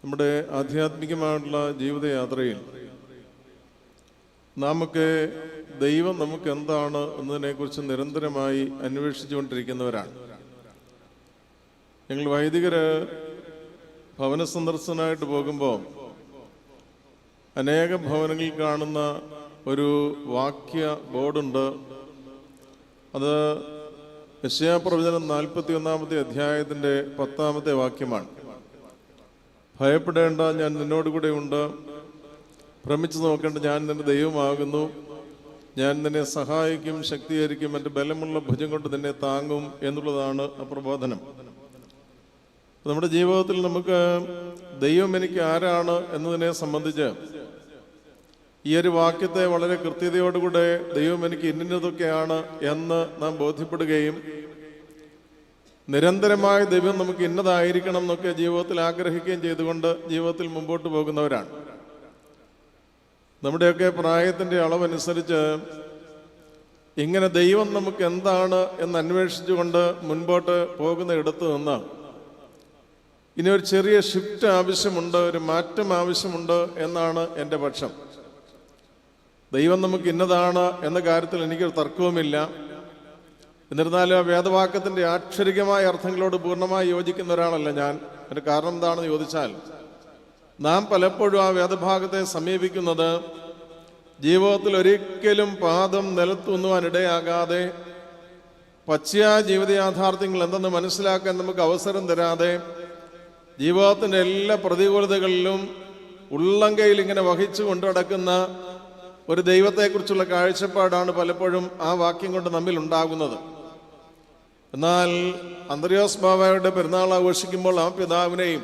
നമ്മുടെ ആധ്യാത്മികമായിട്ടുള്ള ജീവിതയാത്രയിൽ നാമൊക്കെ ദൈവം നമുക്ക് എന്താണ് എന്നതിനെക്കുറിച്ച് നിരന്തരമായി അന്വേഷിച്ചുകൊണ്ടിരിക്കുന്നവരാണ്. ഞങ്ങൾ വൈദികര് ഭവന സന്ദർശനമായിട്ട് പോകുമ്പോൾ അനേക ഭവനങ്ങളിൽ കാണുന്ന ഒരു വാക്യ ബോർഡുണ്ട്. അത് യെശയ്യാപ്രവചനം 41-ാമത്തെ അധ്യായത്തിൻ്റെ 10-ാമത്തെ വാക്യമാണ്. ഭയപ്പെടേണ്ട, ഞാൻ നിന്നോടുകൂടെ ഉണ്ട്. ഭ്രമിച്ചു നോക്കേണ്ട, ഞാൻ നിന്റെ ദൈവമാകുന്നു. ഞാൻ നിന്നെ സഹായിക്കും, ശക്തീകരിക്കും, എൻ്റെ ബലമുള്ള ഭുജം കൊണ്ട് നിന്നെ താങ്ങും എന്നുള്ളതാണ് ആ പ്രബോധനം. നമ്മുടെ ജീവിതത്തിൽ നമുക്ക് ദൈവം എനിക്ക് ആരാണ് എന്നതിനെ സംബന്ധിച്ച് ഈ ഒരു വാക്യത്തെ വളരെ കൃത്യതയോടുകൂടെ ദൈവം എനിക്ക് ഇന്നതൊക്കെയാണ് എന്ന് നാം ബോധ്യപ്പെടുകയും നിരന്തരമായ ദൈവം നമുക്ക് ഇന്നതായിരിക്കണം എന്നൊക്കെ ജീവിതത്തിൽ ആഗ്രഹിക്കുകയും ചെയ്തുകൊണ്ട് ജീവിതത്തിൽ മുമ്പോട്ട് പോകുന്നവരാണ്. നമ്മുടെയൊക്കെ പ്രായത്തിൻ്റെ അളവനുസരിച്ച് ഇങ്ങനെ ദൈവം നമുക്ക് എന്താണ് എന്ന് അന്വേഷിച്ചുകൊണ്ട് മുൻപോട്ട് പോകുന്ന ഇടത്ത് നിന്ന് ഇനി ഒരു ചെറിയ ഷിഫ്റ്റ് ആവശ്യമുണ്ട്, ഒരു മാറ്റം ആവശ്യമുണ്ട് എന്നാണ് എൻ്റെ പക്ഷം. ദൈവം നമുക്ക് ഇന്നതാണ് എന്ന കാര്യത്തിൽ എനിക്കൊരു തർക്കവുമില്ല. എന്നിരുന്നാലും ആ വേദവാക്യത്തിൻ്റെ ആക്ഷരികമായ അർത്ഥങ്ങളോട് പൂർണ്ണമായി യോജിക്കുന്ന ഒരാളല്ല ഞാൻ. അതിൻ്റെ കാരണം എന്താണെന്ന് ചോദിച്ചാൽ, നാം പലപ്പോഴും ആ വേദഭാഗത്തെ സമീപിക്കുന്നത് ജീവിതത്തിൽ ഒരിക്കലും പാദം നിലത്തുന്നുവാനിടയാകാതെ പച്ചയായ ജീവിത യാഥാർത്ഥ്യങ്ങൾ എന്തെന്ന് മനസ്സിലാക്കാൻ നമുക്ക് അവസരം തരാതെ ജീവിതത്തിൻ്റെ എല്ലാ പ്രതികൂലതകളിലും ഉള്ളംകൈയിൽ ഇങ്ങനെ വഹിച്ചു കൊണ്ടു നടക്കുന്ന ഒരു ദൈവത്തെക്കുറിച്ചുള്ള കാഴ്ചപ്പാടാണ് പലപ്പോഴും ആ വാക്യം കൊണ്ട് നമ്മിൽ ഉണ്ടാകുന്നത്. എന്നാൽ അന്ത്രയോസ് ബാവയുടെ പെരുന്നാൾ ആഘോഷിക്കുമ്പോൾ ആ പിതാവിനെയും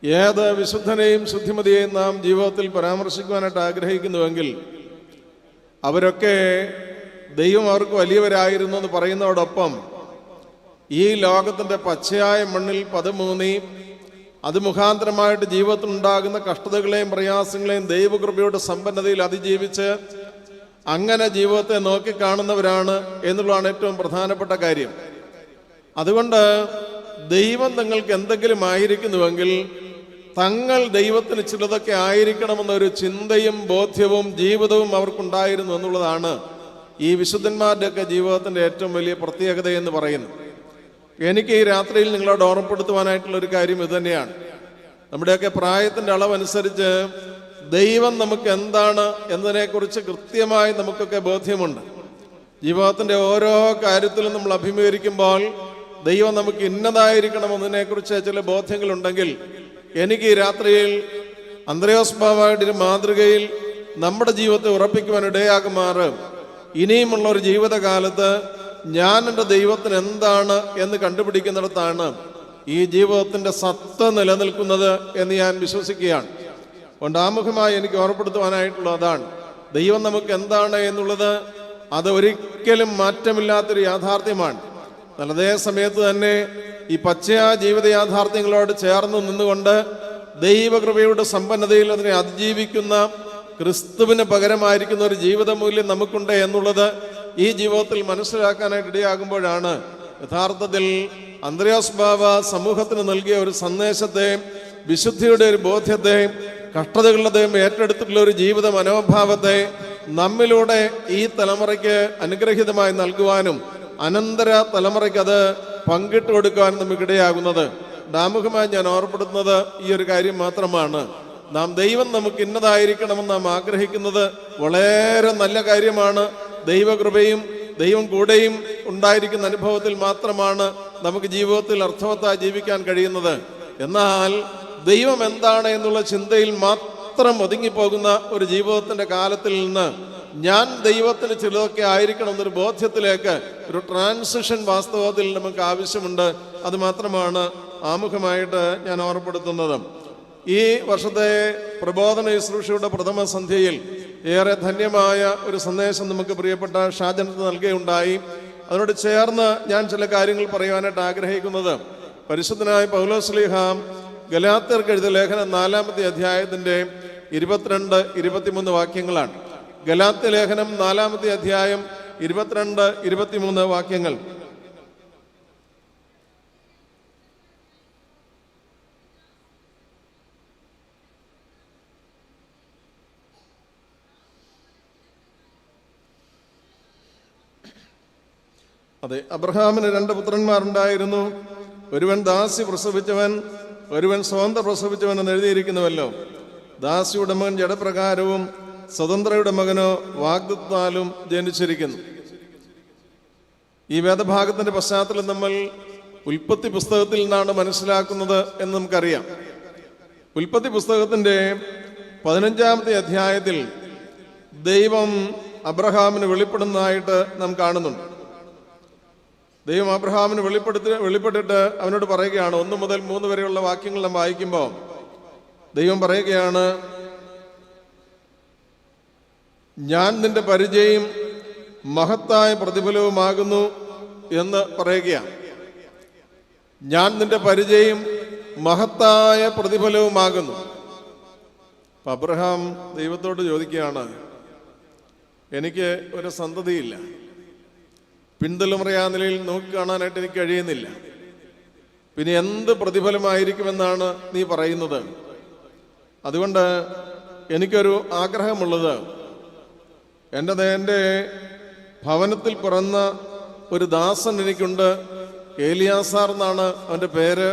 ഏത് വിശുദ്ധനെയും ശുദ്ധിമതിയെയും നാം ജീവിതത്തിൽ പരാമർശിക്കുവാനായിട്ട് ആഗ്രഹിക്കുന്നുവെങ്കിൽ അവരൊക്കെ ദൈവം അവർക്ക് വലിയവരായിരുന്നു എന്ന് പറയുന്നതോടൊപ്പം ഈ ലോകത്തിൻ്റെ പച്ചയായ മണ്ണിൽ പദമൂന്നി അത് മുഖാന്തരമായിട്ട് ജീവിതത്തിൽ ഉണ്ടാകുന്ന കഷ്ടതകളെയും പ്രയാസങ്ങളെയും ദൈവകൃപയുടെ സമ്പന്നതയിൽ അതിജീവിച്ച് അങ്ങനെ ജീവിതത്തെ നോക്കിക്കാണുന്നവരാണ് എന്നുള്ളതാണ് ഏറ്റവും പ്രധാനപ്പെട്ട കാര്യം. അതുകൊണ്ട് ദൈവം നിങ്ങൾക്ക് എന്തെങ്കിലും ആയിരിക്കുന്നുവെങ്കിൽ തങ്ങൾ ദൈവത്തിന് ചിലതൊക്കെ ആയിരിക്കണമെന്നൊരു ചിന്തയും ബോധ്യവും ജീവിതവും അവർക്കുണ്ടായിരുന്നു എന്നുള്ളതാണ് ഈ വിശുദ്ധന്മാരുടെയൊക്കെ ജീവിതത്തിൻ്റെ ഏറ്റവും വലിയ പ്രത്യേകത എന്ന് പറയുന്നത്. എനിക്ക് ഈ രാത്രിയിൽ നിങ്ങളോട് ഓർമ്മപ്പെടുത്തുവാനായിട്ടുള്ളൊരു കാര്യം ഇതുതന്നെയാണ്. നമ്മുടെയൊക്കെ പ്രായത്തിൻ്റെ അളവനുസരിച്ച് ദൈവം നമുക്ക് എന്താണ് എന്നതിനെക്കുറിച്ച് കൃത്യമായി നമുക്കൊക്കെ ബോധ്യമുണ്ട്. ജീവിതത്തിൻ്റെ ഓരോ കാര്യത്തിലും നമ്മൾ അഭിമുഖീകരിക്കുമ്പോൾ ദൈവം നമുക്ക് ഇന്നതായിരിക്കണമെന്നതിനെക്കുറിച്ച് ചില ബോധ്യങ്ങളുണ്ടെങ്കിൽ എനിക്ക് ഈ രാത്രിയിൽ അന്ത്രയോസ് ബാവയുടെ ഒരു മാതൃകയിൽ നമ്മുടെ ജീവിതത്തെ ഉറപ്പിക്കുവാൻ ഇടയാകുമാറ് ഇനിയുമുള്ള ഒരു ജീവിതകാലത്ത് ഞാൻ എൻ്റെ ദൈവത്തിന് എന്താണ് എന്ന് കണ്ടുപിടിക്കുന്നിടത്താണ് ഈ ജീവിതത്തിൻ്റെ സത്ത നിലനിൽക്കുന്നത് എന്ന് ഞാൻ വിശ്വസിക്കുകയാണ്. അതുകൊണ്ട് ആമുഖമായി എനിക്ക് ഓർമ്മപ്പെടുത്തുവാനായിട്ടുള്ള അതാണ്, ദൈവം നമുക്ക് എന്താണ് എന്നുള്ളത് അത് ഒരിക്കലും മാറ്റമില്ലാത്തൊരു യാഥാർത്ഥ്യമാണ്. എന്നാൽ അതേ സമയത്ത് തന്നെ ഈ പച്ചയായ ജീവിത യാഥാർത്ഥ്യങ്ങളോട് ചേർന്ന് നിന്നുകൊണ്ട് ദൈവകൃപയുടെ സമ്പന്നതയിൽ അതിനെ അതിജീവിക്കുന്ന ക്രിസ്തുവിന് പകരമായിരിക്കുന്ന ഒരു ജീവിത മൂല്യം നമുക്കുണ്ട് എന്നുള്ളത് ഈ ജീവിതത്തിൽ മനസ്സിലാക്കാനായിട്ട് ഇടയാകുമ്പോഴാണ് യഥാർത്ഥത്തിൽ അന്ത്രയോസ് ബാവ സമൂഹത്തിന് നൽകിയ ഒരു സന്ദേശത്തെ, വിശുദ്ധിയുടെ ഒരു ബോധ്യത്തെ, കഷ്ടതകളുടെയും ഏറ്റെടുത്തിട്ടുള്ള ഒരു ജീവിത മനോഭാവത്തെ നമ്മിലൂടെ ഈ തലമുറയ്ക്ക് അനുഗ്രഹീതമായി നൽകുവാനും അനന്തര തലമുറയ്ക്ക് അത് പങ്കിട്ട് കൊടുക്കുവാനും നമുക്കിടയാകുന്നത്. ആമുഖമായി ഞാൻ ഓർമ്മപ്പെടുത്തുന്നത് ഈ ഒരു കാര്യം മാത്രമാണ്. നാം ദൈവം നമുക്ക് ഇന്നതായിരിക്കണമെന്ന് നാം ആഗ്രഹിക്കുന്നത് വളരെ നല്ല കാര്യമാണ്. ദൈവകൃപയും ദൈവം കൂടെയും ഉണ്ടായിരിക്കുന്ന അനുഭവത്തിൽ മാത്രമാണ് നമുക്ക് ജീവിതത്തിൽ അർത്ഥവത്തായി ജീവിക്കാൻ കഴിയുന്നത്. എന്നാൽ ദൈവം എന്താണ് എന്നുള്ള ചിന്തയിൽ മാത്രം ഒതുങ്ങിപ്പോകുന്ന ഒരു ജീവിതത്തിൻ്റെ കാലത്തിൽ നിന്ന് ഞാൻ ദൈവത്തിന് ചിലതൊക്കെ ആയിരിക്കണം എന്നൊരു ബോധ്യത്തിലേക്ക് ഒരു ട്രാൻസിഷൻ വാസ്തവത്തിൽ നമുക്ക് ആവശ്യമുണ്ട്. അത് മാത്രമാണ് ആമുഖമായിട്ട് ഞാൻ ഓർമ്മപ്പെടുത്തുന്നത്. ഈ വർഷത്തെ പ്രബോധന ശുശ്രൂഷയുടെ പ്രഥമ സന്ധ്യയിൽ ഏറെ ധന്യമായ ഒരു സന്ദേശം നമുക്ക് പ്രിയപ്പെട്ട ഷാജനത്ത് നൽകുകയുണ്ടായി. അതിനോട് ചേർന്ന് ഞാൻ ചില കാര്യങ്ങൾ പറയുവാനായിട്ട് ആഗ്രഹിക്കുന്നത്, പരിശുദ്ധനായ പൗലോസ് ശ്ലീഹ ഗലാത്യർക്ക് എഴുതിയ ലേഖനം 4-ാമത്തെ അധ്യായത്തിൻ്റെ 22-23 വാക്യങ്ങളാണ്. ഗലാത്യ ലേഖനം 4-ാമത്തെ അധ്യായം 22-23 വാക്യങ്ങൾ. അതെ, അബ്രഹാമിന് 2 പുത്രന്മാരുണ്ടായിരുന്നു. ഒരുവൻ ദാസി പ്രസവിച്ചവൻ, ഒരുവൻ സ്വതന്ത്ര പ്രസവിച്ചവൻ എന്ന് എഴുതിയിരിക്കുന്നുവല്ലോ. ദാസിയുടെ മകൻ ജഡപ്രകാരവും സ്വതന്ത്രയുടെ മകനോ വാഗ്ദത്താലും ജനിച്ചിരിക്കുന്നു. ഈ വേദഭാഗത്തിന്റെ പശ്ചാത്തലം നമ്മൾ ഉൽപ്പത്തി പുസ്തകത്തിൽ നിന്നാണ് മനസ്സിലാക്കുന്നത് എന്ന് നമുക്കറിയാം. ഉൽപ്പത്തി പുസ്തകത്തിന്റെ 15-ാമത്തെ അധ്യായത്തിൽ ദൈവം അബ്രഹാമിന് വെളിപ്പെടുന്നതായിട്ട് നാം കാണുന്നുണ്ട്. ദൈവം അബ്രഹാമിന് വെളിപ്പെട്ടിട്ട് അവനോട് പറയുകയാണ്, 1 മുതൽ 3 വരെയുള്ള വാക്യങ്ങൾ നാം വായിക്കുമ്പോൾ ദൈവം പറയുകയാണ്, ഞാൻ നിന്റെ പരിചയം മഹത്തായ പ്രതിഫലവുമാകുന്നു എന്ന് പറയുകയാണ്. ഞാൻ നിന്റെ പരിചയം മഹത്തായ പ്രതിഫലവുമാകുന്നു. അബ്രഹാം ദൈവത്തോട് ചോദിക്കുകയാണ്, എനിക്ക് ഒരു സന്തതിയില്ല, പിന്തലമുറയാ നിലയിൽ നോക്കിക്കാണാനായിട്ട് എനിക്ക് കഴിയുന്നില്ല, പിന്നെ എന്ത് പ്രതിഫലമായിരിക്കുമെന്നാണ് നീ പറയുന്നത്? അതുകൊണ്ട് എനിക്കൊരു ആഗ്രഹമുള്ളത്, എൻ്റെ ഭവനത്തിൽ പിറന്ന ഒരു ദാസൻ എനിക്കുണ്ട്, ഏലിയാസാർ എന്നാണ് അവൻ്റെ പേര്.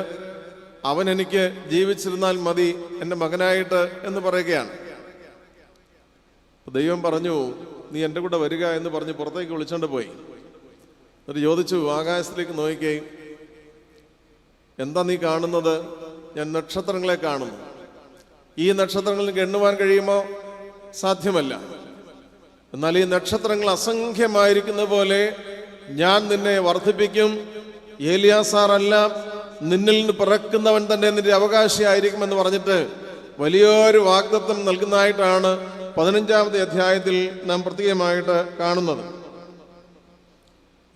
അവൻ എനിക്ക് ജീവിച്ചിരുന്നാൽ മതി എൻ്റെ മകനായിട്ട് എന്ന് പറയുകയാണ്. ദൈവം പറഞ്ഞു, നീ എൻ്റെ കൂടെ വരിക എന്ന് പറഞ്ഞ് പുറത്തേക്ക് വിളിച്ചോണ്ട് പോയി. എന്നിട്ട് ചോദിച്ചു, ആകാശത്തിലേക്ക് നോക്കുകയും, എന്താ നീ കാണുന്നത്? ഞാൻ നക്ഷത്രങ്ങളെ കാണുന്നു. ഈ നക്ഷത്രങ്ങൾക്ക് എണ്ണുവാൻ കഴിയുമോ? സാധ്യമല്ല. എന്നാൽ ഈ നക്ഷത്രങ്ങൾ അസംഖ്യമായിരിക്കുന്ന പോലെ ഞാൻ നിന്നെ വർദ്ധിപ്പിക്കും. ഏലിയാസാറല്ല, നിന്നിൽ നിന്ന് പിറക്കുന്നവൻ തന്നെ നിന്റെ അവകാശിയായിരിക്കുമെന്ന് പറഞ്ഞിട്ട് വലിയൊരു വാഗ്ദത്തം നൽകുന്നതായിട്ടാണ് 15-ാമത്തെ അധ്യായത്തിൽ നാം പ്രത്യേകമായിട്ട് കാണുന്നത്.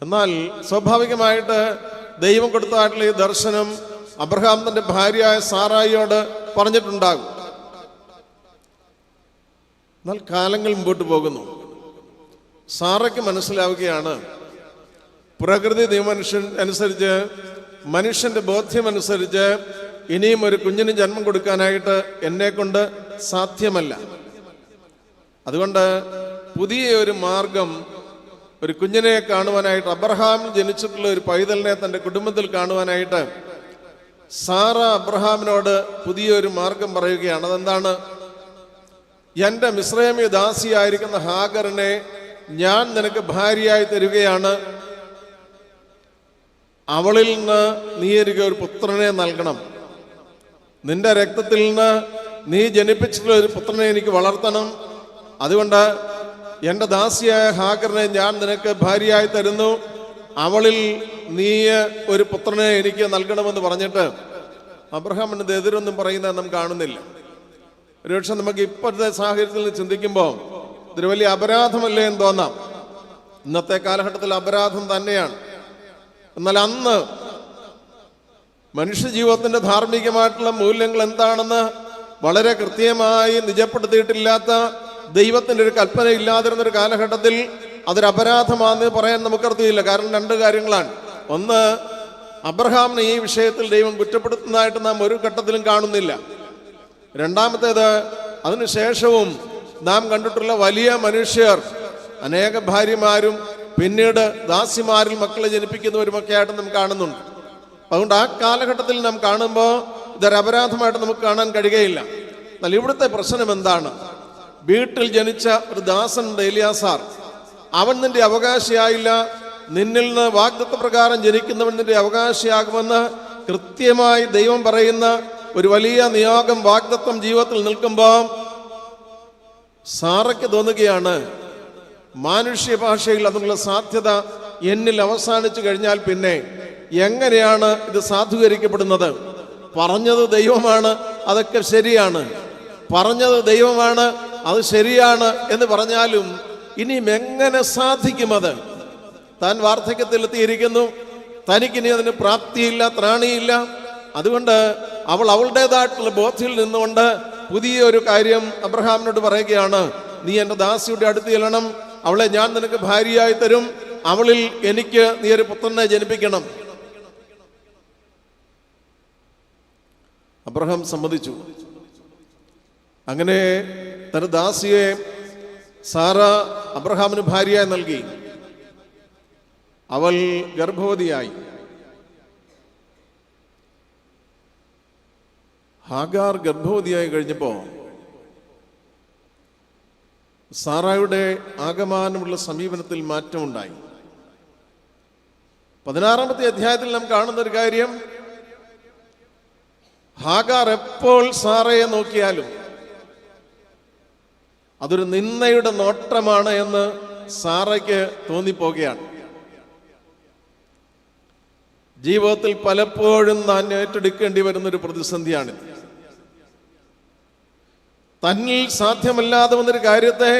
എന്നാൽ സ്വാഭാവികമായിട്ട് ദൈവം കൊടുത്തതായിട്ടുള്ള ഈ ദർശനം അബ്രഹാം തന്റെ ഭാര്യയായ സാറായിയോട് പറഞ്ഞിട്ടുണ്ടാകും. എന്നാൽ കാലങ്ങൾ മുമ്പോട്ട് പോകുന്നു. സാറയ്ക്ക് മനസ്സിലാവുകയാണ്, പ്രകൃതി നിയമനുഷ്യൻ അനുസരിച്ച്, മനുഷ്യന്റെ ബോധ്യമനുസരിച്ച് ഇനിയും ഒരു കുഞ്ഞിന് ജന്മം കൊടുക്കാനായിട്ട് എന്നെ കൊണ്ട് സാധ്യമല്ല. അതുകൊണ്ട് പുതിയ ഒരു മാർഗം, ഒരു കുഞ്ഞിനെ കാണുവാനായിട്ട്, അബ്രഹാം ജനിച്ചിട്ടുള്ള ഒരു പൈതലിനെ തൻ്റെ കുടുംബത്തിൽ കാണുവാനായിട്ട് സാറ അബ്രഹാമിനോട് പുതിയൊരു മാർഗം പറയുകയാണ്. അതെന്താണ്? എൻ്റെ മിസ്രൈമ്യ ദാസിയായിരിക്കുന്ന ഹാഗറിനെ ഞാൻ നിനക്ക് ഭാര്യയായി തരികയാണ്. അവളിൽ നിന്ന് നീ എനിക്ക് ഒരു പുത്രനെ നൽകണം. നിന്റെ രക്തത്തിൽ നിന്ന് നീ ജനിപ്പിച്ചിട്ടുള്ള ഒരു പുത്രനെ എനിക്ക് വളർത്തണം. അതുകൊണ്ട് എൻ്റെ ദാസിയായ ഹാഗറിനെ ഞാൻ നിനക്ക് ഭാര്യയായി തരുന്നു. അവളിൽ നീ ഒരു പുത്രനെ എനിക്ക് നൽകണമെന്ന് പറഞ്ഞിട്ട് അബ്രഹാമിന് എതിരൊന്നും പറയുന്നത് നാം കാണുന്നില്ല. ഒരുപക്ഷെ നമുക്ക് ഇപ്പോഴത്തെ സാഹചര്യത്തിൽ നിന്ന് ചിന്തിക്കുമ്പോൾ ഇതൊരു വലിയ അപരാധമല്ലേ എന്ന് തോന്നാം. ഇന്നത്തെ കാലഘട്ടത്തിൽ അപരാധം തന്നെയാണ്. എന്നാൽ അന്ന് മനുഷ്യജീവിതത്തിന്റെ ധാർമ്മികമായിട്ടുള്ള മൂല്യങ്ങൾ എന്താണെന്ന് വളരെ കൃത്യമായി നിജപ്പെടുത്തിയിട്ടില്ലാത്ത, ദൈവത്തിന്റെ ഒരു കൽപ്പന ഇല്ലാതിരുന്നൊരു കാലഘട്ടത്തിൽ അതൊരു അപരാധമാണെന്ന് പറയാൻ നമുക്കറിയില്ല. കാരണം 2 കാര്യങ്ങളാണ്. ഒന്ന്, അബ്രഹാമിനെ ഈ വിഷയത്തിൽ ദൈവം കുറ്റപ്പെടുത്തുന്നതായിട്ട് നാം ഒരു ഘട്ടത്തിലും കാണുന്നില്ല. രണ്ടാമത്തേത്, അതിനുശേഷവും നാം കണ്ടിട്ടുള്ള വലിയ മനുഷ്യർ, അനേക ഭാര്യമാരും പിന്നീട് ദാസിമാരിൽ മക്കളെ ജനിപ്പിക്കുന്നവരുമൊക്കെ ആയിട്ട് നാം കാണുന്നുണ്ട്. അതുകൊണ്ട് ആ കാലഘട്ടത്തിൽ നാം കാണുമ്പോൾ ഇതൊരു അപരാധമായിട്ട് നമുക്ക് കാണാൻ കഴിയുകയില്ല. എന്നാൽ ഇവിടുത്തെ പ്രശ്നം എന്താണ്? വീട്ടിൽ ജനിച്ച ഒരു ദാസനുണ്ട്, ഏലിയാസാർ. അവൻ നിന്റെ അവകാശിയായില്ല. നിന്നിൽ നിന്ന് വാഗ്ദത്ത പ്രകാരം ജനിക്കുന്നവൻ നിന്റെ അവകാശിയാകുമെന്ന് കൃത്യമായി ദൈവം പറയുന്ന ഒരു വലിയ നിയോഗം, വാഗ്ദത്തം ജീവിതത്തിൽ നിൽക്കുമ്പോൾ സാറയ്ക്ക് തോന്നുകയാണ്, മാനുഷ്യ ഭാഷയിൽ അതിനുള്ള സാധ്യത എന്നിൽ അവസാനിച്ചു കഴിഞ്ഞാൽ പിന്നെ എങ്ങനെയാണ് ഇത് സാധൂകരിക്കപ്പെടുന്നത്? പറഞ്ഞത് ദൈവമാണ്, അതൊക്കെ ശരിയാണ്. പറഞ്ഞത് ദൈവമാണ്, അത് ശരിയാണ് എന്ന് പറഞ്ഞാലും ഇനിയും എങ്ങനെ സാധിക്കുമത്? താൻ വാർദ്ധക്യത്തിലെത്തിയിരിക്കുന്നു, തനിക്കിനി അതിന് പ്രാപ്തിയില്ല, ത്രാണിയില്ല. അതുകൊണ്ട് അവൾ അവളുടേതായിട്ടുള്ള ബോധ്യത്തിൽ നിന്നുകൊണ്ട് പുതിയൊരു കാര്യം അബ്രഹാമിനോട് പറയുകയാണ്, നീ എൻ്റെ ദാസിയുടെ അടുത്ത് ചെല്ലണം, അവളെ ഞാൻ നിനക്ക് ഭാര്യയായി തരും, അവളിൽ എനിക്ക് നീ ഒരു പുത്രനെ ജനിപ്പിക്കണം. അബ്രഹാം സമ്മതിച്ചു. അങ്ങനെ തന്റെ ദാസിയെ സാറ അബ്രഹാമിന് ഭാര്യയായി നൽകി. അവൾ ഗർഭവതിയായി. ഹാഗാർ ഗർഭവതിയായി കഴിഞ്ഞപ്പോൾ സാറായുടെ ആകമാനമുള്ള സമീപനത്തിൽ മാറ്റമുണ്ടായി. 16-ാമത്തെ അധ്യായത്തിൽ നാം കാണുന്ന ഒരു കാര്യം, ഹാഗാർ എപ്പോൾ സാറയെ നോക്കിയാലും അതൊരു നിന്ദയുടെ നോട്ടമാണ് എന്ന് സാറയ്ക്ക് തോന്നിപ്പോകുകയാണ്. ജീവിതത്തിൽ പലപ്പോഴും താൻ ഏറ്റെടുക്കേണ്ടി വരുന്നൊരു പ്രതിസന്ധിയാണിത്. തന്നിൽ സാധ്യമല്ലാതെ വന്നൊരു കാര്യത്തെ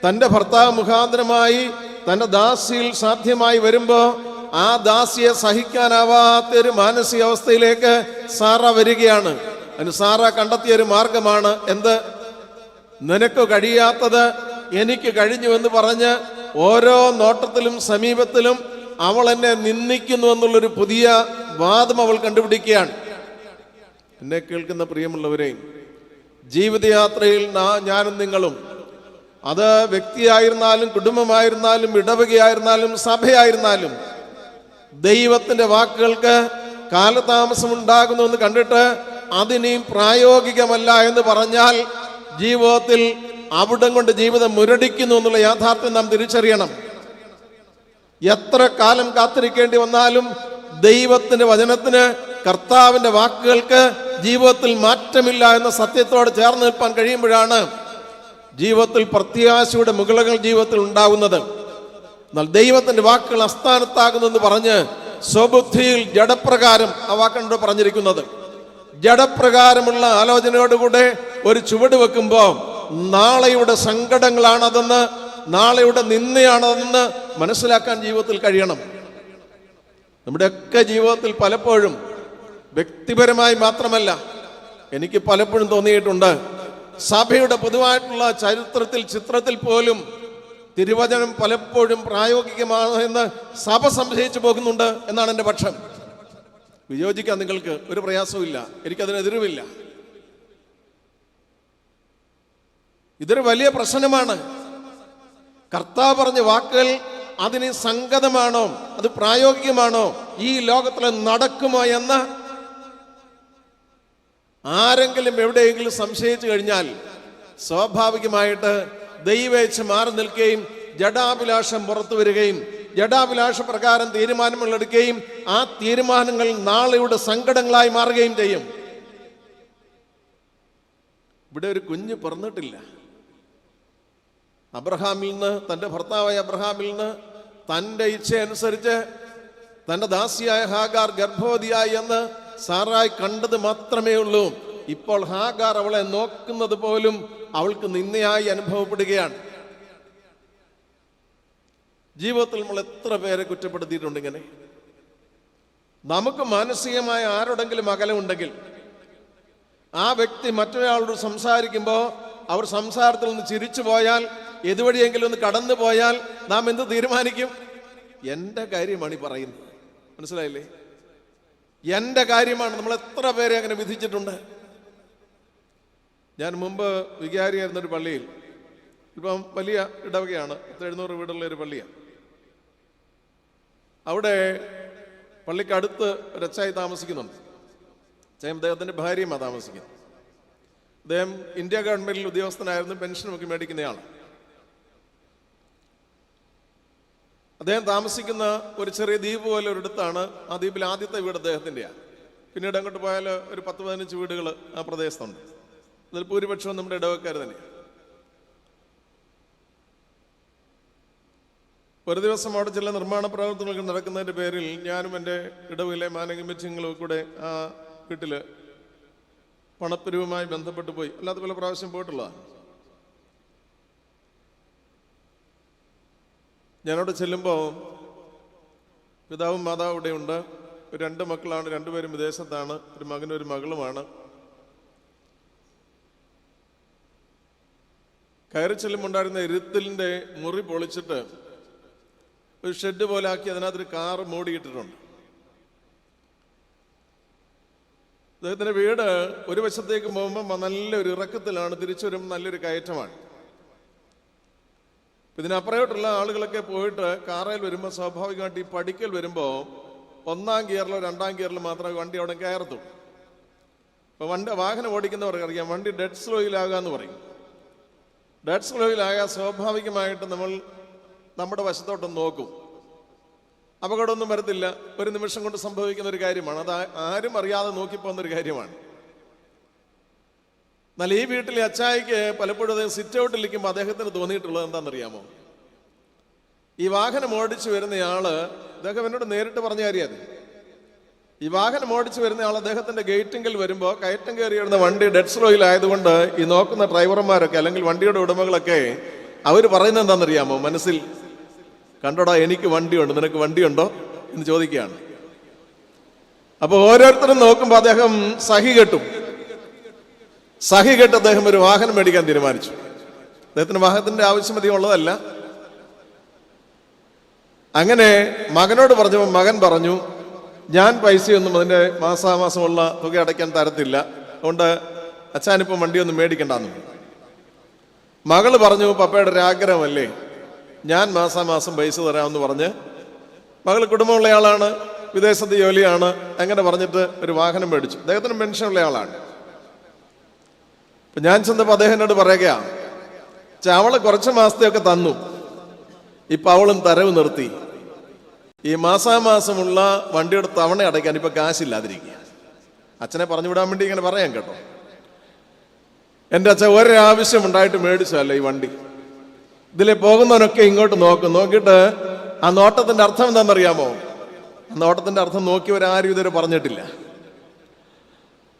തൻ്റെ ഭർത്താവ് മുഖാന്തരമായി തൻ്റെ ദാസിയിൽ സാധ്യമായി വരുമ്പോൾ ആ ദാസിയെ സഹിക്കാനാവാത്തൊരു മാനസികാവസ്ഥയിലേക്ക് സാറ വരികയാണ്. അതിന് സാറ കണ്ടെത്തിയൊരു മാർഗമാണ് എന്ത്? നിനക്ക് കഴിയാത്തത് എനിക്ക് കഴിഞ്ഞു എന്ന് പറഞ്ഞ് ഓരോ നോട്ടത്തിലും സമീപത്തിലും അവൾ എന്നെ നിന്ദിക്കുന്നു എന്നുള്ളൊരു പുതിയ വാദം അവൾ കണ്ടുപിടിക്കുകയാണ്. എന്നെ കേൾക്കുന്ന പ്രിയമുള്ളവരെ, ജീവിതയാത്രയിൽ ഞാനും നിങ്ങളും, അത് വ്യക്തിയായിരുന്നാലും കുടുംബമായിരുന്നാലും ഇടവകയായിരുന്നാലും സഭയായിരുന്നാലും, ദൈവത്തിൻ്റെ വാക്കുകൾക്ക് കാലതാമസം ഉണ്ടാകുന്നു എന്ന് കണ്ടിട്ട് അതിനെയും പ്രായോഗികമല്ല എന്ന് പറഞ്ഞാൽ ജീവിതത്തിൽ അവിടം കൊണ്ട് ജീവിതം മുരടിക്കുന്നു എന്നുള്ള യാഥാർത്ഥ്യം നാം തിരിച്ചറിയണം. എത്ര കാലം കാത്തിരിക്കേണ്ടി വന്നാലും ദൈവത്തിന്റെ വചനത്തിന്, കർത്താവിന്റെ വാക്കുകൾക്ക് ജീവിതത്തിൽ മാറ്റമില്ല എന്ന സത്യത്തോട് ചേർന്ന് നിൽപ്പാൻ കഴിയുമ്പോഴാണ് ജീവിതത്തിൽ പ്രത്യാശയുടെ മുകളകൾ ജീവിതത്തിൽ ഉണ്ടാകുന്നത്. എന്നാൽ ദൈവത്തിന്റെ വാക്കുകൾ അസ്ഥാനത്താകുന്നു എന്ന് പറഞ്ഞ് സ്വബുദ്ധിയിൽ ജഡപ്രകാരം ആ വാക്കോട് പറഞ്ഞിരിക്കുന്നത്, ജഡപ്രകാരമുള്ള ആലോചനയോടുകൂടെ ഒരു ചുവട് വെക്കുമ്പോൾ നാളെയുടെ സങ്കടങ്ങളാണതെന്ന്, നാളെയുടെ നിന്ദയാണതെന്ന് മനസ്സിലാക്കാൻ ജീവിതത്തിൽ കഴിയണം. നമ്മുടെയൊക്കെ ജീവിതത്തിൽ പലപ്പോഴും വ്യക്തിപരമായി മാത്രമല്ല, എനിക്ക് പലപ്പോഴും തോന്നിയിട്ടുണ്ട്, സഭയുടെ പൊതുവായിട്ടുള്ള ചരിത്രത്തിൽ, ചിത്രത്തിൽ പോലും തിരുവചനം പലപ്പോഴും പ്രായോഗികമാണ് എന്ന് സഭ സംശയിച്ചു പോകുന്നുണ്ട് എന്നാണ് എൻ്റെ പക്ഷം. വിയോജിക്കാൻ നിങ്ങൾക്ക് ഒരു പ്രയാസവും ഇല്ല, എനിക്കതിനെതിരുമില്ല. ഇതൊരു വലിയ പ്രശ്നമാണ്. കർത്താവ് പറഞ്ഞ വാക്കുകൾ അതിന് സംഗതമാണോ, അത് പ്രായോഗികമാണോ, ഈ ലോകത്തിൽ നടക്കുമോ എന്ന് ആരെങ്കിലും എവിടെയെങ്കിലും സംശയിച്ചു കഴിഞ്ഞാൽ സ്വാഭാവികമായിട്ട് ദൈവേച്ഛ മാറി നിൽക്കുകയും ജഡാഭിലാഷം പുറത്തു വരികയും ജഡാഭിലാഷ പ്രകാരം തീരുമാനങ്ങൾ എടുക്കുകയും ആ തീരുമാനങ്ങൾ നാളെയുടെ സങ്കടങ്ങളായി മാറുകയും ചെയ്യും. ഇവിടെ ഒരു കുഞ്ഞ് പിറന്നിട്ടില്ല. അബ്രഹാമിൽ നിന്ന്, തൻ്റെ ഭർത്താവായ അബ്രഹാമിൽ നിന്ന് തൻ്റെ ഇച്ഛയനുസരിച്ച് തൻ്റെ ദാസിയായ ഹാഗാർ ഗർഭവതിയായി എന്ന് സാറായി കണ്ടത് മാത്രമേ ഉള്ളൂ. ഇപ്പോൾ ഹാഗാർ അവളെ നോക്കുന്നത് പോലും അവൾക്ക് നിന്ദയായി അനുഭവപ്പെടുകയാണ്. ജീവിതത്തിൽ നമ്മൾ എത്ര പേരെ കുറ്റപ്പെടുത്തിയിട്ടുണ്ട് ഇങ്ങനെ. നമുക്ക് മാനസികമായ ആരോടെങ്കിലും അകലമുണ്ടെങ്കിൽ ആ വ്യക്തി മറ്റൊരാളോട് സംസാരിക്കുമ്പോൾ അവർ സംസാരത്തിൽ നിന്ന് ചിരിച്ചു പോയാൽ, ഇതുവഴിയെങ്കിലും ഒന്ന് കടന്നു പോയാൽ നാം എന്ത് തീരുമാനിക്കും? എൻ്റെ കാര്യമാണ് ഈ പറയുന്നത്. മനസ്സിലായില്ലേ? എൻ്റെ കാര്യമാണ്. നമ്മൾ എത്ര പേരെ അങ്ങനെ വിധിച്ചിട്ടുണ്ട്. ഞാൻ മുമ്പ് വികാരിയായിരുന്നൊരു പള്ളിയിൽ, ഇപ്പം വലിയ ഇടവകയാണ്, 700 വീടുള്ള ഒരു പള്ളിയാണ്. അവിടെ പള്ളിക്കടുത്ത് ഒരു അച്ചായി താമസിക്കുന്നുണ്ട്. അദ്ദേഹത്തിൻ്റെ ഭാര്യയുമാണ് താമസിക്കുന്നത്. അദ്ദേഹം ഇന്ത്യ ഗവൺമെന്റിൽ ഉദ്യോഗസ്ഥനായിരുന്നു, പെൻഷനൊക്കെ മേടിക്കുന്നയാളാണ്. അദ്ദേഹം താമസിക്കുന്ന ഒരു ചെറിയ ദ്വീപ് പോലെ ഒരിടത്താണ്. ആ ദ്വീപിൽ ആദ്യത്തെ വീട് അദ്ദേഹത്തിൻ്റെയാണ്. പിന്നീട് അങ്ങോട്ട് പോയാൽ ഒരു 10-15 വീടുകൾ ആ പ്രദേശത്തുണ്ട്. അതിൽ ഭൂരിപക്ഷവും നമ്മുടെ ഇടവക്കാർ തന്നെയാണ്. ഒരു ദിവസം അവിടെ ചില നിർമ്മാണ പ്രവർത്തനങ്ങൾ നടക്കുന്നതിൻ്റെ പേരിൽ ഞാനും എൻ്റെ ഇടവിലെ മാനേജിംഗ് കമ്മിറ്റികളും കൂടെ ആ വീട്ടിൽ പണപ്പിരിവുമായി ബന്ധപ്പെട്ട് പോയി. അല്ലാത്ത പല പ്രാവശ്യം പോയിട്ടുള്ളതാണ്. ഞാനവിടെ ചെല്ലുമ്പോൾ പിതാവും മാതാവും ഇവിടെ ഉണ്ട്. 2 മക്കളാണ്, 2 പേരും വിദേശത്താണ്. ഒരു മകനും ഒരു മകളുമാണ്. കയറി ചെല്ലുമുണ്ടായിരുന്ന ഇരുത്തിലിൻ്റെ മുറി പൊളിച്ചിട്ട് ഒരു ഷെഡ് പോലെ ആക്കി അതിനകത്തൊരു കാറ് മൂടിയിട്ടിട്ടുണ്ട്. അദ്ദേഹത്തിൻ്റെ വീട് ഒരു വശത്തേക്ക് പോകുമ്പോൾ നല്ലൊരു ഇറക്കത്തിലാണ്, തിരിച്ചു വരുമ്പോൾ നല്ലൊരു കയറ്റമാണ്. ഇതിനപ്പുറമായിട്ടുള്ള ആളുകളൊക്കെ പോയിട്ട് കാറയിൽ വരുമ്പോൾ സ്വാഭാവികമായിട്ട് ഈ പഠിക്കൽ വരുമ്പോൾ 1-ാം ഗിയറിലോ 2-ാം ഗിയറിലോ മാത്രമേ വണ്ടി അവിടെ കയറത്തുള്ളൂ. ഇപ്പോൾ വാഹനം ഓടിക്കുന്നവർക്ക് അറിയാം, വണ്ടി ഡെഡ് സ്ലോയിലാകാന്ന് പറയും. ഡെഡ് സ്ലോയിലായാൽ സ്വാഭാവികമായിട്ട് നമ്മൾ നമ്മുടെ വശത്തോട്ടൊന്ന് നോക്കും. അപകടമൊന്നും വരത്തില്ല, ഒരു നിമിഷം കൊണ്ട് സംഭവിക്കുന്ന ഒരു കാര്യമാണ്. അത് ആരും അറിയാതെ നോക്കിപ്പോകുന്നൊരു കാര്യമാണ്. എന്നാൽ ഈ വീട്ടിലെ അച്ചായിക്ക് പലപ്പോഴും അദ്ദേഹം സിറ്റ് ഔട്ടിലിരിക്കുമ്പോൾ അദ്ദേഹത്തിന് തോന്നിയിട്ടുള്ളത് എന്താണെന്നറിയാമോ? ഈ വാഹനം ഓടിച്ചു വരുന്നയാള്, അദ്ദേഹം എന്നോട് നേരിട്ട് പറഞ്ഞ കാര്യം, ഈ വാഹനം ഓടിച്ചു വരുന്നയാൾ അദ്ദേഹത്തിന്റെ ഗേറ്റിങ്കിൽ വരുമ്പോൾ കയറ്റം കയറി വരുന്ന വണ്ടി ഡെഡ് സ്ലോയിലായതുകൊണ്ട് ഈ നോക്കുന്ന ഡ്രൈവർമാരൊക്കെ അല്ലെങ്കിൽ വണ്ടിയുടെ ഉടമകളൊക്കെ അവർ പറയുന്നത് എന്താണെന്നറിയാമോ? മനസ്സിൽ, കണ്ടോടാ എനിക്ക് വണ്ടിയുണ്ട്, നിനക്ക് വണ്ടിയുണ്ടോ എന്ന് ചോദിക്കുകയാണ്. അപ്പൊ ഓരോരുത്തരും നോക്കുമ്പോൾ അദ്ദേഹം സഹി കെട്ടും. സഹി കെട്ട് അദ്ദേഹം ഒരു വാഹനം മേടിക്കാൻ തീരുമാനിച്ചു. അദ്ദേഹത്തിന് വാഹനത്തിന്റെ ആവശ്യം അധികം ഉള്ളതല്ല. അങ്ങനെ മകനോട് പറഞ്ഞപ്പോൾ മകൻ പറഞ്ഞു, ഞാൻ പൈസയൊന്നും അതിൻ്റെ മാസാമാസമുള്ള തുക അടയ്ക്കാൻ തരത്തില്ല, അതുകൊണ്ട് അച്ഛനിപ്പം വണ്ടിയൊന്നും മേടിക്കണ്ടെന്ന്. മകള് പറഞ്ഞു, പപ്പയുടെ ഒരു ആഗ്രഹമല്ലേ, ഞാൻ മാസാമാസം പൈസ തരാമെന്ന് പറഞ്ഞ്, മകൾ കുടുംബമുള്ള ആളാണ്, വിദേശത്ത് ജോലിയാണ്, അങ്ങനെ പറഞ്ഞിട്ട് ഒരു വാഹനം മേടിച്ചു. അദ്ദേഹത്തിന് പെൻഷനുള്ള ആളാണ്. അപ്പം ഞാൻ ചെന്നപ്പോൾ അദ്ദേഹം എന്നോട് പറയുകയാണ്, അവള് കുറച്ച് മാസത്തെയൊക്കെ തന്നു, ഇപ്പം അവളും തരവ് നിർത്തി, ഈ മാസാമാസമുള്ള വണ്ടിയുടെ തവണ അടയ്ക്കാൻ ഇപ്പം കാശില്ലാതിരിക്കുക. അച്ഛനെ പറഞ്ഞു വിടാൻ വേണ്ടി ഇങ്ങനെ പറയാൻ കേട്ടോ. എൻ്റെ അച്ഛൻ ഒരാവശ്യം ഉണ്ടായിട്ട് മേടിച്ചല്ല ഈ വണ്ടി. ഇതിൽ പോകുന്നവനൊക്കെ ഇങ്ങോട്ട് നോക്കും. നോക്കിയിട്ട് ആ നോട്ടത്തിന്റെ അർത്ഥം എന്താണെന്നറിയാമോ? ആ നോട്ടത്തിന്റെ അർത്ഥം നോക്കിയവരാരും ഇതുവരെ പറഞ്ഞിട്ടില്ല.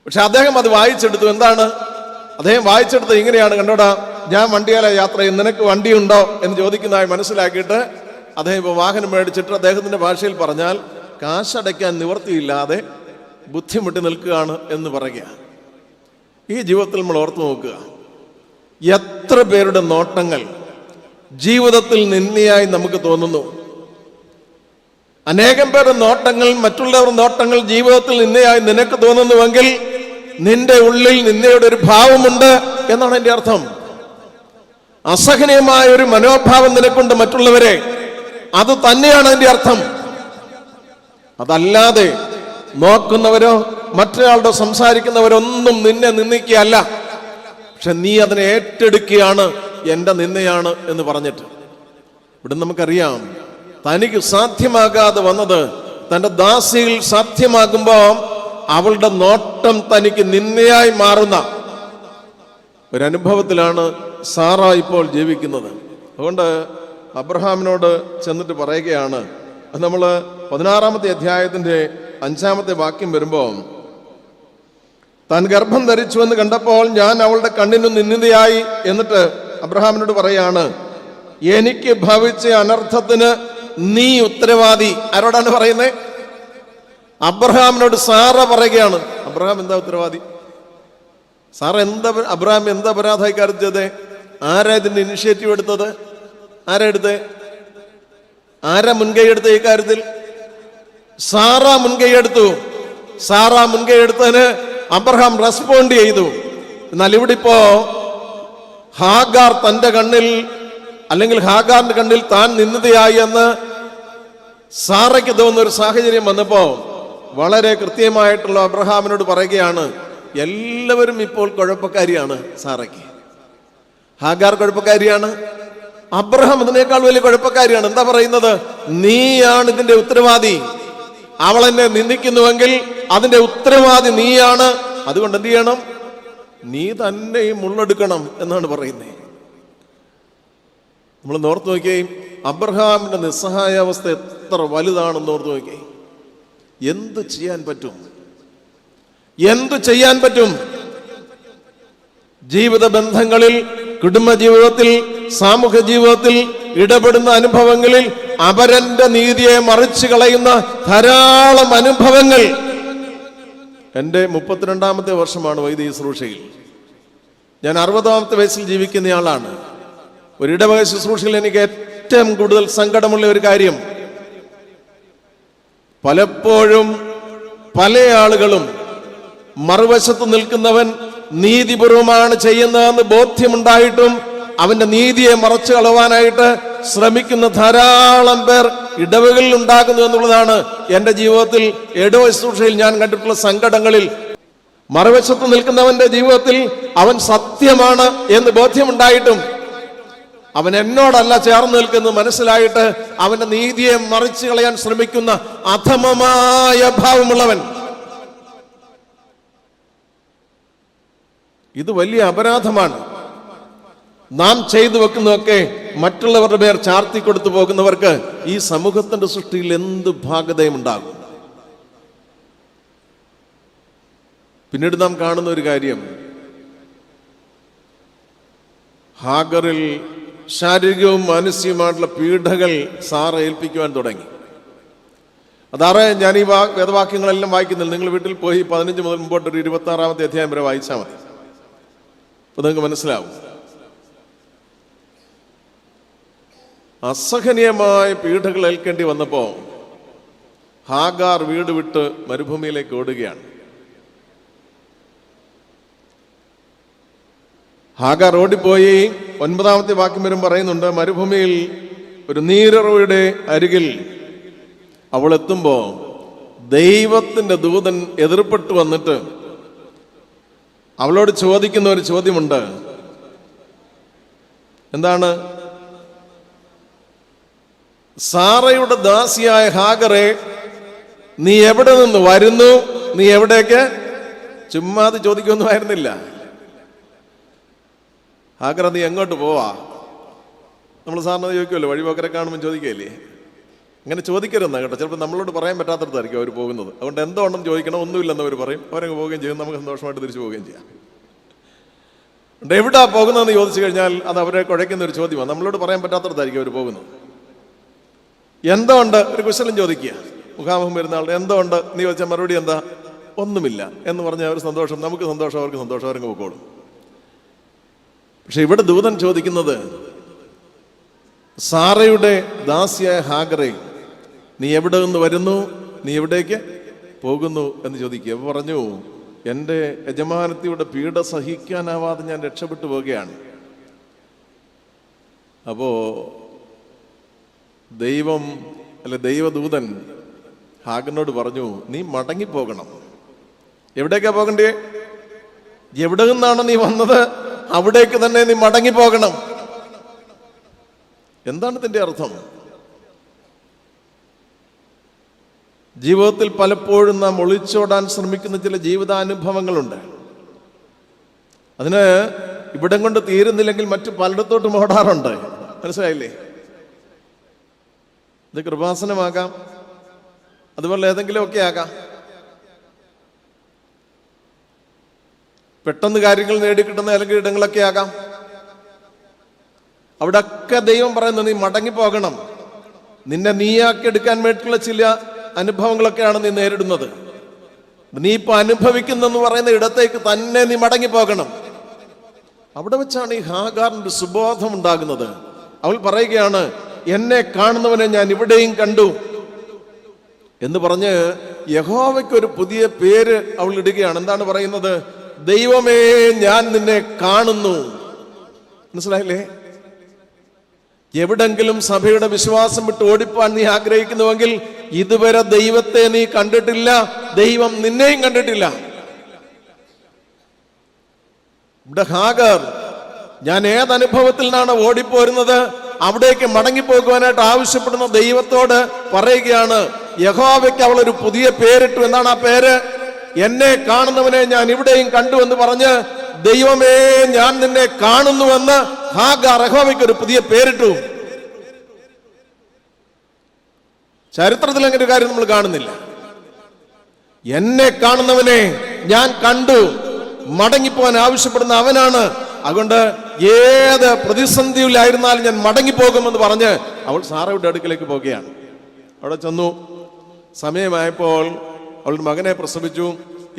പക്ഷെ അദ്ദേഹം അത് വായിച്ചെടുത്തു. എന്താണ് അദ്ദേഹം വായിച്ചെടുത്തത്? ഇങ്ങനെയാണ്, കണ്ടോടാ, ഞാൻ വണ്ടിയാലെ യാത്ര ചെയ്യും, നിനക്ക് വണ്ടിയുണ്ടോ എന്ന് ചോദിക്കുന്നതായി മനസ്സിലാക്കിയിട്ട് അദ്ദേഹം ഇപ്പോൾ വാഹനം മേടിച്ചിട്ട് അദ്ദേഹത്തിന്റെ ഭാഷയിൽ പറഞ്ഞാൽ കാശടയ്ക്കാൻ നിവൃത്തിയില്ലാതെ ബുദ്ധിമുട്ടി നിൽക്കുകയാണ് എന്ന് പറയുക. ഈ ജീവിതത്തിൽ നമ്മൾ ഓർത്തു നോക്കുക, എത്ര പേരുടെ നോട്ടങ്ങൾ ജീവിതത്തിൽ നിന്ദിയായി നമുക്ക് തോന്നുന്നു. അനേകം പേരുടെ നോട്ടങ്ങൾ, മറ്റുള്ളവരുടെ നോട്ടങ്ങൾ ജീവിതത്തിൽ നിന്ദിയായി നിനക്ക് തോന്നുന്നുവെങ്കിൽ നിന്റെ ഉള്ളിൽ നിന്ദയുടെ ഒരു ഭാവമുണ്ട് എന്നാണ് എൻ്റെ അർത്ഥം. അസഹനീയമായ ഒരു മനോഭാവം നിനക്കുണ്ട് മറ്റുള്ളവരെ, അത് തന്നെയാണ് അതിന്റെ അർത്ഥം. അതല്ലാതെ നോക്കുന്നവരോ മറ്റൊരാളുടെ സംസാരിക്കുന്നവരൊന്നും നിന്നെ നിന്ദിക്കുകയല്ല, പക്ഷെ നീ അതിനെ ഏറ്റെടുക്കുകയാണ്, എന്റെ നിന്ദയാണ് എന്ന് പറഞ്ഞിട്ട്. ഇവിടെ നമുക്കറിയാം, തനിക്ക് സാധ്യമാകാതെ വന്നത് തന്റെ ദാസിയിൽ സാധ്യമാകുമ്പോൾ അവളുടെ നോട്ടം തനിക്ക് നിന്ദയായി മാറുന്ന ഒരനുഭവത്തിലാണ് സാറ ഇപ്പോൾ ജീവിക്കുന്നത്. അതുകൊണ്ട് അബ്രഹാമിനോട് ചെന്നിട്ട് പറയുകയാണ്, അത് നമ്മൾ 16-ാമത്തെ അധ്യായത്തിന്റെ 5-ാമത്തെ വാക്യം വരുമ്പോൾ, താൻ ഗർഭം ധരിച്ചു എന്ന് കണ്ടപ്പോൾ ഞാൻ അവളുടെ കണ്ണിനു നിന്ദിതയായി. എന്നിട്ട് അബ്രഹാമിനോട് പറയാണ്, എനിക്ക് ഭവിച്ച അനർത്ഥത്തിന് നീ ഉത്തരവാദി. ആരോടാണ് പറയുന്നത്? അബ്രഹാമിനോട് സാറ പറയുകയാണ്. അബ്രഹാം എന്താ ഉത്തരവാദി? സാറ എന്താ, അബ്രഹാം എന്താ അപരാധമായി കരുതിയത്? ആരാ ഇതിന്റെ ഇനിഷ്യേറ്റീവ് എടുത്തത്? ആരാ എടുത്തത്? ആരാ മുൻകൈ എടുത്ത ഈ കാര്യത്തിൽ? സാറ മുൻകൈ എടുത്തു. സാറ മുൻകൈ എടുത്തതിന് അബ്രഹാം റെസ്പോണ്ട് ചെയ്തു. എന്നാൽ ഇവിടെ ഇപ്പോ ഹാഗാർ തന്റെ കണ്ണിൽ, അല്ലെങ്കിൽ ഹാഗാറിന്റെ കണ്ണിൽ താൻ നിന്ദിതയായി എന്ന് സാറയ്ക്ക് തോന്നുന്ന ഒരു സാഹചര്യം വന്നപ്പോ വളരെ കൃത്യമായിട്ടുള്ള അബ്രഹാമിനോട് പറയുകയാണ്, എല്ലാവരും ഇപ്പോൾ കുഴപ്പക്കാരിയാണ്. സാറയ്ക്ക് ഹാഗാർ കുഴപ്പക്കാരിയാണ്, അബ്രഹാം അതിനേക്കാൾ വലിയ കുഴപ്പക്കാരിയാണ്. എന്താ പറയുന്നത്? നീയാണ് ഇതിന്റെ ഉത്തരവാദി. അവൾ എന്നെ നിന്ദിക്കുന്നുവെങ്കിൽ അതിന്റെ ഉത്തരവാദി നീയാണ്. അതുകൊണ്ട് എന്ത് ചെയ്യണം? നീ തന്നെ ഈ മുള്ളെടുക്കണം എന്നാണ് പറയുന്നത്. നമ്മൾ നോർത്ത് നോക്കിയേ, അബ്രഹാമിന്റെ നിസ്സഹായാവസ്ഥ എത്ര വലുതാണെന്ന് ഓർത്ത് നോക്കിയേ. എന്ത് ചെയ്യാൻ പറ്റും? എന്തു ചെയ്യാൻ പറ്റും? ജീവിത ബന്ധങ്ങളിൽ, കുടുംബജീവിതത്തിൽ, സാമൂഹ്യ ജീവിതത്തിൽ ഇടപെടുന്ന അനുഭവങ്ങളിൽ അപരന്റെ നീതിയെ മറിച്ചു കളയുന്ന ധാരാളം അനുഭവങ്ങൾ. എൻ്റെ 32-ാമത്തെ വർഷമാണ് വൈദിക ശുശ്രൂഷയിൽ. ഞാൻ 60-ാമത്തെ വയസ്സിൽ ജീവിക്കുന്നയാളാണ്. ഒരിടവക ശുശ്രൂഷയിൽ എനിക്ക് ഏറ്റവും കൂടുതൽ സങ്കടമുള്ള ഒരു കാര്യം, പലപ്പോഴും പല ആളുകളും മറുവശത്ത് നിൽക്കുന്നവൻ നീതിപൂർവമാണ് ചെയ്യുന്നതെന്ന് ബോധ്യമുണ്ടായിട്ടും അവന്റെ നീതിയെ മറച്ചു കളവാനായിട്ട് ശ്രമിക്കുന്ന ധാരാളം പേർ ഇടവകളിൽ ഉണ്ടാകുന്നു എന്നുള്ളതാണ് എൻ്റെ ജീവിതത്തിൽ ഇടവ ശുശ്രൂഷയിൽ ഞാൻ കണ്ടിട്ടുള്ള സങ്കടങ്ങളിൽ. മറുവശത്ത് നിൽക്കുന്നവന്റെ ജീവിതത്തിൽ അവൻ സത്യമാണ് എന്ന് ബോധ്യമുണ്ടായിട്ടും അവൻ എന്നോടല്ല ചേർന്ന് നിൽക്കുന്നത് മനസ്സിലായിട്ട് അവന്റെ നീതിയെ മറിച്ചു കളയാൻ ശ്രമിക്കുന്ന അധമമായ ഭാവമുള്ളവൻ. ഇത് വലിയ അപരാധമാണ്. നാം ചെയ്തു വെക്കുന്നതൊക്കെ മറ്റുള്ളവരുടെ പേർ ചാർത്തി കൊടുത്തു പോകുന്നവർക്ക് ഈ സമൂഹത്തിന്റെ സൃഷ്ടിയിൽ എന്ത് ഭാഗതയും ഉണ്ടാകും. പിന്നീട് നാം കാണുന്ന ഒരു കാര്യം, ഹാഗറിൽ ശാരീരികവും മാനസികവുമായിട്ടുള്ള പീഡകൾ സാറ ഏൽപ്പിക്കുവാൻ തുടങ്ങി. അതാറ് ഞാൻ ഈ വേദവാക്യങ്ങളെല്ലാം വായിക്കുന്നില്ല. നിങ്ങൾ വീട്ടിൽ പോയി 15 മുതൽ മുമ്പോട്ട് ഒരു 26-ാമത്തെ അധ്യായം വരെ വായിച്ചാൽ മതി. അപ്പൊ നിങ്ങൾക്ക് മനസ്സിലാവും. അസഹനീയമായ പീഡകൾ ഏൽക്കേണ്ടി വന്നപ്പോൾ ഹാഗാർ വീട് വിട്ട് മരുഭൂമിയിലേക്ക് ഓടുകയാണ്. ഹാഗാർ ഓടിപ്പോയി 9-ാമത്തെ വാക്യം വരും പറയുന്നുണ്ട്, മരുഭൂമിയിൽ ഒരു നീരുറവയുടെ അരികിൽ അവൾ എത്തുമ്പോൾ ദൈവത്തിന്റെ ദൂതൻ എതിർപ്പെട്ടു വന്നിട്ട് അവളോട് ചോദിക്കുന്ന ഒരു ചോദ്യമുണ്ട്. എന്താണ്? സാറയുടെ ദാസിയായ ഹാഗറെ, നീ എവിടെ നിന്ന് വരുന്നു? നീ എവിടേക്ക്? ചുമ്മാത് ചോദിക്കൊന്നും ആയിരുന്നില്ല. ഹാഗറ, നീ എങ്ങോട്ട് പോവാ? നമ്മൾ സാറിന് ചോദിക്കുമല്ലോ, വഴിപോക്കരെ കാണുമ്പോൾ ചോദിക്കുകയല്ലേ? അങ്ങനെ ചോദിക്കരുതെന്നാ കേട്ടോ. ചിലപ്പോൾ നമ്മളോട് പറയാൻ പറ്റാത്തടത്തായിരിക്കും അവർ പോകുന്നത്. അതുകൊണ്ട് എന്തുകൊണ്ടും ചോദിക്കണം, ഒന്നുമില്ലെന്ന് അവർ പറയും. അവരങ്ങ് പോവുകയും ചെയ്യും, നമുക്ക് സന്തോഷമായിട്ട് തിരിച്ചു പോവുകയും ചെയ്യാം. എവിടാ പോകുന്നതെന്ന് ചോദിച്ചു കഴിഞ്ഞാൽ അത് അവരെ കുഴയ്ക്കുന്ന ഒരു ചോദ്യമാണ്. നമ്മളോട് പറയാൻ പറ്റാത്തടത്തായിരിക്കും അവർ പോകുന്നത്. എന്തുകൊണ്ട്? ഒരു കുശലം ചോദിക്കുക. മുഖാമുഖം വരുന്ന ആളുടെ എന്തുകൊണ്ട് നീ ചോദിച്ചാൽ മറുപടി എന്താ? ഒന്നുമില്ല എന്ന് പറഞ്ഞാൽ അവർ സന്തോഷം, നമുക്ക് സന്തോഷം, അവർക്ക് സന്തോഷം, അവരങ്ങ് പോയിക്കോളും. പക്ഷെ ഇവിടെ ദൂതൻ ചോദിക്കുന്നത്, സാറയുടെ ദാസിയായ ഹാഗറെ, നീ എവിടെ നിന്ന് വരുന്നു? നീ എവിടേക്ക് പോകുന്നു എന്ന് ചോദിക്കുക. അപ്പോൾ പറഞ്ഞു, എൻ്റെ യജമാനത്തിയുടെ പീഡ സഹിക്കാനാവാതെ ഞാൻ രക്ഷപ്പെട്ടു പോവുകയാണ്. അപ്പോ ദൈവദൂതൻ ഹാഗറിനോട് പറഞ്ഞു, നീ മടങ്ങിപ്പോകണം. എവിടേക്കാ പോകണ്ടേ? എവിടെ നിന്നാണ് നീ വന്നത് അവിടേക്ക് തന്നെ നീ മടങ്ങിപ്പോകണം. എന്താണ് ഇതിന്റെ അർത്ഥം? ജീവിതത്തിൽ പലപ്പോഴും നാം ഒളിച്ചോടാൻ ശ്രമിക്കുന്ന ചില ജീവിതാനുഭവങ്ങളുണ്ട്. അതിന് ഇവിടം കൊണ്ട് തീരുന്നില്ലെങ്കിൽ മറ്റു പലയിടത്തോട്ടും ഓടാറുണ്ട്. മനസ്സിലായില്ലേ? ഇത് കൃപാസനമാകാം, അതുപോലെ ഏതെങ്കിലുമൊക്കെ ആകാം. പെട്ടെന്ന് കാര്യങ്ങൾ നേടിക്കിട്ടുന്ന ഏതെങ്കിലും ഇടങ്ങളൊക്കെ ആകാം. അവിടെയൊക്കെ ദൈവം പറയുന്നത് നീ മടങ്ങിപ്പോകണം. നിന്നെ നീയാക്കി എടുക്കാൻ വേണ്ടിയിട്ടുള്ള ചില അനുഭവങ്ങളൊക്കെയാണ് നീ നേരിടുന്നത്. നീ ഇപ്പൊ അനുഭവിക്കുന്നെന്ന് പറയുന്ന ഇടത്തേക്ക് തന്നെ നീ മടങ്ങിപ്പോകണം. അവിടെ വെച്ചാണ് ഈ ഹാഗാറിന്റെ സുബോധം ഉണ്ടാകുന്നത്. അവൾ പറയുകയാണ്, എന്നെ കാണുന്നവനെ ഞാൻ ഇവിടെയും കണ്ടു എന്ന് പറഞ്ഞ് യഹോവയ്ക്ക് ഒരു പുതിയ പേര് അവൾ ഇടുകയാണ്. എന്താണ് പറയുന്നത്? ദൈവമേ, ഞാൻ നിന്നെ കാണുന്നു. മനസ്സിലായില്ലേ? എവിടെങ്കിലും സഭയുടെ വിശ്വാസം വിട്ട് ഓടിപ്പാൻ നീ ആഗ്രഹിക്കുന്നുവെങ്കിൽ ഇതുവരെ ദൈവത്തെ നീ കണ്ടിട്ടില്ല, ദൈവം നിന്നെയും കണ്ടിട്ടില്ല. ഇവിടെ ഹാഗർ ഞാൻ ഏതനുഭവത്തിൽ നിന്നാണ് ഓടിപ്പോരുന്നത് അവിടേക്ക് മടങ്ങിപ്പോകുവാനായിട്ട് ആവശ്യപ്പെടുന്ന ദൈവത്തോട് പറയുകയാണ്, യഹോവയ്ക്ക് അവൾ ഒരു പുതിയ പേരിട്ടു. എന്താണ് ആ പേര്? എന്നെ കാണുന്നവനെ ഞാൻ ഇവിടെയും കണ്ടു എന്ന് പറഞ്ഞ് ദൈവമേ, ഞാൻ നിന്നെ കാണുന്നുവെന്ന് ഹാഗാർ യഹോവയ്ക്ക് ഒരു പുതിയ പേരിട്ടു. ചരിത്രത്തിൽ അങ്ങനെ ഒരു കാര്യം നമ്മൾ കാണുന്നില്ല. എന്നെ കാണുന്നവനെ ഞാൻ കണ്ടു, മടങ്ങിപ്പോകാൻ ആവശ്യപ്പെടുന്ന അവനാണ്. അതുകൊണ്ട് ഏത് പ്രതിസന്ധിയിലായിരുന്നാലും ഞാൻ മടങ്ങിപ്പോകുമെന്ന് പറഞ്ഞ് അവൾ സാറയുടെ അടുക്കലേക്ക് പോവുകയാണ്. അവിടെ ചെന്നു. സമയമായപ്പോൾ അവൾ മകനെ പ്രസവിച്ചു.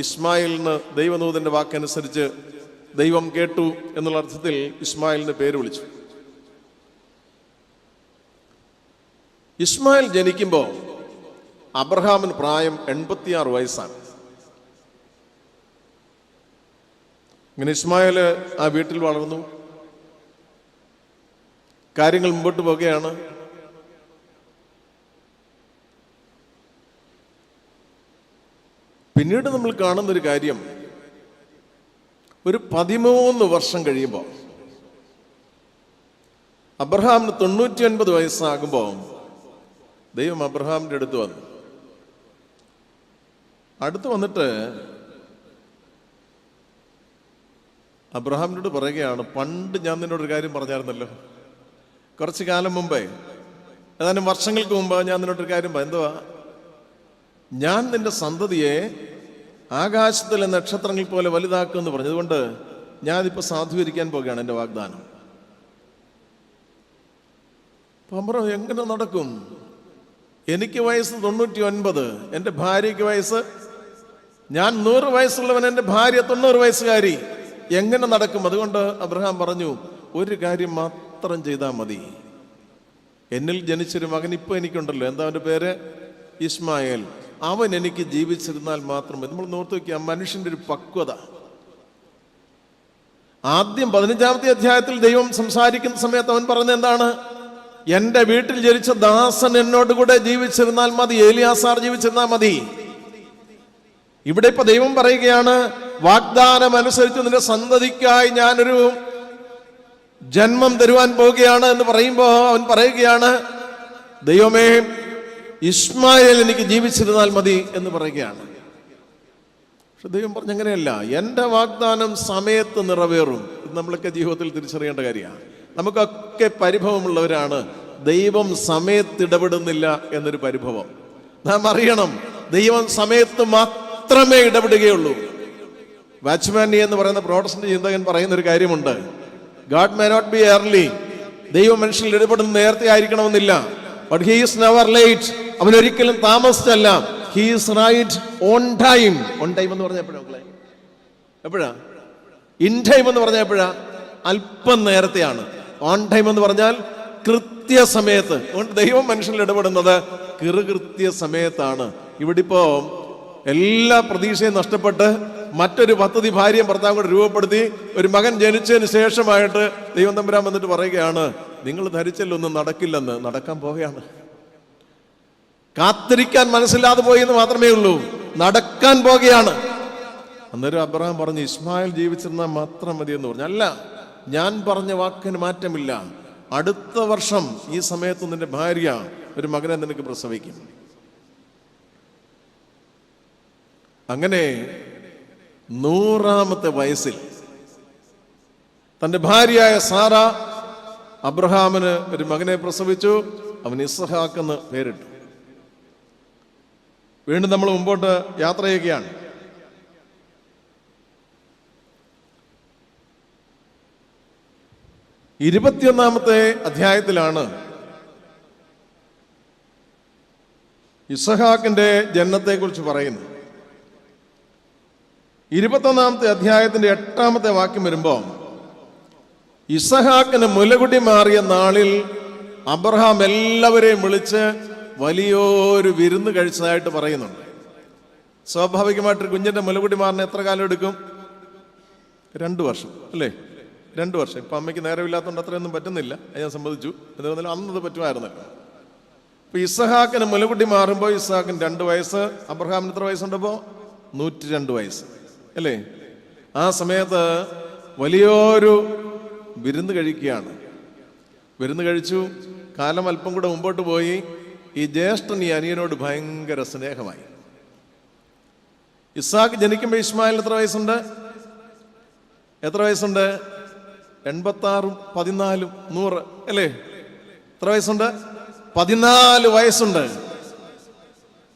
ഇസ്മായിലിന് ദൈവദൂതന്റെ വാക്കനുസരിച്ച് ദൈവം കേട്ടു എന്നുള്ള അർത്ഥത്തിൽ ഇസ്മായിലിന് പേര് വിളിച്ചു. ഇസ്മായിൽ ജനിക്കുമ്പോൾ അബ്രഹാമിന് പ്രായം 86 വയസ്സാണ്. ഇങ്ങനെ ഇസ്മായിൽ ആ വീട്ടിൽ വളർന്നു. കാര്യങ്ങൾ മുമ്പോട്ട് പോകുകയാണ്. പിന്നീട് നമ്മൾ കാണുന്നൊരു കാര്യം, ഒരു 13 വർഷം കഴിയുമ്പോൾ അബ്രഹാമിന് 99 വയസ്സാകുമ്പോൾ ദൈവം അബ്രഹാമിൻ്റെ അടുത്ത് വന്നിട്ട് അബ്രഹാമിനോട് പറയുകയാണ്, പണ്ട് ഞാൻ നിന്നോടൊരു കാര്യം പറഞ്ഞായിരുന്നല്ലോ, കുറച്ച് കാലം മുമ്പേ, ഏതാനും വർഷങ്ങൾക്ക് മുമ്പ് ഞാൻ നിന്നോടൊരു കാര്യം എന്തുവാ, ഞാൻ നിന്റെ സന്തതിയെ ആകാശത്തിലെ നക്ഷത്രങ്ങൾ പോലെ വലുതാക്കുമെന്ന് പറഞ്ഞു. അതുകൊണ്ട് ഞാനിപ്പോൾ സാധൂകരിക്കാൻ പോകുകയാണ് എൻ്റെ വാഗ്ദാനം. അപ്പം എങ്ങനെ നടക്കും? എനിക്ക് വയസ്സ് 99, എൻ്റെ ഭാര്യയ്ക്ക് വയസ്സ്, ഞാൻ 100 വയസ്സുള്ളവൻ, എൻ്റെ ഭാര്യ 90 വയസ്സുകാരി, എങ്ങനെ നടക്കും? അതുകൊണ്ട് അബ്രഹാം പറഞ്ഞു, ഒരു കാര്യം മാത്രം ചെയ്താൽ മതി. എന്നിൽ ജനിച്ചൊരു മകൻ ഇപ്പോൾ എനിക്കുണ്ടല്ലോ, എന്താ അവൻ്റെ പേര്? ഇസ്മായേൽ. അവൻ എനിക്ക് ജീവിച്ചിരുന്നാൽ മാത്രം മതി. നമ്മൾ നോർത്ത് വയ്ക്കുക മനുഷ്യൻ്റെ ഒരു പക്വത. ആദ്യം 15-ാമത്തെ അധ്യായത്തിൽ ദൈവം സംസാരിക്കുന്ന സമയത്ത് അവൻ പറഞ്ഞത് എന്താണ്? എൻ്റെ വീട്ടിൽ ജനിച്ച ദാസൻ എന്നോട് കൂടെ ജീവിച്ചിരുന്നാൽ മതി, ഏലിയാസാർ ജീവിച്ചിരുന്നാൽ മതി. ഇവിടെ ഇപ്പൊ ദൈവം പറയുകയാണ്, വാഗ്ദാനം അനുസരിച്ച് നിന്റെ സന്തതിക്കായി ഞാനൊരു ജന്മം തരുവാൻ പോവുകയാണ് എന്ന് പറയുമ്പോൾ അവൻ പറയുകയാണ്, ദൈവമേ, ഇസ്മായേൽ എനിക്ക് ജീവിച്ചിരുന്നാൽ മതി എന്ന് പറയുകയാണ്. പക്ഷെ ദൈവം പറഞ്ഞങ്ങനെയല്ല, എൻ്റെ വാഗ്ദാനം സമയത്ത് നിറവേറും. ഇത് നമ്മളൊക്കെ ജീവിതത്തിൽ തിരിച്ചറിയേണ്ട കാര്യമാണ്. നമുക്കൊക്കെ പരിഭവമുള്ളവരാണ് ദൈവം സമയത്ത് ഇടപെടുന്നില്ല എന്നൊരു പരിഭവം. നാം അറിയണം, ദൈവം സമയത്ത് മാത്രമേ ഇടപെടുകയുള്ളൂ. വാച്ച്മാൻ എന്ന് പറയുന്ന പ്രോട്ടസ്റ്റന്റ് ചിന്തകൻ പറയുന്ന ഒരു കാര്യമുണ്ട്, God may not be early. ദൈവം മനുഷ്യനിൽ ഇടപെടുന്ന നേരത്തെ ആയിരിക്കണമെന്നില്ല. But he is never late. അവൻ ഒരിക്കലും താമസിച്ചല്ല. He is right on time. On time എന്ന് പറഞ്ഞ എപ്പോഴാ? ഇൻ ടൈം എന്ന് പറഞ്ഞ എപ്പോഴാ? അല്പം നേരത്തെയാണ്. ഓൺ ടൈം എന്ന് പറഞ്ഞാൽ കൃത്യസമയത്ത്. അതുകൊണ്ട് ദൈവം മനുഷ്യനിൽ ഇടപെടുന്നത് കൃത്യ സമയത്താണ്. ഇവിടെ ഇപ്പോ എല്ലാ പ്രതീക്ഷയും നഷ്ടപ്പെട്ട് മറ്റൊരു പദ്ധതി ഭാര്യയും ഭർത്താവും കൂടെ രൂപപ്പെടുത്തി ഒരു മകൻ ജനിച്ചതിന് ശേഷമായിട്ട് ദൈവം തമ്പുരാൻ വന്നിട്ട് പറയുകയാണ്, നിങ്ങൾ ധരിച്ചല്ലോ ഒന്നും നടക്കില്ലെന്ന്. നടക്കാൻ പോകുകയാണ്. കാത്തിരിക്കാൻ മനസ്സില്ലാതെ പോയി എന്ന് മാത്രമേ ഉള്ളൂ, നടക്കാൻ പോകുകയാണ്. അന്നേരം അബ്രഹാം പറഞ്ഞു, ഇസ്മായിൽ ജീവിച്ചിരുന്നാൽ മാത്രം മതി എന്ന് പറഞ്ഞു. അല്ല, ഞാൻ പറഞ്ഞ വാക്കിന് മാറ്റമില്ല. അടുത്ത വർഷം ഈ സമയത്ത് നിന്റെ ഭാര്യ ഒരു മകനെ നിനക്ക് പ്രസവിക്കും. അങ്ങനെ 100-ാമത്തെ വയസ്സിൽ തൻ്റെ ഭാര്യയായ സാറ അബ്രഹാമിന് ഒരു മകനെ പ്രസവിച്ചു. അവൻ ഇസ്ഹാക്ക് എന്ന് പേരിട്ടു. വീണ്ടും നമ്മൾ മുമ്പോട്ട് യാത്ര ചെയ്യുകയാണ്. ഇരുപത്തിയൊന്നാമത്തെ അധ്യായത്തിലാണ് ഇസ്ഹാക്കിന്റെ ജനനത്തെക്കുറിച്ച് പറയുന്നത്. 21-ാമത്തെ അധ്യായത്തിന്റെ 8-ാമത്തെ വാക്യം വരുമ്പോൾ, ഇസ്ഹാക്കിന് മുലകുടി മാറിയ നാളിൽ അബ്രഹാം എല്ലാവരെയും വിളിച്ച് വലിയൊരു വിരുന്ന് കഴിച്ചതായിട്ട് പറയുന്നുണ്ട്. സ്വാഭാവികമായിട്ടൊരു കുഞ്ഞിന്റെ മുലകുടി മാറിന് എത്ര കാലം എടുക്കും? 2 വർഷം അല്ലേ? 2 വർഷം. ഇപ്പൊ അമ്മയ്ക്ക് നേരമില്ലാത്തതുകൊണ്ട് അത്രയൊന്നും പറ്റുന്നില്ല, ഞാൻ സമ്മതിച്ചു. എന്തായാലും അന്നത് പറ്റുമായിരുന്നല്ലോ. ഇപ്പൊ ഇസ്ഹാക്കിന് മുലകുടി മാറുമ്പോൾ ഇസ്ഹാക്കിന് 2 വയസ്സ്, അബ്രഹാമിന് എത്ര വയസ്സുണ്ടപ്പോ? 102 വയസ്സ് അല്ലേ? ആ സമയത്ത് വലിയൊരു വിരുന്ന് കഴിക്കുകയാണ്. വിരുന്ന് കഴിച്ചു. കാലം അല്പം കൂടെ മുമ്പോട്ട് പോയി. ഈ ജ്യേഷ്ഠൻ ഈ അനിയനോട് ഭയങ്കര സ്നേഹമായി. ഇസ്ഹാക്ക് ജനിക്കുമ്പോൾ ഇസ്മായിൽ എത്ര വയസ്സുണ്ട്? എത്ര വയസ്സുണ്ട്? 86, 14, 100 അല്ലേ? എത്ര വയസ്സുണ്ട്? 14 വയസ്സുണ്ട്.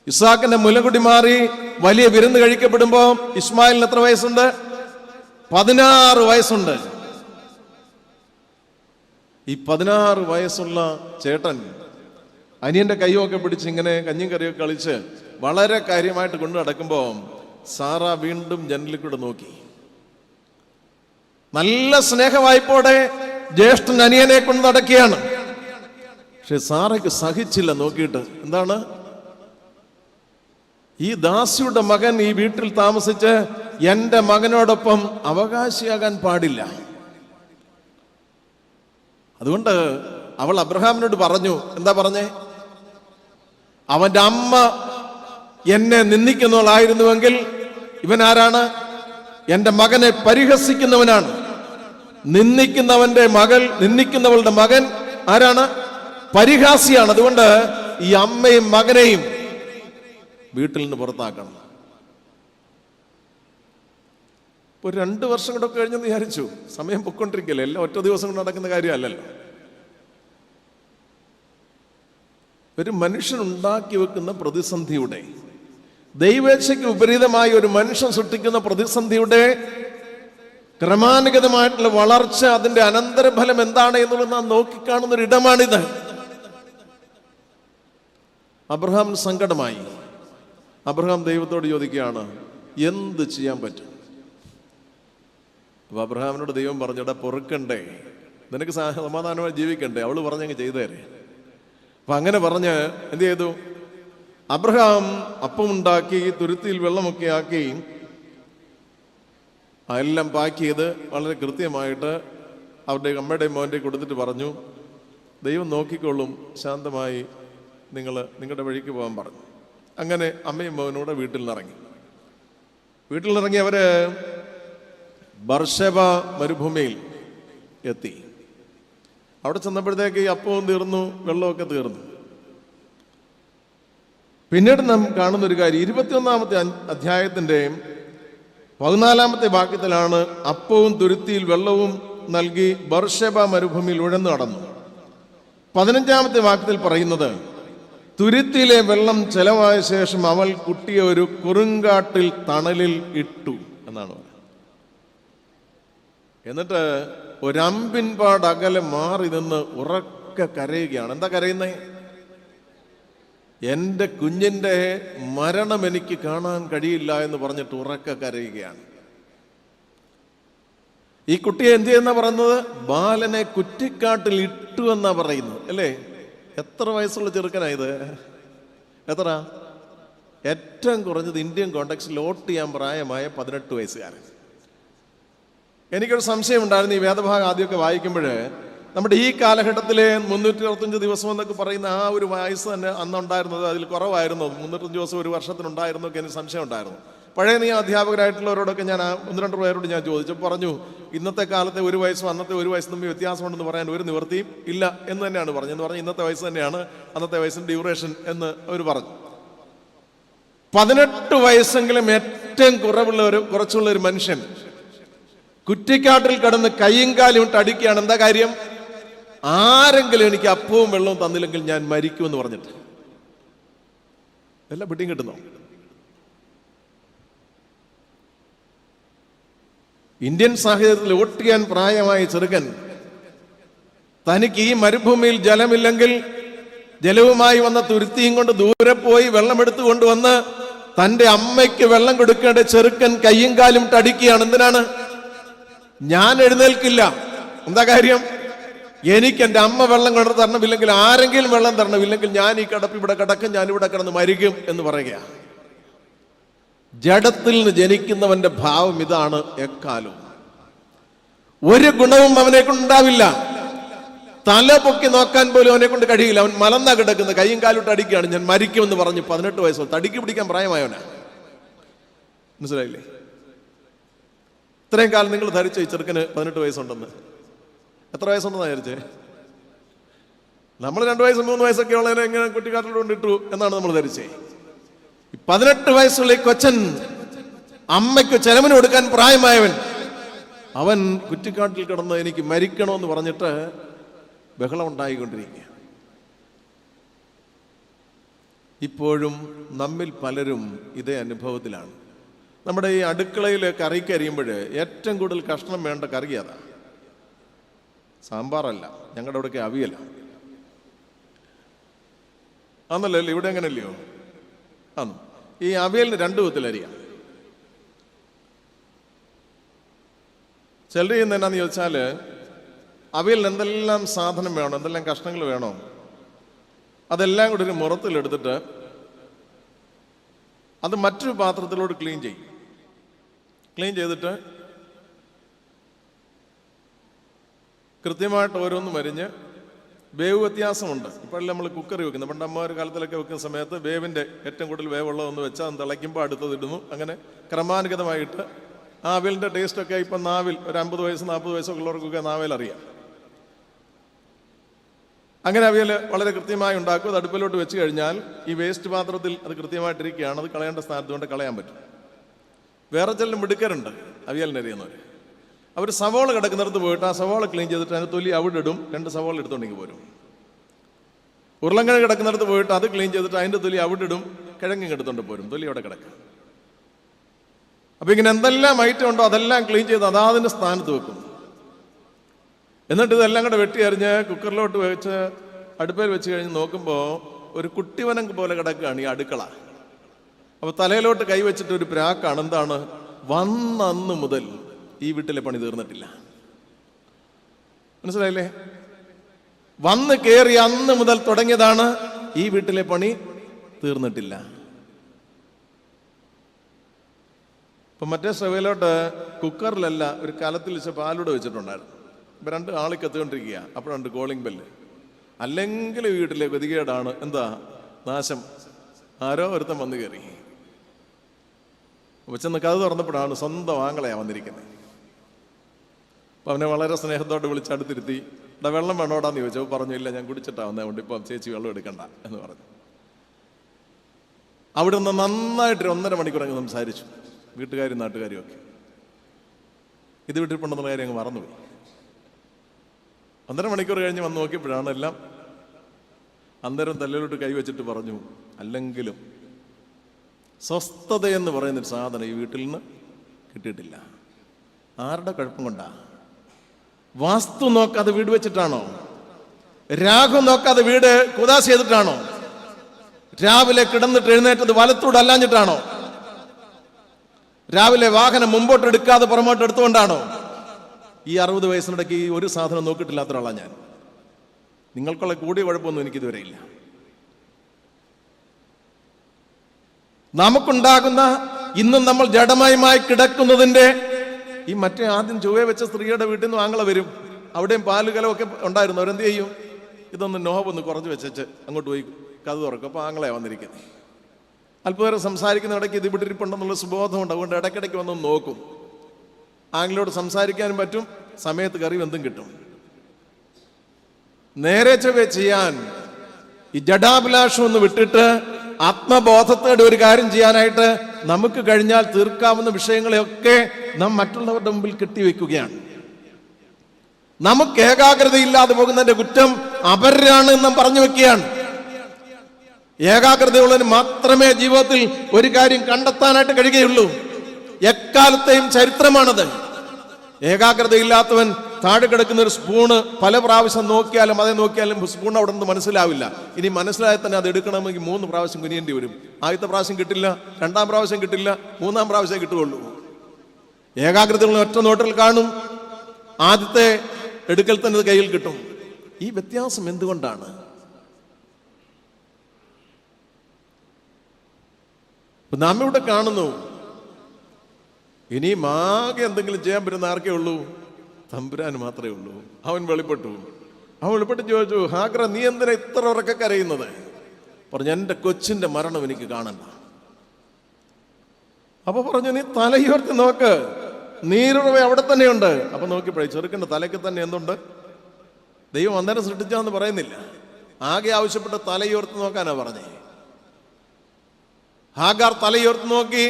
ഇസ്ഹാക്കിന്റെ മുലകുടി മാറി വലിയ വിരുന്ന് കഴിക്കപ്പെടുമ്പോ ഇസ്മായിലിന് എത്ര വയസ്സുണ്ട്? 16 വയസ്സുണ്ട്. ഈ 16 വയസ്സുള്ള ചേട്ടൻ അനിയന്റെ കൈയൊക്കെ പിടിച്ച് ഇങ്ങനെ കഞ്ഞിയും കറിയൊക്കെ കളിച്ച് വളരെ കാര്യമായിട്ട് കൊണ്ടു നടക്കുമ്പോ സാറ വീണ്ടും ജനലിൽ കൂടെ നോക്കി. നല്ല സ്നേഹവായ്പോടെ ജ്യേഷ്ഠൻ അനിയനെ കൊണ്ട് നടക്കുകയാണ്. പക്ഷെ സാറയ്ക്ക് സഹിച്ചില്ല നോക്കിയിട്ട്. എന്താണ്? ഈ ദാസിയുടെ മകൻ ഈ വീട്ടിൽ താമസിച്ച് എൻ്റെ മകനോടൊപ്പം അവകാശിയാകാൻ പാടില്ല. അതുകൊണ്ട് അവൾ അബ്രഹാമിനോട് പറഞ്ഞു, എന്താ പറഞ്ഞേ? അവന്റെ അമ്മ എന്നെ നിന്ദിക്കുന്നവളായിരുന്നുവെങ്കിൽ ഇവൻ ആരാണ്? എന്റെ മകനെ പരിഹസിക്കുന്നവനാണ്. നിന്ദിക്കുന്നവളുടെ മകൻ ആരാണ്? പരിഹാസിയാണ്. അതുകൊണ്ട് ഈ അമ്മയും മകനെയും വീട്ടിൽ നിന്ന് പുറത്താക്കണം. ഒരു 2 വർഷം കൂടെ കഴിഞ്ഞെന്ന് വിചാരിച്ചു. സമയം പൊക്കൊണ്ടിരിക്കല്ലേ, എല്ലാം ഒറ്റ ദിവസം കൊണ്ട് നടക്കുന്ന കാര്യമല്ലല്ലോ. ഒരു മനുഷ്യൻ ഉണ്ടാക്കി വെക്കുന്ന പ്രതിസന്ധിയുടെ, ദൈവേച്ഛയ്ക്ക് വിപരീതമായി ഒരു മനുഷ്യൻ സൃഷ്ടിക്കുന്ന പ്രതിസന്ധിയുടെ ക്രമാനുഗതമായിട്ടുള്ള വളർച്ച, അതിന്റെ അനന്തരഫലം എന്താണ് എന്നുള്ളത് നാം നോക്കിക്കാണുന്ന ഒരു ഇടമാണിത്. അബ്രഹാമിന് സങ്കടമായി. അബ്രഹാം ദൈവത്തോട് ചോദിക്കുകയാണ്, എന്ത് ചെയ്യാൻ പറ്റും? അപ്പൊ അബ്രഹാമിനോട് ദൈവം പറഞ്ഞിട, പൊറുക്കണ്ടേ, നിനക്ക് സമാധാനമായി ജീവിക്കണ്ടേ, അവള് പറഞ്ഞങ്ങ് ചെയ്തേരെ. അപ്പൊ അങ്ങനെ പറഞ്ഞ് എന്ത് ചെയ്തു? അബ്രഹാം അപ്പമുണ്ടാക്കി, തുരുത്തിയിൽ വെള്ളമൊക്കെ ആക്കി, എല്ലാം പാക്ക് ചെയ്ത് വളരെ കൃത്യമായിട്ട് അവരുടെ അമ്മയുടെയും മോൻ്റെ കൊടുത്തിട്ട് പറഞ്ഞു, ദൈവം നോക്കിക്കൊള്ളും, ശാന്തമായി നിങ്ങളുടെ വഴിക്ക് പോകാൻ പറഞ്ഞു. അങ്ങനെ അമ്മയും മോനൂടെ വീട്ടിൽ നിന്നിറങ്ങി അവര് ബർശബ മരുഭൂമിയിൽ എത്തി. അവിടെ ചെന്നപ്പോഴത്തേക്ക് ഈ അപ്പവും തീർന്നു, വെള്ളമൊക്കെ തീർന്നു. പിന്നീട് നാം കാണുന്ന ഒരു കാര്യം, 21-ാമത്തെ അധ്യായത്തിന്റെ 14-ാമത്തെ വാക്യത്തിലാണ് അപ്പവും തുരുത്തിയിൽ വെള്ളവും നൽകി ബർശബ മരുഭൂമിയിൽ ഉഴന്നു നടന്നു. 15-ാമത്തെ വാക്യത്തിൽ പറയുന്നത്, തുരുത്തിയിലെ വെള്ളം ചെലവായ ശേഷം അവൾ കുട്ടിയെ ഒരു കുറുങ്കാട്ടിൽ തണലിൽ ഇട്ടു എന്നാണ് പറയുന്നത്. എന്നിട്ട് ഒരമ്പിൻപാട് അകലെ മാറി നിന്ന് ഉറക്കെ കരയുകയാണ്. എന്താ കരയുന്നേ? എൻ്റെ കുഞ്ഞിൻ്റെ മരണം എനിക്ക് കാണാൻ കഴിയില്ല എന്ന് പറഞ്ഞിട്ട് ഉറക്കെ കരയുകയാണ്. ഈ കുട്ടിയെ എന്ത് ചെയ്യുന്ന പറയുന്നത്? ബാലനെ കുറ്റിക്കാട്ടിൽ ഇട്ടു എന്നാ പറയുന്നത്, അല്ലേ? എത്ര വയസ്സുള്ള ചെറുക്കനായത്? എത്ര? ഏറ്റവും കുറഞ്ഞത് ഇന്ത്യൻ കോണ്ടെക്സ്റ്റിൽ വോട്ട് ചെയ്യാൻ പ്രായമായ 18 വയസ്സുകാരൻ. എനിക്കൊരു സംശയം ഉണ്ടായിരുന്നു ഈ വേദഭാഗം ആദ്യമൊക്കെ വായിക്കുമ്പോൾ, നമ്മുടെ ഈ കാലഘട്ടത്തിലെ 365 ദിവസം എന്നൊക്കെ പറയുന്ന ആ ഒരു വയസ്സ് തന്നെ അന്നുണ്ടായിരുന്നത് അതിൽ കുറവായിരുന്നു. 365 ദിവസം ഒരു വർഷത്തിനുണ്ടായിരുന്നൊക്കെ എനിക്ക് സംശയം ഉണ്ടായിരുന്നു. പഴയ നിയമ അധ്യാപകരായിട്ടുള്ളവരോടൊക്കെ ഞാൻ 1-2 പേരോട് ഞാൻ ചോദിച്ചു, പറഞ്ഞു ഇന്നത്തെ കാലത്തെ ഒരു വയസ്സും അന്നത്തെ ഒരു വയസ്സും തമ്മിൽ വ്യത്യാസമുണ്ടെന്ന് പറയാൻ ഒരു നിവൃത്തിയും ഇല്ല എന്ന് തന്നെയാണ് പറഞ്ഞത്. എന്ന് പറഞ്ഞാൽ ഇന്നത്തെ വയസ്സ് തന്നെയാണ് അന്നത്തെ വയസ്സിന്റെ ഡ്യൂറേഷൻ എന്ന് അവർ പറഞ്ഞു. 18 വയസ്സെങ്കിലും ഏറ്റവും കുറച്ചുള്ള ഒരു മനുഷ്യൻ കുറ്റിക്കാട്ടിൽ കിടന്ന് കയ്യും കാലും ഇട്ട് അടിക്കുകയാണ്. എന്താ കാര്യം? ആരെങ്കിലും എനിക്ക് അപ്പവും വെള്ളവും തന്നില്ലെങ്കിൽ ഞാൻ മരിക്കുമെന്ന് പറഞ്ഞിട്ട്. എല്ലാം പിടിയും കിട്ടുന്നോ? ഇന്ത്യൻ സാഹചര്യത്തിൽ വോട്ട് ചെയ്യാൻ പ്രായമായ ചെറുക്കൻ തനിക്ക് ഈ മരുഭൂമിയിൽ ജലമില്ലെങ്കിൽ ജലവുമായി വന്ന തുരുത്തിയും കൊണ്ട് ദൂരെ പോയി വെള്ളമെടുത്തു കൊണ്ടുവന്ന് തന്റെ അമ്മയ്ക്ക് വെള്ളം കൊടുക്കേണ്ട ചെറുക്കൻ കയ്യും കാലും ഇട്ട് അടിക്കുകയാണ്. എന്തിനാണ്? ഞാൻ എഴുന്നേൽക്കില്ല. എന്താ കാര്യം? എനിക്ക് എൻ്റെ അമ്മ വെള്ളം കൊണ്ട് തരണമില്ലെങ്കിൽ, ആരെങ്കിലും വെള്ളം തരണമില്ലെങ്കിൽ ഞാൻ ഈ കിടപ്പ് ഇവിടെ കിടക്കും, ഞാനിവിടെ കിടന്ന് മരിക്കും എന്ന് പറയുകയാണ്. ജഡത്തിൽ നിന്ന് ജനിക്കുന്നവന്റെ ഭാവം ഇതാണ് എക്കാലവും. ഒരു ഗുണവും അവനെ കൊണ്ടുണ്ടാവില്ല. തല പൊക്കി നോക്കാൻ പോലും അവനെ കൊണ്ട് കഴിയില്ല. അവൻ മലന്നാ കിടക്കുന്നത്, കയ്യും കാലിട്ട് അടിക്കുകയാണ്, ഞാൻ മരിക്കുമെന്ന് പറഞ്ഞ് 18 വയസ്സ് തടിക്ക് പിടിക്കാൻ പ്രായമായവനാ. മനസ്സിലായില്ലേ? ഇത്രയും കാലം നിങ്ങൾ ധരിച്ചു ഈ ചെറുക്കന് 18 വയസ്സുണ്ടെന്ന്. എത്ര വയസ്സുണ്ടെന്നാ വിചാരിച്ചേ? നമ്മൾ 2 വയസ്സ് 3 വയസ്സൊക്കെ ഉള്ളതിനെ എങ്ങനെ കുട്ടിക്കാട്ടിൽ കൊണ്ടിട്ടു എന്നാണ് നമ്മൾ ധരിച്ചേ. 18 വയസ്സുള്ള ഈ കൊച്ചൻ, അമ്മയ്ക്ക് ചെലവിന് കൊടുക്കാൻ പ്രായമായവൻ, അവൻ കുറ്റിക്കാട്ടിൽ കിടന്ന് എനിക്ക് മരിക്കണമെന്ന് പറഞ്ഞിട്ട് ബഹളം ഉണ്ടായിക്കൊണ്ടിരിക്കുക. ഇപ്പോഴും നമ്മിൽ പലരും ഇതേ അനുഭവത്തിലാണ്. നമ്മുടെ ഈ അടുക്കളയിൽ കറി കരിയുമ്പോൾ ഏറ്റവും കൂടുതൽ കഷ്ണം വേണ്ട കറി അതാ, സാമ്പാറല്ല. ഞങ്ങളുടെ അവിടെയൊക്കെ അവിയല ആന്നല്ലോ, ഇവിടെ എങ്ങനെയല്ലയോ? ആന്നു. ഈ അവിയലിന് 2 വിധത്തിലരിയാം. ചിലർ ചെയ്യുന്ന എന്നാന്ന് ചോദിച്ചാൽ, അവിയലിന് എന്തെല്ലാം സാധനം വേണോ, എന്തെല്ലാം കഷ്ണങ്ങൾ വേണോ, അതെല്ലാം കൂടി ഒരു മുറത്തിലെടുത്തിട്ട് അത് മറ്റൊരു പാത്രത്തിലോട്ട് ക്ലീൻ ചെയ്തിട്ട് കൃത്യമായിട്ട് ഓരോന്നും അരിഞ്ഞ് വേവ് വ്യത്യാസമുണ്ട്. ഇപ്പോഴല്ലേ നമ്മൾ കുക്കറി വെക്കുന്നത്. പണ്ട് അമ്മ ഒരു കാലത്തിലൊക്കെ വെക്കുന്ന സമയത്ത് വേവിൻ്റെ ഏറ്റവും കൂടുതൽ വേവുള്ളതെന്ന് വെച്ചാൽ അത് തിളയ്ക്കുമ്പോൾ അടുത്തത് ഇടുന്നു. അങ്ങനെ ക്രമാനുഗതമായിട്ട് ആ അവിയലിൻ്റെ ടേസ്റ്റൊക്കെ ഇപ്പം നാവിൽ ഒരു 50 വയസ്സ് 40 വയസ്സൊക്കെ ഉള്ളവർക്കൊക്കെ നാവിൽ അറിയാം. അങ്ങനെ അവിയൽ വളരെ കൃത്യമായി ഉണ്ടാക്കും. അത് അടുപ്പിലോട്ട് വെച്ച് കഴിഞ്ഞാൽ ഈ വേസ്റ്റ് പാത്രത്തിൽ അത് കൃത്യമായിട്ടിരിക്കുകയാണ്. അത് കളയേണ്ട സ്ഥാനത്ത് കൊണ്ട് കളയാൻ പറ്റും. വേറെ ചില മിടുക്കരുണ്ട് അവിയലിനറിയുന്നവർ. അവർ സവോള കിടക്കുന്നിടത്ത് പോയിട്ട് ആ സവോള ക്ലീൻ ചെയ്തിട്ട് അതിന് തൊലി അവിടെ ഇടും, 2 സവോള എടുത്തുകൊണ്ടെങ്കിൽ പോരും. ഉരുളക്കിഴങ്ങ് കിടക്കുന്നിടത്ത് പോയിട്ട് അത് ക്ലീൻ ചെയ്തിട്ട് അതിൻ്റെ തൊലി അവിടെ ഇടും, കിഴങ്ങ് എടുത്തുകൊണ്ട് പോരും, തൊലി അവിടെ കിടക്കും. അപ്പം ഇങ്ങനെ എന്തെല്ലാം ഐറ്റം ഉണ്ടോ അതെല്ലാം ക്ലീൻ ചെയ്ത് അതാതിൻ്റെ സ്ഥാനത്ത് വെക്കും. എന്നിട്ട് ഇതെല്ലാം കൂടെ വെട്ടി അരിഞ്ഞ് കുക്കറിലോട്ട് വെച്ച് അടുപ്പയിൽ വെച്ച് കഴിഞ്ഞ് നോക്കുമ്പോൾ ഒരു കുട്ടിവനം പോലെ കിടക്കുകയാണ് ഈ അടുക്കള. അപ്പോൾ തലയിലോട്ട് കൈവച്ചിട്ട് ഒരു പ്രാക്കാണ്. എന്താണ്? വന്നന്ന് മുതൽ ഈ വീട്ടിലെ പണി തീർന്നിട്ടില്ല. മനസ്സിലായില്ലേ? വന്ന് കയറി അന്ന് മുതൽ തുടങ്ങിയതാണ്, ഈ വീട്ടിലെ പണി തീർന്നിട്ടില്ല. ഇപ്പം മറ്റേ സ്റ്റവിലോട്ട് കുക്കറിലല്ല ഒരു കലത്തിൽ വെച്ച് പാലൂടെ വെച്ചിട്ടുണ്ടായിരുന്നു. ഇപ്പം 2 ആളി കത്തുകൊണ്ടിരിക്കുക. അപ്പോഴുണ്ട് കോളിംഗ് ബെല്ല്. അല്ലെങ്കിൽ വീട്ടിലെ ഗതികേടാണ്. എന്താ? നാശം. ആരോ ഒരുത്തം വന്നു കയറി. വെച്ചെന്ന് കഥ തുറന്നപ്പോഴാണ് സ്വന്തം ആങ്ങളെയാണ് വന്നിരിക്കുന്നത്. അപ്പം അവനെ വളരെ സ്നേഹത്തോടെ വിളിച്ചടുത്തിരുത്തി. വെള്ളം വേണോടാന്ന് ചോദിച്ചപ്പോൾ പറഞ്ഞു, ഇല്ല ഞാൻ കുടിച്ചിട്ടാ വന്നതുകൊണ്ട് ഇപ്പം ചേച്ചി വെള്ളം എടുക്കണ്ട എന്ന് പറഞ്ഞു. അവിടെ നിന്ന് നന്നായിട്ട് 1.5 മണിക്കൂർ അങ്ങ് സംസാരിച്ചു, വീട്ടുകാരും നാട്ടുകാരും ഒക്കെ. ഇത് വീട്ടിൽപ്പെടുന്ന കാര്യം അങ്ങ് മറന്നുപോയി. 1.5 മണിക്കൂർ കഴിഞ്ഞ് വന്ന് നോക്കിയപ്പോഴാണ് എല്ലാം. അന്നേരം തലയിലോട്ട് കൈവച്ചിട്ട് പറഞ്ഞു, അല്ലെങ്കിലും സ്വസ്ഥതയെന്ന് പറയുന്നൊരു സാധനം ഈ വീട്ടിൽ നിന്ന് കിട്ടിയിട്ടില്ല. ആരുടെ കുഴപ്പം കൊണ്ടാ? വാസ്തു നോക്കാതെ വീട് വെച്ചിട്ടാണോ? രാഹു നോക്കാതെ വീട് കുദാശ ചെയ്തിട്ടാണോ? രാവിലെ കിടന്നിട്ട് എഴുന്നേറ്റത് വലത്തൂടെ അല്ലാഞ്ഞിട്ടാണോ? രാവിലെ വാഹനം മുമ്പോട്ട് എടുക്കാതെ പുറമോട്ട് എടുത്തുകൊണ്ടാണോ? ഈ 60 വയസ്സിനിടയ്ക്ക് ഈ ഒരു സാധനം നോക്കിയിട്ടില്ലാത്ത ഒരാളാണ് ഞാൻ. നിങ്ങൾക്കുള്ള കൂടിയ കുഴപ്പമൊന്നും എനിക്കിതുവരെ ഇല്ല. നമുക്കുണ്ടാകുന്ന ഇന്നും നമ്മൾ ജഡമയമായി കിടക്കുന്നതിൻ്റെ ഈ മറ്റേ ആദ്യം ചൊവ്വ വെച്ച സ്ത്രീയുടെ വീട്ടിൽ നിന്ന് ആങ്ങളെ വരും. അവിടെയും പാലുകലമൊക്കെ ഉണ്ടായിരുന്നു. അവരെന്ത് ചെയ്യും? ഇതൊന്ന് നോബൊന്ന് കുറച്ച് വെച്ച് അങ്ങോട്ട് പോയി കഥ തുറക്കും. അപ്പോൾ ആങ്ങളെ വന്നിരിക്കുന്നത്. അല്പനേരം സംസാരിക്കുന്ന ഇടയ്ക്ക് ഇത് ഇവിടെ ഇരിപ്പുണ്ടെന്നുള്ള സുബോധമുണ്ട്. അതുകൊണ്ട് ഇടയ്ക്കിടയ്ക്ക് വന്ന് നോക്കും. ആങ്ങളോട് സംസാരിക്കാനും പറ്റും, സമയത്ത് കറി എന്തും കിട്ടും. നേരെ ചൊവ്വ ചെയ്യാൻ ഈ ജഡാഭിലാഷം ഒന്ന് വിട്ടിട്ട് ആത്മബോധത്തോടെ ഒരു കാര്യം ചെയ്യാനായിട്ട് നമുക്ക് കഴിഞ്ഞാൽ തീർക്കാവുന്ന വിഷയങ്ങളെയൊക്കെ നാം മറ്റുള്ളവരുടെ മുമ്പിൽ കെട്ടിവെക്കുകയാണ്. നമുക്ക് ഏകാഗ്രതയില്ലാതെ പോകുന്നതിന്റെ കുറ്റം അവരാണ് നാം പറഞ്ഞു വെക്കുകയാണ്. ഏകാഗ്രതയുള്ളതിന് മാത്രമേ ജീവിതത്തിൽ ഒരു കാര്യം കണ്ടെത്താനായിട്ട് കഴിയുകയുള്ളൂ. എക്കാലത്തെയും ചരിത്രമാണത്. ഏകാഗ്രതയില്ലാത്തവൻ താഴെ കിടക്കുന്ന ഒരു സ്പൂണ് പല പ്രാവശ്യം നോക്കിയാലും അതേ നോക്കിയാലും സ്പൂൺ അവിടെ നിന്ന് മനസ്സിലാവില്ല. ഇനി മനസ്സിലായാൽ തന്നെ അത് എടുക്കണമെങ്കിൽ 3 പ്രാവശ്യം കുനിയേണ്ടി വരും. ആദ്യത്തെ പ്രാവശ്യം കിട്ടില്ല, 2ാം പ്രാവശ്യം കിട്ടില്ല, 3ാം പ്രാവശ്യം കിട്ടുകയുള്ളൂ. ഏകാഗ്രതയുള്ള ഒറ്റ നോട്ടിൽ കാണും, ആദ്യത്തെ എടുക്കൽ തന്നെ കയ്യിൽ കിട്ടും. ഈ വ്യത്യാസം എന്തുകൊണ്ടാണ്? നാം ഇവിടെ കാണുന്നു, ഇനിയും ആകെ എന്തെങ്കിലും ചെയ്യാൻ പറ്റുന്ന ആർക്കേ ഉള്ളൂ? തമ്പുരാന് മാത്രമേ ഉള്ളൂ. അവൻ വെളിപ്പെട്ടു. അവൻ വെളിപ്പെട്ട് ചോദിച്ചു, ഹാഗ്ര നീ എന്തിനാ ഇത്ര ഉറക്കെ കരയുന്നത്? പറഞ്ഞു, എൻ്റെ കൊച്ചിൻ്റെ മരണം എനിക്ക് കാണണ്ട. അപ്പൊ പറഞ്ഞു, നീ തലയുയർത്തി നോക്ക്, നീരുറവ അവിടെ തന്നെയുണ്ട്. അപ്പൊ നോക്കിയപ്പോഴേ ചെറുക്കൻ്റെ തലയ്ക്ക് തന്നെ എന്തുണ്ട്? ദൈവം അന്നേരം സൃഷ്ടിച്ചാന്ന് പറയുന്നില്ല. ആകെ ആവശ്യപ്പെട്ട തലയുയർത്തി നോക്കാനാ പറഞ്ഞേ. ഹാഗാർ തലയുയർത്തി നോക്കി,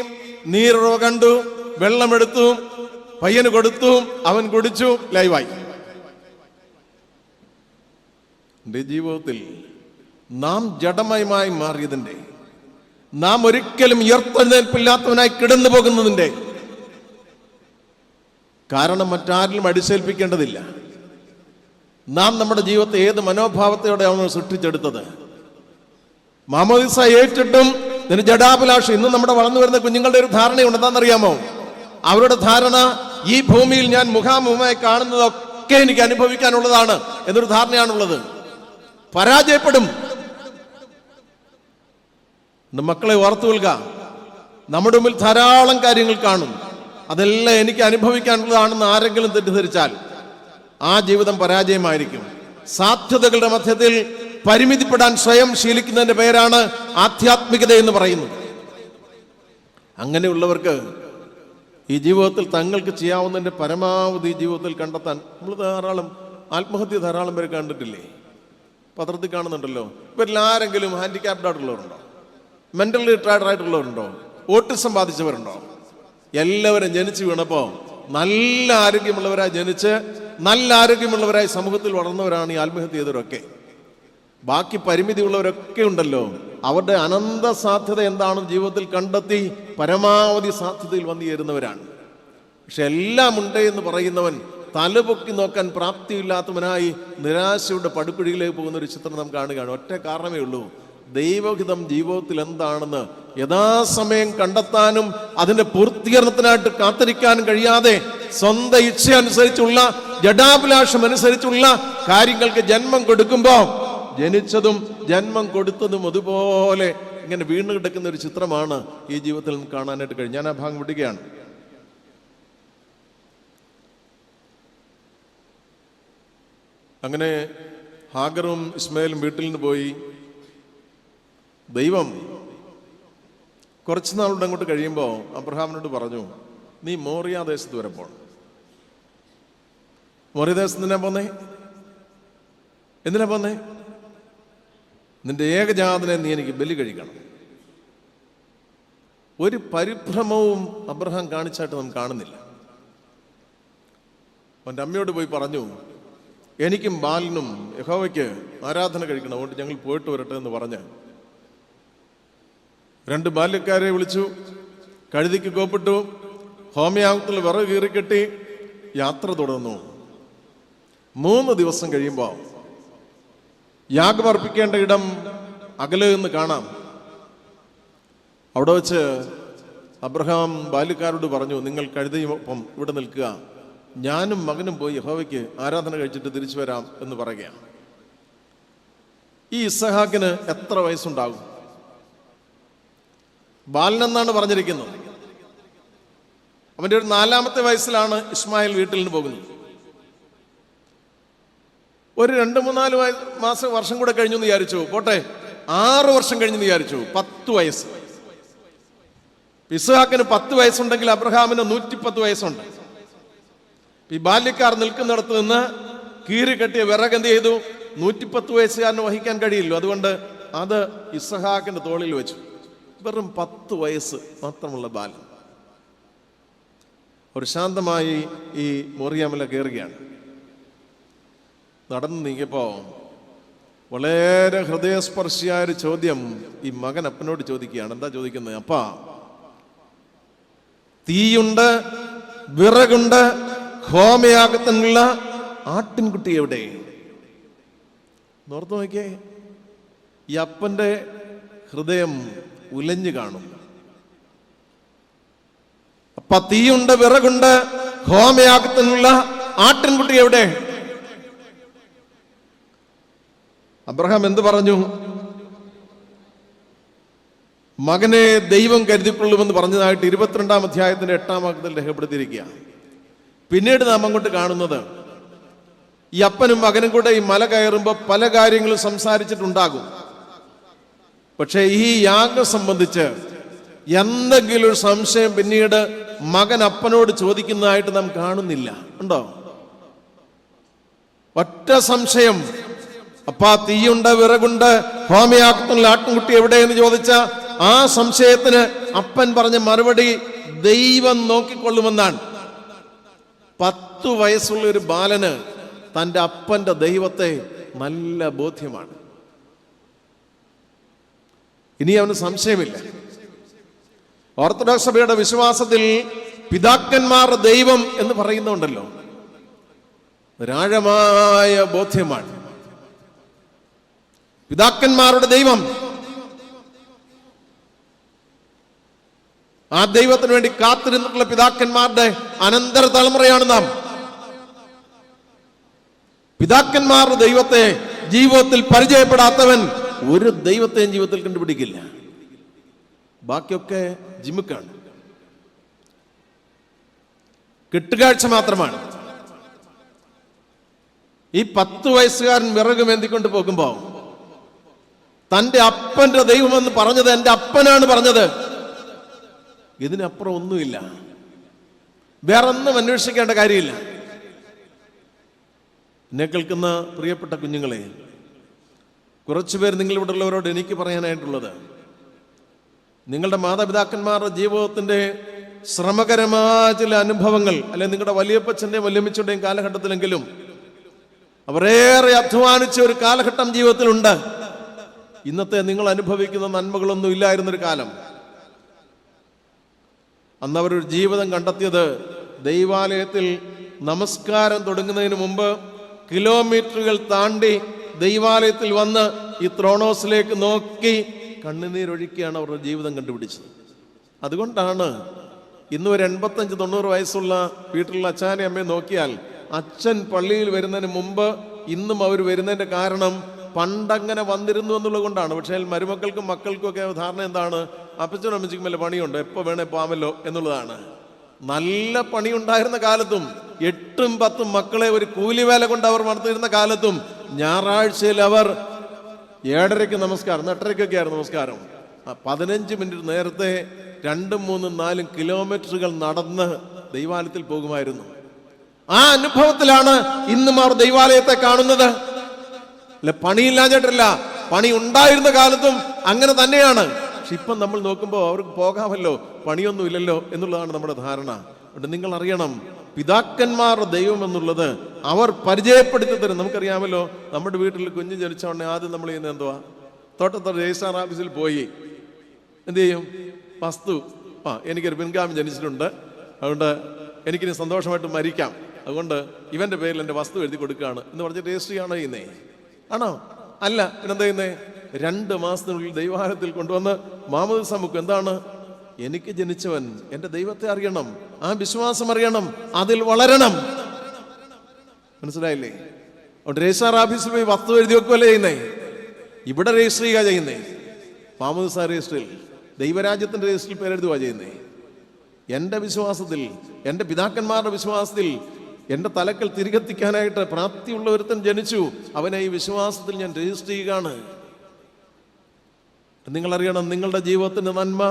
നീരുറവ കണ്ടു, വെള്ളമെടുത്തു, പയ്യന് കൊടുത്തു, അവൻ കുടിച്ചു, ലൈവായി. എൻ്റെ ജീവിതത്തിൽ നാം ജഡമയമായി മാറിയതിൻ്റെ, നാം ഒരിക്കലും ഉയർത്തെഴുന്നേൽപ്പില്ലാത്തവനായി കിടന്നു പോകുന്നതിൻ്റെ കാരണം മറ്റാരിലും അടിച്ചേൽപ്പിക്കേണ്ടതില്ല. നാം നമ്മുടെ ജീവിതത്തെ ഏത് മനോഭാവത്തോടെയാണ് സൃഷ്ടിച്ചെടുത്തത്? മാമോദിസ ഏറ്റിട്ടും ഇതിന് ജഡാഭിലാഷം. ഇന്ന് നമ്മുടെ വളർന്നു വരുന്ന കുഞ്ഞുങ്ങളുടെ ഒരു ധാരണയുണ്ട്. എന്താണെന്നറിയാമോ? അവരുടെ ധാരണ ഈ ഭൂമിയിൽ ഞാൻ മുഖാമുഖമായി കാണുന്നതൊക്കെ എനിക്ക് അനുഭവിക്കാനുള്ളതാണ് എന്നൊരു ധാരണയാണുള്ളത്. പരാജയപ്പെടും. മക്കളെ ഓർത്തു കൊള്ളുക, നമ്മുടെ മുമ്പിൽ ധാരാളം കാര്യങ്ങൾ കാണും. അതെല്ലാം എനിക്ക് അനുഭവിക്കാനുള്ളതാണെന്ന് ആരെങ്കിലും തെറ്റിദ്ധരിച്ചാൽ ആ ജീവിതം പരാജയമായിരിക്കും. സാധ്യതകളുടെ മധ്യത്തിൽ പരിമിതിപ്പെടാൻ സ്വയം ശീലിക്കുന്നതിന്റെ പേരാണ് ആധ്യാത്മികത എന്ന് പറയുന്നത്. അങ്ങനെയുള്ളവർക്ക് ഈ ജീവിതത്തിൽ തങ്ങൾക്ക് ചെയ്യാവുന്നതിന്റെ പരമാവധി ജീവിതത്തിൽ കണ്ടെത്താൻ നമ്മൾ ധാരാളം ആത്മഹത്യ ധാരാളം പേര് കണ്ടിട്ടില്ലേ? പത്രത്തിൽ കാണുന്നുണ്ടല്ലോ. ഇവരിൽ ആരെങ്കിലും ഹാൻഡിക്യാപ്ഡ് ആയിട്ടുള്ളവരുണ്ടോ? മെന്റലി റിട്ടയർഡ് ആയിട്ടുള്ളവരുണ്ടോ? ഓട്ടിസം ബാധിച്ചവരുണ്ടോ? എല്ലാവരും ജനിച്ചു വീണപ്പോൾ നല്ല ആരോഗ്യമുള്ളവരായി ജനിച്ച് നല്ല ആരോഗ്യമുള്ളവരായി സമൂഹത്തിൽ വളർന്നവരാണ് ഈ ആത്മഹത്യ ചെയ്തവരൊക്കെ. ബാക്കി പരിമിതിയുള്ളവരൊക്കെ ഉണ്ടല്ലോ, അവരുടെ അനന്ത സാധ്യത എന്താണെന്ന് ജീവിതത്തിൽ കണ്ടെത്തി പരമാവധി സാധ്യതയിൽ വന്നു ചേരുന്നവരാണ്. പക്ഷെ എല്ലാം ഉണ്ട് എന്ന് പറയുന്നവൻ തലപൊക്കി നോക്കാൻ പ്രാപ്തിയില്ലാത്തവനായി നിരാശയുടെ പടുക്കുഴിയിലേക്ക് പോകുന്ന ഒരു ചിത്രം നാം കാണുകയാണ്. ഒറ്റ കാരണമേ ഉള്ളൂ, ദൈവഹിതം ജീവിതത്തിൽ എന്താണെന്ന് യഥാസമയം കണ്ടെത്താനും അതിന്റെ പൂർത്തീകരണത്തിനായിട്ട് കാത്തിരിക്കാനും കഴിയാതെ സ്വന്തം ഇച്ഛ അനുസരിച്ചുള്ള ജഡാഭിലാഷം അനുസരിച്ചുള്ള കാര്യങ്ങൾക്ക് ജന്മം കൊടുക്കുമ്പോൾ ജനിച്ചതും ജന്മം കൊടുത്തതും അതുപോലെ ഇങ്ങനെ വീണ് കിടക്കുന്ന ഒരു ചിത്രമാണ് ഈ ജീവിതത്തിൽ കാണാനായിട്ട് കഴിയും. ഞാൻ ആ ഭാഗം വിടുകയാണ്. അങ്ങനെ ഹാഗറും ഇസ്മായിലും വീട്ടിൽ നിന്ന് പോയി. ദൈവം കുറച്ച് നാളുടെ അങ്ങോട്ട് കഴിയുമ്പോൾ അബ്രഹാമിനോട് പറഞ്ഞു, നീ മോറിയ ദേശത്ത് വരെ പോണം. മോറിയ ദേശത്ത് എന്തിനാ പോന്നേ? നിന്റെ ഏകജാതനെ നീ എനിക്ക് ബലി കഴിക്കണം. ഒരു പരിഭ്രമവും അബ്രഹാം കാണിച്ചായിട്ട് നാം കാണുന്നില്ല. അവൻ്റെ അമ്മയോട് പോയി പറഞ്ഞു, എനിക്കും ബാലനും യഹോവയ്ക്ക് ആരാധന കഴിക്കണം, അതുകൊണ്ട് ഞങ്ങൾ പോയിട്ട് വരട്ടെ എന്ന് പറഞ്ഞ് 2 ബാല്യക്കാരെ വിളിച്ചു, കഴുതിക്ക് കോപ്പിട്ടു, ഹോമയാഗത്തിൽ വിറക് കീറിക്കെട്ടി യാത്ര തുടർന്നു. 3 ദിവസം കഴിയുമ്പോൾ യാഗമർപ്പിക്കേണ്ട ഇടം അകലെ നിന്ന് കാണാം. അവിടെ വെച്ച് അബ്രഹാം ബാല്യക്കാരോട് പറഞ്ഞു, നിങ്ങൾ കഴുതയൊപ്പം ഇവിടെ നിൽക്കുക, ഞാനും മകനും പോയി യഹോവയ്ക്ക് ആരാധന കഴിച്ചിട്ട് തിരിച്ചു വരാം എന്ന് പറയുകയാണ്. ഈ ഇസഹാക്കിന് എത്ര വയസ്സുണ്ടാകും? ബാലനെന്നാണ് പറഞ്ഞിരിക്കുന്നത്. അവൻ്റെ ഒരു 4-ാമത്തെ വയസ്സിലാണ് ഇസ്മായിൽ വീട്ടിൽ നിന്ന് പോകുന്നത്. ഒരു 2-3-4 വർഷം കൂടെ കഴിഞ്ഞു എന്ന് വിചാരിച്ചു, പോട്ടെ 6 വർഷം കഴിഞ്ഞെന്ന് വിചാരിച്ചു. 10 വയസ്സ്. ഇസ്ഹാക്കിന് 10 വയസ്സുണ്ടെങ്കിൽ അബ്രഹാമിന് 110 വയസ്സുണ്ട്. ഈ ബാല്യക്കാർ നിൽക്കുന്നിടത്ത് നിന്ന് കീറി കെട്ടിയ വിറക് എന്ത് ചെയ്തു? 110 വയസ്സുകാരന് വഹിക്കാൻ കഴിയില്ലോ, അതുകൊണ്ട് അത് ഇസ്ഹാക്കിന്റെ തോളിൽ വെച്ചു. വെറും 10 വയസ്സ് മാത്രമുള്ള ബാലൻ ഒരു ശാന്തമായി ഈ മോറിയാമല കയറുകയാണ്. നടന്നു നീങ്ങിയപ്പോ വളരെ ഹൃദയസ്പർശിയായ ഒരു ചോദ്യം ഈ മകൻ അപ്പനോട് ചോദിക്കുകയാണ്. എന്താ ചോദിക്കുന്നത്? അപ്പാ, തീയുണ്ട്, വിറകുണ്ട്, ഹോമയാഗത്തിനുള്ള ആട്ടിൻകുട്ടി എവിടെ? നോർത്തു നോക്കിയേ, ഈ അപ്പന്റെ ഹൃദയം ഉലഞ്ഞു കാണും. അപ്പ തീയുണ്ട്, വിറകുണ്ട്, ഹോമയാഗത്തിനുള്ള ആട്ടിൻകുട്ടി എവിടെ? അബ്രഹാം എന്ത് പറഞ്ഞു? മകനെ ദൈവം കരുതിക്കൊള്ളുമെന്ന് പറഞ്ഞതായിട്ട് 22-ാം അധ്യായത്തിന്റെ 8-ാം വാക്യത്തിൽ രേഖപ്പെടുത്തിയിരിക്കുക. പിന്നീട് നാം അങ്ങോട്ട് കാണുന്നത്, ഈ അപ്പനും മകനും കൂടെ ഈ മല കയറുമ്പോൾ പല കാര്യങ്ങളും സംസാരിച്ചിട്ടുണ്ടാകും. പക്ഷെ ഈ യാഗം സംബന്ധിച്ച് എന്തെങ്കിലും ഒരു സംശയം പിന്നീട് മകൻ അപ്പനോട് ചോദിക്കുന്നതായിട്ട് നാം കാണുന്നില്ല. ഉണ്ടോ? ഒറ്റ സംശയം, അപ്പാ തീയുണ്ട്, വിറകുണ്ട്, ഹോമയാഗത്തിനുള്ള ആട്ടിൻകുട്ടി എവിടെയെന്ന് ചോദിച്ച ആ സംശയത്തിന് അപ്പൻ പറഞ്ഞ മറുപടി ദൈവം നോക്കിക്കൊള്ളുമെന്നാണ്. 10 വയസ്സുള്ള ഒരു ബാലന് തൻ്റെ അപ്പന്റെ ദൈവത്തെ നല്ല ബോധ്യമാണ്. ഇനി അവന് സംശയമില്ല. ഓർത്തഡോക്സ് സഭയുടെ വിശ്വാസത്തിൽ പിതാക്കന്മാരുടെ ദൈവം എന്ന് പറയുന്നുണ്ടല്ലോ, ഒരാഴമായ ബോധ്യമാണ്. പിതാക്കന്മാരുടെ ദൈവം, ആ ദൈവത്തിന് വേണ്ടി കാത്തിരുന്നിട്ടുള്ള പിതാക്കന്മാരുടെ അനന്തര തലമുറയാണ് നാം. പിതാക്കന്മാരുടെ ദൈവത്തെ ജീവിതത്തിൽ പരിചയപ്പെടാത്തവൻ ഒരു ദൈവത്തെയും ജീവിതത്തിൽ കണ്ടുപിടിക്കില്ല. ബാക്കിയൊക്കെ ജിമുക്കാണ്, കെട്ടുകാഴ്ച മാത്രമാണ്. ഈ 10 വയസ്സുകാരൻ വിറകുമേന്തിക്കൊണ്ട് പോകുമ്പോ തൻ്റെ അപ്പന്റെ ദൈവമെന്ന് പറഞ്ഞത് എൻ്റെ അപ്പനാണ് പറഞ്ഞത്. ഇതിനപ്പുറം ഒന്നുമില്ല, വേറൊന്നും അന്വേഷിക്കേണ്ട കാര്യമില്ല. എന്നെ കേൾക്കുന്ന പ്രിയപ്പെട്ട കുഞ്ഞുങ്ങളെ, കുറച്ചുപേർ നിങ്ങളിവിടെ ഉള്ളവരോട് എനിക്ക് പറയാനായിട്ടുള്ളത്, നിങ്ങളുടെ മാതാപിതാക്കന്മാരുടെ ജീവിതത്തിൻ്റെ ശ്രമകരമായ ചില അനുഭവങ്ങൾ, അല്ലെങ്കിൽ നിങ്ങളുടെ വലിയപ്പച്ചൻ്റെയും വല്യമ്മച്ചയുടെയും കാലഘട്ടത്തിലെങ്കിലും അവരേറെ അധ്വാനിച്ച ഒരു കാലഘട്ടം ജീവിതത്തിലുണ്ട്. ഇന്നത്തെ നിങ്ങൾ അനുഭവിക്കുന്ന നന്മകളൊന്നും ഇല്ലായിരുന്നൊരു കാലം. അന്ന് അവരൊരു ജീവിതം കണ്ടെത്തിയത് ദൈവാലയത്തിൽ നമസ്കാരം തുടങ്ങുന്നതിന് മുമ്പ് കിലോമീറ്ററുകൾ താണ്ടി ദൈവാലയത്തിൽ വന്ന് ഈ ത്രോണോസിലേക്ക് നോക്കി കണ്ണുനീരൊഴുക്കിയാണ് അവരുടെ ജീവിതം കണ്ടുപിടിച്ചത്. അതുകൊണ്ടാണ് ഇന്ന് ഒരു 85-90 വയസ്സുള്ള വീട്ടിലുള്ള അച്ഛനെ അമ്മയെ നോക്കിയാൽ അച്ഛൻ പള്ളിയിൽ വരുന്നതിന് മുമ്പ് ഇന്നും അവർ വരുന്നതിൻ്റെ കാരണം പണ്ടങ്ങനെ വന്നിരുന്നു എന്നുള്ളത് കൊണ്ടാണ്. പക്ഷേ മരുമക്കൾക്കും മക്കൾക്കും ഒക്കെ ധാരണ എന്താണ്? അപ്പച്ചനും അമ്മച്ചിക്കും വല്ല പണിയുണ്ട്, എപ്പോൾ വേണേ പാമല്ലോ എന്നുള്ളതാണ്. നല്ല പണി ഉണ്ടായിരുന്ന കാലത്തും 8-10 മക്കളെ ഒരു കൂലിവേല കൊണ്ട് അവർ വളർത്തിയിരുന്ന കാലത്തും ഞായറാഴ്ചയിൽ അവർ 7:30 നമസ്കാരം, 8:30 ആയിരുന്നു നമസ്കാരം. 15 മിനിറ്റ് നേരത്തെ 2-3-4 കിലോമീറ്ററുകൾ നടന്ന് ദൈവാലയത്തിൽ പോകുമായിരുന്നു. ആ അനുഭവത്തിലാണ് ഇന്നും അവർ ദൈവാലയത്തെ കാണുന്നത്. അല്ല, പണിയില്ലാഞ്ഞിട്ടല്ല, പണി ഉണ്ടായിരുന്ന കാലത്തും അങ്ങനെ തന്നെയാണ്. പക്ഷെ ഇപ്പം നമ്മൾ നോക്കുമ്പോൾ അവർക്ക് പോകാമല്ലോ, പണിയൊന്നും ഇല്ലല്ലോ എന്നുള്ളതാണ് നമ്മുടെ ധാരണ. അതുകൊണ്ട് നിങ്ങൾ അറിയണം, പിതാക്കന്മാരുടെ ദൈവം എന്നുള്ളത് അവർ പരിചയപ്പെടുത്തി തരും. നമുക്കറിയാമല്ലോ, നമ്മുടെ വീട്ടിൽ കുഞ്ഞ് ജനിച്ച ഉടനെ ആദ്യം നമ്മൾ ചെയ്യുന്നത് എന്തുവാ? തോട്ടത്തോടെ രജിസ്ട്രാർ ഓഫീസിൽ പോയി എന്ത് ചെയ്യും? വസ്തു, എനിക്കൊരു പിൻഗാമി ജനിച്ചിട്ടുണ്ട്, അതുകൊണ്ട് എനിക്കിനി സന്തോഷമായിട്ട് മരിക്കാം, അതുകൊണ്ട് ഇവന്റെ പേരിൽ എൻ്റെ വസ്തു എഴുതി കൊടുക്കുകയാണ് എന്ന് പറഞ്ഞിട്ട് രജിസ്റ്റർ ആണോ ചെയ്യുന്നേ? ആണോ? അല്ല. പിന്നെന്താ ചെയ്യുന്നേ? 2 മാസത്തിനുള്ളിൽ ദൈവാലയത്തിൽ കൊണ്ടുവന്ന് മാമോദിസ മുക്കും. എന്താണ്? എനിക്ക് ജനിച്ചവൻ എൻ്റെ ദൈവത്തെ അറിയണം, ആ വിശ്വാസം അറിയണം, അതിൽ വളരണം. മനസ്സിലായില്ലേ? അതുകൊണ്ട് രജിസ്ട്രാർ ഓഫീസിൽ പോയി വസ്തു എഴുതി വെക്കുമല്ലേ ചെയ്യുന്നേ? ഇവിടെ രജിസ്റ്റർ ചെയ്യുക ചെയ്യുന്നേ. മാമോദിസ രജിസ്റ്ററിൽ, ദൈവരാജ്യത്തിൻ്റെ രജിസ്റ്ററിൽ പേരെഴുതുക ചെയ്യുന്നേ. എൻ്റെ വിശ്വാസത്തിൽ, എൻ്റെ പിതാക്കന്മാരുടെ വിശ്വാസത്തിൽ എൻ്റെ തലക്കൽ തിരികെത്തിക്കാനായിട്ട് പ്രാപ്തിയുള്ള ഒരുത്തൻ ജനിച്ചു, അവനെ ഈ വിശ്വാസത്തിൽ ഞാൻ രജിസ്റ്റർ ചെയ്യുകയാണ്. നിങ്ങളറിയണം, നിങ്ങളുടെ ജീവിതത്തിൻ്റെ നന്മ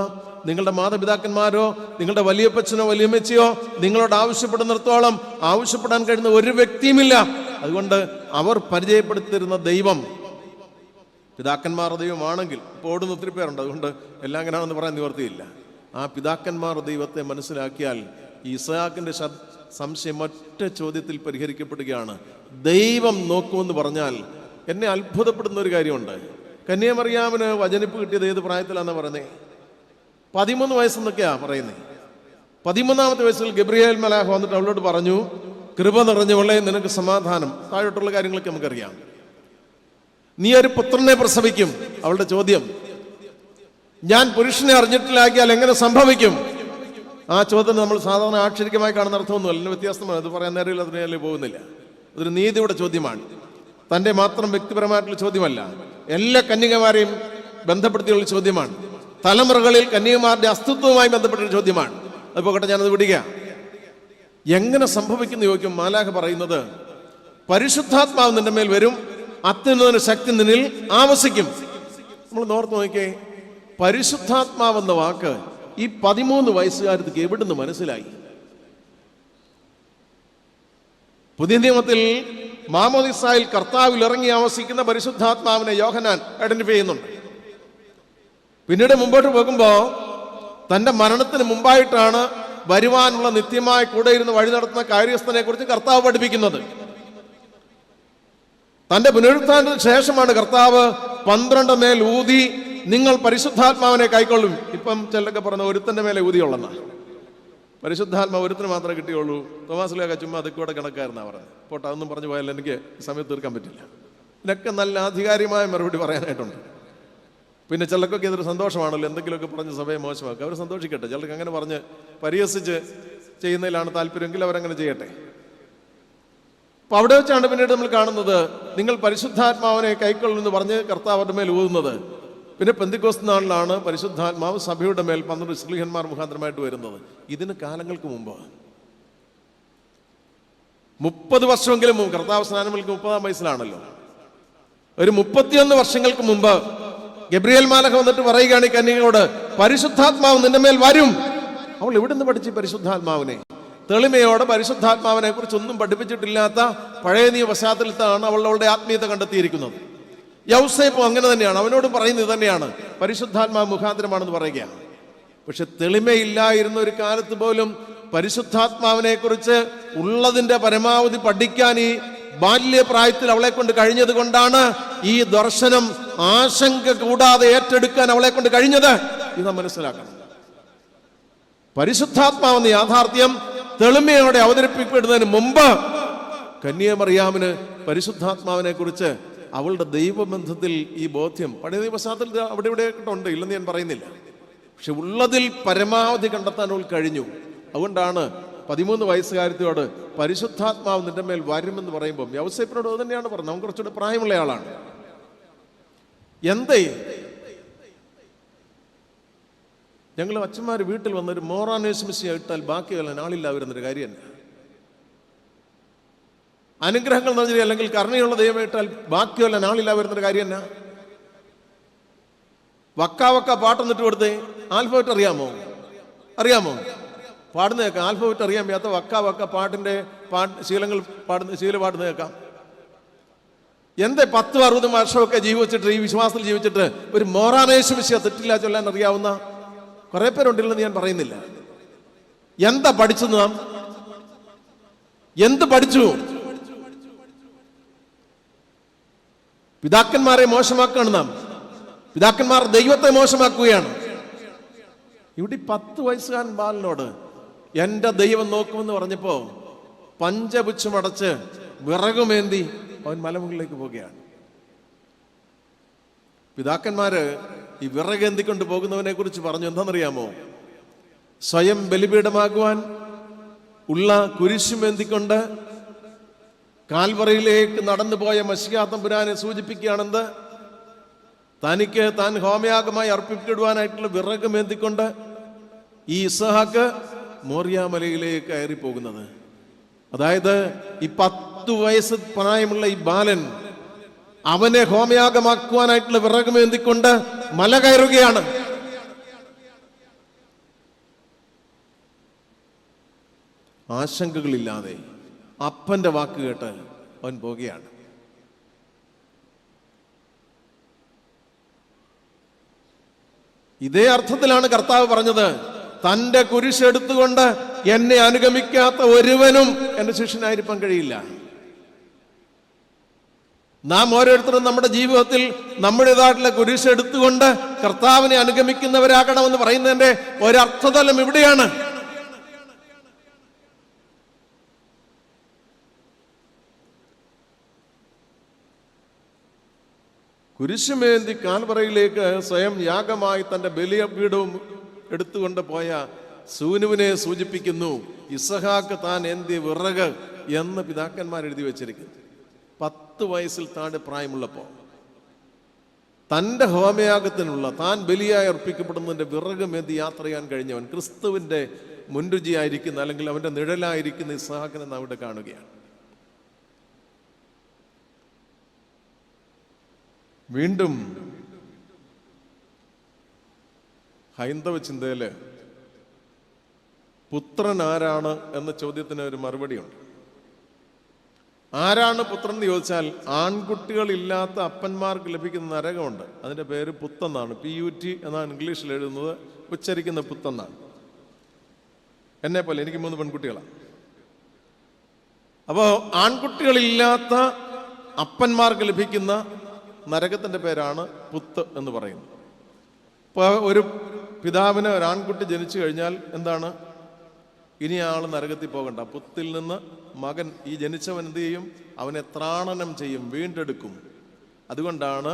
നിങ്ങളുടെ മാതാപിതാക്കന്മാരോ നിങ്ങളുടെ വലിയപ്പച്ചനോ വലിയമ്മച്ചിയോ നിങ്ങളോട് ആവശ്യപ്പെടുന്നിടത്തോളം ആവശ്യപ്പെടാൻ കഴിയുന്ന ഒരു വ്യക്തിയുമില്ല. അതുകൊണ്ട് അവർ പരിചയപ്പെടുത്തിരുന്ന ദൈവം പിതാക്കന്മാരുടെ ദൈവമാണെങ്കിൽ, ഇപ്പോൾ ഓടുന്ന ഒത്തിരി പേരുണ്ട്, അതുകൊണ്ട് എല്ലാം അങ്ങനെയാണെന്ന് പറയാൻ നിവർത്തിയില്ല. ആ പിതാക്കന്മാരുടെ ദൈവത്തെ മനസ്സിലാക്കിയാൽ ഇസ്ഹാക്കിന്റെ സംശയം ഒറ്റ ചോദ്യത്തിൽ പരിഹരിക്കപ്പെടുകയാണ്. ദൈവം നോക്കുമെന്ന് പറഞ്ഞാൽ എന്നെ അത്ഭുതപ്പെടുന്ന ഒരു കാര്യമുണ്ട്. കന്യാമറിയാമിന് വചനിപ്പ് കിട്ടിയത് ഏത് പ്രായത്തിലാണെന്ന് പറയുന്നേ? 13 വയസ്സെന്നൊക്കെയാ പറയുന്നേ. 13ാമത്തെ വയസ്സിൽ ഗബ്രിയേൽ മലാഖ വന്നിട്ട് അവളോട് പറഞ്ഞു, കൃപ നിറഞ്ഞവളെ, നിനക്ക് സമാധാനം. താഴോട്ടുള്ള കാര്യങ്ങളൊക്കെ നമുക്കറിയാം. നീ ഒരു പുത്രനെ പ്രസവിക്കും. അവളുടെ ചോദ്യം, ഞാൻ പുരുഷനെ അറിഞ്ഞിട്ടില്ലാക്കിയാൽ എങ്ങനെ സംഭവിക്കും? ആ ചോദ്യം നമ്മൾ സാധാരണ ആക്ഷരികമായി കാണുന്ന അർത്ഥമൊന്നുമല്ല, വ്യത്യാസമാണ്. അത് പറയാൻ നേരമില്ല, അതിനെ പോകുന്നില്ല. അതൊരു നീതിയുടെ ചോദ്യമാണ്, തൻ്റെ മാത്രം വ്യക്തിപരമായിട്ടുള്ള ചോദ്യമല്ല, എല്ലാ കന്യകമാരെയും ബന്ധപ്പെടുത്തിയുള്ള ചോദ്യമാണ്, തലമുറകളിൽ കന്യകമാരുടെ അസ്തിത്വവുമായി ബന്ധപ്പെട്ടൊരു ചോദ്യമാണ്. അത് പോകട്ടെ, ഞാനത് വിടുക. എങ്ങനെ സംഭവിക്കുന്ന ചോദിക്കും. മാലാഖ പറയുന്നത്, പരിശുദ്ധാത്മാവ് നിന്റെ മേൽ വരും, അത്യുന്നതന്റെ ശക്തി നിന്നിൽ ആവസിക്കും. നമ്മൾ നോർത്ത് നോക്കിയേ, പരിശുദ്ധാത്മാവെന്ന വാക്ക് ഈ 13 വയസ്സുകാർക്ക് എവിടുന്ന് മനസ്സിലായി? പുതിയ നിയമത്തിൽ മാമോദിസായിൽ കർത്താവിൽ ഇറങ്ങി ആവസിക്കുന്ന പരിശുദ്ധാത്മാവിനെ യോഹന്നാൻ ഐഡന്റിഫൈ ചെയ്യുന്നുണ്ട്. പിന്നീട് മുമ്പോട്ട് പോകുമ്പോൾ തൻ്റെ മരണത്തിന് മുമ്പായിട്ടാണ് വരുവാനുള്ള നിത്യമായ കൂടെ ഇരുന്ന് വഴി നടത്തുന്ന കാര്യസ്ഥനെ കുറിച്ച് കർത്താവ് പഠിപ്പിക്കുന്നത്. തൻ്റെ പുനരുത്ഥാനത്തിന് ശേഷമാണ് കർത്താവ് 12 മേൽ ഊതി നിങ്ങൾ പരിശുദ്ധാത്മാവിനെ കൈക്കൊള്ളും. ഇപ്പം ചിലരൊക്കെ പറഞ്ഞ ഒരുത്തൻ്റെ മേലെ ഊതിയുള്ളെന്നാ. പരിശുദ്ധാത്മാവ് ഒരുത്തിന് മാത്രമേ കിട്ടിയുള്ളൂ. തോമാസിലൊക്കെ ചുമ്മാ അതൊക്കെ കിടക്കായിരുന്നാ പറഞ്ഞത്. പോട്ടെ, അതൊന്നും പറഞ്ഞു പോയാൽ എനിക്ക് സമയത്ത് തീർക്കാൻ പറ്റില്ല. ഇതിനൊക്കെ നല്ല ആധികാരികമായ മറുപടി പറയാനായിട്ടുണ്ട്. പിന്നെ ചിലർക്കൊക്കെ ഇതൊരു സന്തോഷമാണല്ലോ, എന്തെങ്കിലുമൊക്കെ പറഞ്ഞ് സഭയെ മോശമാക്കുക. അവർ സന്തോഷിക്കട്ടെ. ചിലർക്ക് അങ്ങനെ പറഞ്ഞ് പരിഹസിച്ച് ചെയ്യുന്നതിലാണ് താല്പര്യമെങ്കിൽ അവരങ്ങനെ ചെയ്യട്ടെ. അപ്പൊ അവിടെ വെച്ചാണ് പിന്നീട് നമ്മൾ കാണുന്നത്, നിങ്ങൾ പരിശുദ്ധാത്മാവിനെ കൈക്കൊള്ളുമെന്ന് പറഞ്ഞ് കർത്താവ് അവരുടെ മേൽ ഊതുന്നത്. പിന്നെ പെന്തിക്കോസ്ത് നാളിലാണ് പരിശുദ്ധാത്മാവ് സഭയുടെ മേൽ 12 ശ്ലീഹന്മാർ മുഖാന്തരമായിട്ട് വരുന്നത്. ഇതിന് കാലങ്ങൾക്ക് മുമ്പ് 30 വർഷമെങ്കിലും മുമ്പ്, കർത്താവ് സ്നാനമേൽക്ക് 30-ാം വയസ്സിലാണല്ലോ, ഒരു 31 വർഷങ്ങൾക്ക് മുമ്പ് ഗബ്രിയേൽ മാലാഖ വന്നിട്ട് പറയുകയാണ് ഈ കന്യകയോട്, പരിശുദ്ധാത്മാവ് നിന്റെ മേൽ വരും. അവൾ എവിടുന്ന് പഠിച്ചു പരിശുദ്ധാത്മാവിനെ? തെളിമയോടെ പരിശുദ്ധാത്മാവിനെ കുറിച്ച് ഒന്നും പഠിപ്പിച്ചിട്ടില്ലാത്ത പഴയ നിയമ പശ്ചാത്തലത്താണ് അവൾ അവളുടെ ആത്മീയത കണ്ടെത്തിയിരിക്കുന്നത്. യൗസേപ്പും അങ്ങനെ തന്നെയാണ്, അവനോട് പറയുന്നത് തന്നെയാണ്, പരിശുദ്ധാത്മാവ് മുഖാന്തരമാണെന്ന് പറയുകയാണ്. പക്ഷെ തെളിമയില്ലായിരുന്ന ഒരു കാലത്ത് പോലും പരിശുദ്ധാത്മാവിനെ കുറിച്ച് ഉള്ളതിന്റെ പരമാവധി പഠിക്കാൻ ഈ ബാല്യപ്രായത്തിൽ അവളെ കൊണ്ട് കഴിഞ്ഞത് കൊണ്ടാണ് ഈ ദർശനം ആശങ്ക കൂടാതെ ഏറ്റെടുക്കാൻ അവളെ കൊണ്ട് കഴിഞ്ഞത്. ഇത് മനസ്സിലാക്കണം. പരിശുദ്ധാത്മാവെന്ന യാഥാർത്ഥ്യം തെളിമയോടെ അവതരിപ്പിക്കപ്പെടുന്നതിന് മുമ്പ് കന്യാമറിയാമിന് പരിശുദ്ധാത്മാവിനെ കുറിച്ച് അവളുടെ ദൈവബന്ധത്തിൽ ഈ ബോധ്യം പഴയ പശ്ചാത്തലത്തിൽ അവിടെ ഇവിടെ ഉണ്ട്, ഇല്ലെന്ന് ഞാൻ പറയുന്നില്ല. പക്ഷെ ഉള്ളതിൽ പരമാവധി കണ്ടെത്താൻ അവൾ കഴിഞ്ഞു. അതുകൊണ്ടാണ് 13 വയസ്സുകാരത്തിയോട് പരിശുദ്ധാത്മാവ് നിന്റെ മേൽ വരുമെന്ന് പറയുമ്പോൾ യൗസേപ്പിനോട് അത് തന്നെയാണ് പറഞ്ഞത്. അവൻ കുറച്ചുകൂടെ പ്രായമുള്ള ആളാണ്. എന്തേ ഞങ്ങൾ അച്ഛന്മാർ വീട്ടിൽ വന്നൊരു മോറാനേസ്മിസിയ ഇട്ടാൽ ബാക്കിയല്ല ആളില്ല വരുന്നൊരു കാര്യം തന്നെ. അനുഗ്രഹങ്ങൾ നിറഞ്ഞ അല്ലെങ്കിൽ കരുണയുള്ള ദൈവം ഇട്ടാൽ ബാക്കിയല്ല ആളില്ല വരുന്നൊരു കാര്യം തന്നെ. വക്ക പാട്ടെന്നിട്ട് കൊടുത്തേ. ആൽഫബറ്റ് അറിയാമോ? പാടുന്ന കേൾക്കാം. ആൽഫബറ്റ് അറിയാൻ വയ്യാത്ത വക്ക പാട്ടിന്റെ ശീലങ്ങൾ ശീല പാടുന്ന കേൾക്കാം. എന്തേ 10-60 വർഷമൊക്കെ ജീവിച്ചിട്ട് ഈ വിശ്വാസത്തിൽ ജീവിച്ചിട്ട് ഒരു മോറാനേശുമിശിയ തെറ്റില്ല ചൊല്ലാൻ അറിയാവുന്ന കുറെ പേരുണ്ടില്ലെന്ന് ഞാൻ പറയുന്നില്ല. എന്താ പഠിച്ചു നാം? എന്ത് പഠിച്ചു? പിതാക്കന്മാരെ മോശമാക്കുകയാണ് നാം. പിതാക്കന്മാർ ദൈവത്തെ മോശമാക്കുകയാണ്. ഇവിടെ 10 വയസ്സുകാരൻ ബാലനോട് എന്റെ ദൈവം നോക്കുമെന്ന് പറഞ്ഞപ്പോ പഞ്ചപുച്ഛമടച്ച് വിറകുമേന്തി അവൻ മലമുകളിലേക്ക് പോവുകയാണ്. പിതാക്കന്മാര് ഈ വിറകേന്തിക്കൊണ്ട് പോകുന്നവനെ കുറിച്ച് പറഞ്ഞു. എന്താണെന്നറിയാമോ? സ്വയം ബലിപീഠമാകുവാൻ ഉള്ള കുരിശുമേന്തിക്കൊണ്ട് കാൽവറിയിലേക്ക് നടന്നു പോയ മശിഹാ തമ്പുരാനെ സൂചിപ്പിക്കുകയാണെന്ത്? തനിക്ക് താൻ ഹോമയാഗമായി അർപ്പിക്കപ്പെടുവാനായിട്ടുള്ള വിറകുമേന്തിക്കൊണ്ട് ഈ ഇസ്ഹാക്ക് മോറിയാമലയിലേക്ക് കയറി പോകുന്നത്. അതായത് ഈ 10 വയസ്സ് പ്രായമുള്ള ഈ ബാലൻ അവനെ ഹോമയാഗമാക്കുവാനായിട്ടുള്ള വിറകുമേന്തിക്കൊണ്ട് മല കയറുകയാണ്. ആശങ്കകളില്ലാതെ അപ്പന്റെ വാക്ക് കേട്ട് അവൻ പോകുകയാണ്. ഇതേ അർത്ഥത്തിലാണ് കർത്താവ് പറഞ്ഞത്, തന്റെ കുരിശെടുത്തുകൊണ്ട് എന്നെ അനുഗമിക്കാത്ത ഒരുവനും എന്റെ ശിഷ്യനായിരിക്കാൻ കഴിയില്ല. നാം ഓരോരുത്തരും നമ്മുടെ ജീവിതത്തിൽ നമ്മുടേതായിട്ടുള്ള കുരിശെടുത്തുകൊണ്ട് കർത്താവിനെ അനുഗമിക്കുന്നവരാകണമെന്ന് പറയുന്നതിന്റെ ഒരർത്ഥതലം ഇവിടെയാണ്. കുരിശുമേന്തി കാൽവറയിലേക്ക് സ്വയം യാഗമായി തന്റെ ബലിപീഠവും എടുത്തുകൊണ്ട് പോയ സൂനുവിനെ സൂചിപ്പിക്കുന്നു. ഇസഹാക്ക് താൻ എന്തി വിറക് എന്ന് പിതാക്കന്മാർ എഴുതി വെച്ചിരിക്കുന്നു. 10 വയസ്സിൽ താഴെ പ്രായമുള്ളപ്പോ തൻ്റെ ഹോമയാഗത്തിനുള്ള താൻ ബലിയായി അർപ്പിക്കപ്പെടുന്നതിൻ്റെ വിറകുമേന്തി യാത്ര ചെയ്യാൻ കഴിഞ്ഞവൻ ക്രിസ്തുവിൻ്റെ മുൻരുചിയായിരിക്കുന്ന അല്ലെങ്കിൽ അവൻ്റെ നിഴലായിരിക്കുന്ന ഇസ്ഹാക്കിനെ നാം ഇവിടെ കാണുകയാണ്. വീണ്ടും ഹൈന്ദവ ചിന്തയില് പുത്രൻ ആരാണ് എന്ന ചോദ്യത്തിന് ഒരു മറുപടിയുണ്ട്. ആരാണ് പുത്രൻ എന്ന് ചോദിച്ചാൽ ആൺകുട്ടികളില്ലാത്ത അപ്പന്മാർക്ക് ലഭിക്കുന്ന നരകമുണ്ട്. അതിൻ്റെ പേര് പുത്തെന്നാണ്. PUT എന്നാണ് ഇംഗ്ലീഷിൽ എഴുതുന്നത്. ഉച്ചരിക്കുന്ന പുത്തെന്നാണ്. എന്നെ പോലെ എനിക്ക് 3 പെൺകുട്ടികളാണ്. അപ്പോൾ ആൺകുട്ടികളില്ലാത്ത അപ്പന്മാർക്ക് ലഭിക്കുന്ന നരകത്തിൻ്റെ പേരാണ് പുത്ത് എന്ന് പറയുന്നത്. ഇപ്പോൾ ഒരു പിതാവിന് ഒരു ആൺകുട്ടി ജനിച്ചു കഴിഞ്ഞാൽ എന്താണ്? ഇനി ആൾ നരകത്തിൽ പോകണ്ട. പുത്തിൽ നിന്ന് മകൻ, ഈ ജനിച്ചവൻ എന്ത് ചെയ്യും? അവനെ ത്രാണനം ചെയ്യും, വീണ്ടെടുക്കും. അതുകൊണ്ടാണ്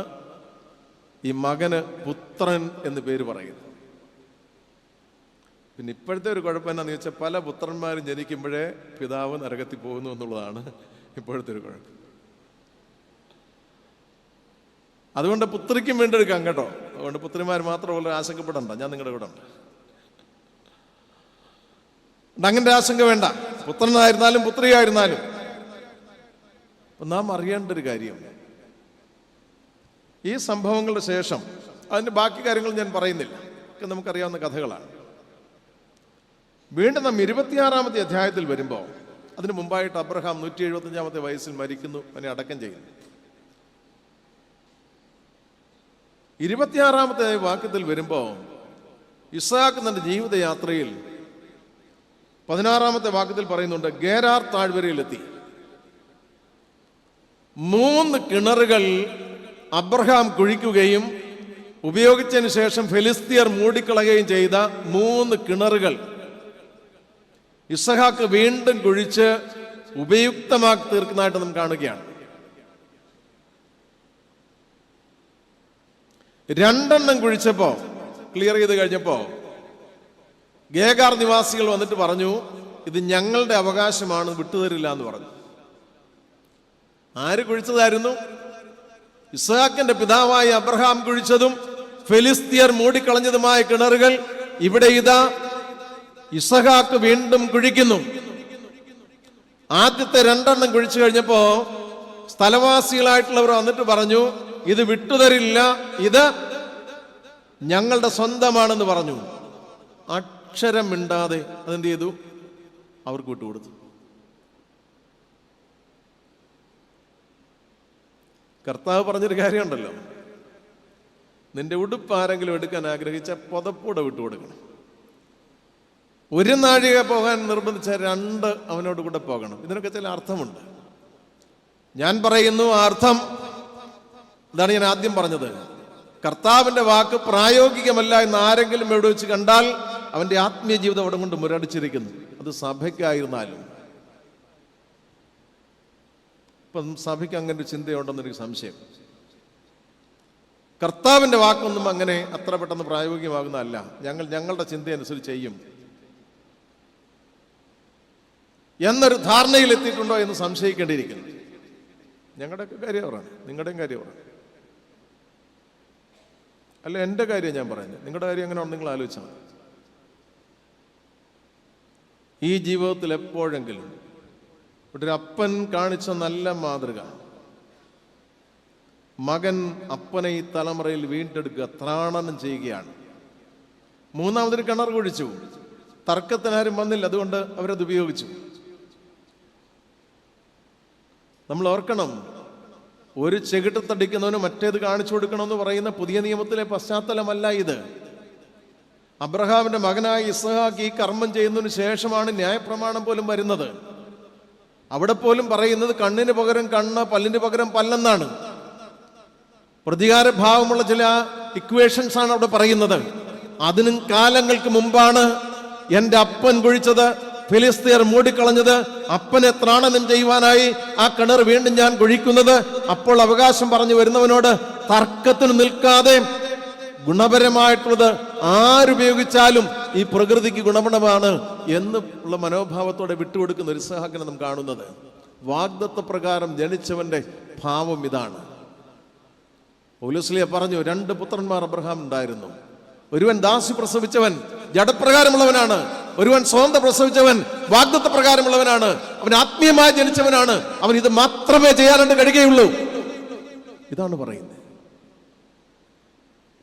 ഈ മകന് പുത്രൻ എന്ന് പേര് പറയുന്നത്. പിന്നെ ഇപ്പോഴത്തെ ഒരു കുഴപ്പം എന്നാന്ന് ചോദിച്ചാൽ പല പുത്രന്മാരും ജനിക്കുമ്പോഴേ പിതാവ് നരകത്തിൽ പോകുന്നു എന്നുള്ളതാണ് ഇപ്പോഴത്തെ ഒരു കുഴപ്പം. അതുകൊണ്ട് പുത്രിക്കും വീണ്ടെടുക്കാം കേട്ടോ. അതുകൊണ്ട് പുത്രിമാർ മാത്രമല്ല ആശങ്കപ്പെടണ്ട, ഞാൻ നിങ്ങളുടെ കൂടെ ഉണ്ട്. അങ്ങനെ ആശങ്ക വേണ്ട. പുത്രനായിരുന്നാലും പുത്രിയായിരുന്നാലും നാം അറിയേണ്ട ഒരു കാര്യം, ഈ സംഭവങ്ങളുടെ ശേഷം അതിൻ്റെ ബാക്കി കാര്യങ്ങൾ ഞാൻ പറയുന്നില്ല, ഒക്കെ നമുക്കറിയാവുന്ന കഥകളാണ്. വീണ്ടും നാം 26-ാമത്തെ അധ്യായത്തിൽ വരുമ്പോൾ, അതിന് മുമ്പായിട്ട് അബ്രഹാം 175-ാമത്തെ വയസ്സിൽ മരിക്കുന്നു, അവനെ അടക്കം ചെയ്യുന്നു. 26-ാമത്തെ വാക്യത്തിൽ വരുമ്പോൾ ഇസ്ഹാക്ക് തന്റെ ജീവിതയാത്രയിൽ 16-ാമത്തെ വാക്യത്തിൽ പറയുന്നുണ്ട്, ഗേരാർ താഴ്വരയിലെത്തി. 3 കിണറുകൾ അബ്രഹാം കുഴിക്കുകയും ഉപയോഗിച്ചതിന് ശേഷം ഫെലിസ്തീയർ മൂടിക്കളയുകയും ചെയ്ത 3 കിണറുകൾ ഇസ്ഹാക്ക് വീണ്ടും കുഴിച്ച് ഉപയുക്തമാക്കി തീർക്കുന്നതായിട്ട് നാം കാണുകയാണ്. 2 കുഴിച്ചപ്പോ, ക്ലിയർ ചെയ്ത് കഴിഞ്ഞപ്പോ ഗേഗാർ നിവാസികൾ വന്നിട്ട് പറഞ്ഞു, ഇത് ഞങ്ങളുടെ അവകാശമാണ്, വിട്ടുതരില്ല എന്ന് പറഞ്ഞു. ആര് കുഴിച്ചതായിരുന്നു? ഇസ്ഹാക്കിന്റെ പിതാവായ അബ്രഹാം കുഴിച്ചതും ഫെലിസ്തീയർ മൂടിക്കളഞ്ഞതുമായ കിണറുകൾ ഇവിടെ ഇതാ ഇസ്ഹാക്ക് വീണ്ടും കുഴിക്കുന്നു. ആദ്യത്തെ 2 കുഴിച്ചു കഴിഞ്ഞപ്പോ സ്ഥലവാസികളായിട്ടുള്ളവർ വന്നിട്ട് പറഞ്ഞു, ഇത് വിട്ടുതരില്ല, ഇത് ഞങ്ങളുടെ സ്വന്തമാണെന്ന് പറഞ്ഞു. അക്ഷരം മിണ്ടാതെ അതെന്ത് ചെയ്തു? അവർക്ക് വിട്ടുകൊടുത്തു. കർത്താവ് പറഞ്ഞൊരു കാര്യമുണ്ടല്ലോ, നിന്റെ ഉടുപ്പ് ആരെങ്കിലും എടുക്കാൻ ആഗ്രഹിച്ച പുതപ്പൂടെ വിട്ടുകൊടുക്കണം. 1 നാഴിക പോകാൻ നിർബന്ധിച്ച 2 അവനോട് കൂടെ പോകണം. ഇതിനൊക്കെ ചില അർത്ഥമുണ്ട്. ഞാൻ പറയുന്നു ആ അർത്ഥം ഇതാണ് ഞാൻ ആദ്യം പറഞ്ഞത്. കർത്താവിന്റെ വാക്ക് പ്രായോഗികമല്ല എന്ന് ആരെങ്കിലും എവിടെ വെച്ച് കണ്ടാൽ അവന്റെ ആത്മീയ ജീവിതം അവിടെ കൊണ്ട് മുരടിച്ചിരിക്കുന്നു. അത് സഭയ്ക്കായിരുന്നാലും. ഇപ്പം സഭയ്ക്ക് അങ്ങനെ ഒരു ചിന്തയുണ്ടെന്നൊരു സംശയം. കർത്താവിന്റെ വാക്കൊന്നും അങ്ങനെ അത്ര പെട്ടെന്ന് പ്രായോഗികമാകുന്നതല്ല. ഞങ്ങളുടെ ചിന്തയനുസരിച്ച് ചെയ്യും എന്നൊരു ധാരണയിൽ എത്തിയിട്ടുണ്ടോ എന്ന് സംശയിക്കേണ്ടിയിരിക്കുന്നു. ഞങ്ങളുടെയൊക്കെ കാര്യം പറയാണ്, നിങ്ങളുടെയും കാര്യം പറയാണ്. അല്ല, എൻ്റെ കാര്യം ഞാൻ പറയുന്നത്. നിങ്ങളുടെ കാര്യം എങ്ങനെയാണ് നിങ്ങൾ ആലോചിച്ചാൽ മതി. ഈ ജീവിതത്തിൽ എപ്പോഴെങ്കിലും ഒരു അപ്പൻ കാണിച്ച നല്ല മാതൃക മകൻ അപ്പനെ ഈ തലമുറയിൽ വീണ്ടെടുക്കുക, ത്രാണനം ചെയ്യുകയാണ്. 3ാമതൊരു കിണർ കുഴിച്ചു, തർക്കത്തിനാരും വന്നില്ല, അതുകൊണ്ട് അവരത് ഉപയോഗിച്ചു. നമ്മൾ ഓർക്കണം, ഒരു ചെകിട്ടത്തടിക്കുന്നവന് മറ്റേത് കാണിച്ചു കൊടുക്കണമെന്ന് പറയുന്ന പുതിയ നിയമത്തിലെ പശ്ചാത്തലമല്ല ഇത്. അബ്രഹാമിന്റെ മകനായ ഇസ്ഹാക്ക് ഈ കർമ്മം ചെയ്യുന്നതിന് ശേഷമാണ് ന്യായപ്രമാണം പോലും വരുന്നത്. അവിടെ പോലും പറയുന്നത് കണ്ണിന് പകരം കണ്ണ്, പല്ലിന് പകരം പല്ലെന്നാണ്. പ്രതികാര ഭാവമുള്ള ചില ഇക്വേഷൻസ് ആണ് അവിടെ പറയുന്നത്. അതിനും കാലങ്ങൾക്ക് മുമ്പാണ് എൻ്റെ അപ്പൻ കുഴിച്ചത്, ഫിലിസ്തീയർ മൂടിക്കളഞ്ഞത്, അപ്പനെ ത്രാണനം ചെയ്യുവാനായി ആ കിണർ വീണ്ടും ഞാൻ കുഴിക്കുന്നത്. അപ്പോൾ അവകാശം പറഞ്ഞു വരുന്നവനോട് തർക്കത്തിന് നിൽക്കാതെ ഗുണപരമായിട്ടുള്ളത് ആരുപയോഗിച്ചാലും ഈ പ്രകൃതിക്ക് ഗുണപരമാണ് എന്ന് ഉള്ള മനോഭാവത്തോടെ വിട്ടുകൊടുക്കുന്ന ഒരു ഇസ്ഹാക്കിനെ നാം കാണുന്നത്. വാഗ്ദത്ത പ്രകാരം ജനിച്ചവന്റെ ഭാവം ഇതാണ്. പൗലോസ് പറഞ്ഞു, 2 പുത്രന്മാർ അബ്രഹാം ഉണ്ടായിരുന്നു. ഒരുവൻ ദാസി പ്രസവിച്ചവൻ ജഡപ്രകാരമുള്ളവനാണ്, ഒരുവൻ സ്വന്തം പ്രസവിച്ചവൻ വാഗ്ദത്ത പ്രകാരമുള്ളവനാണ്. അവൻ ആത്മീയമായി ജനിച്ചവനാണ്. അവൻ ഇത് മാത്രമേ ചെയ്യാനായിട്ട് കഴിയുകയുള്ളൂ. ഇതാണ് പറയുന്നത്.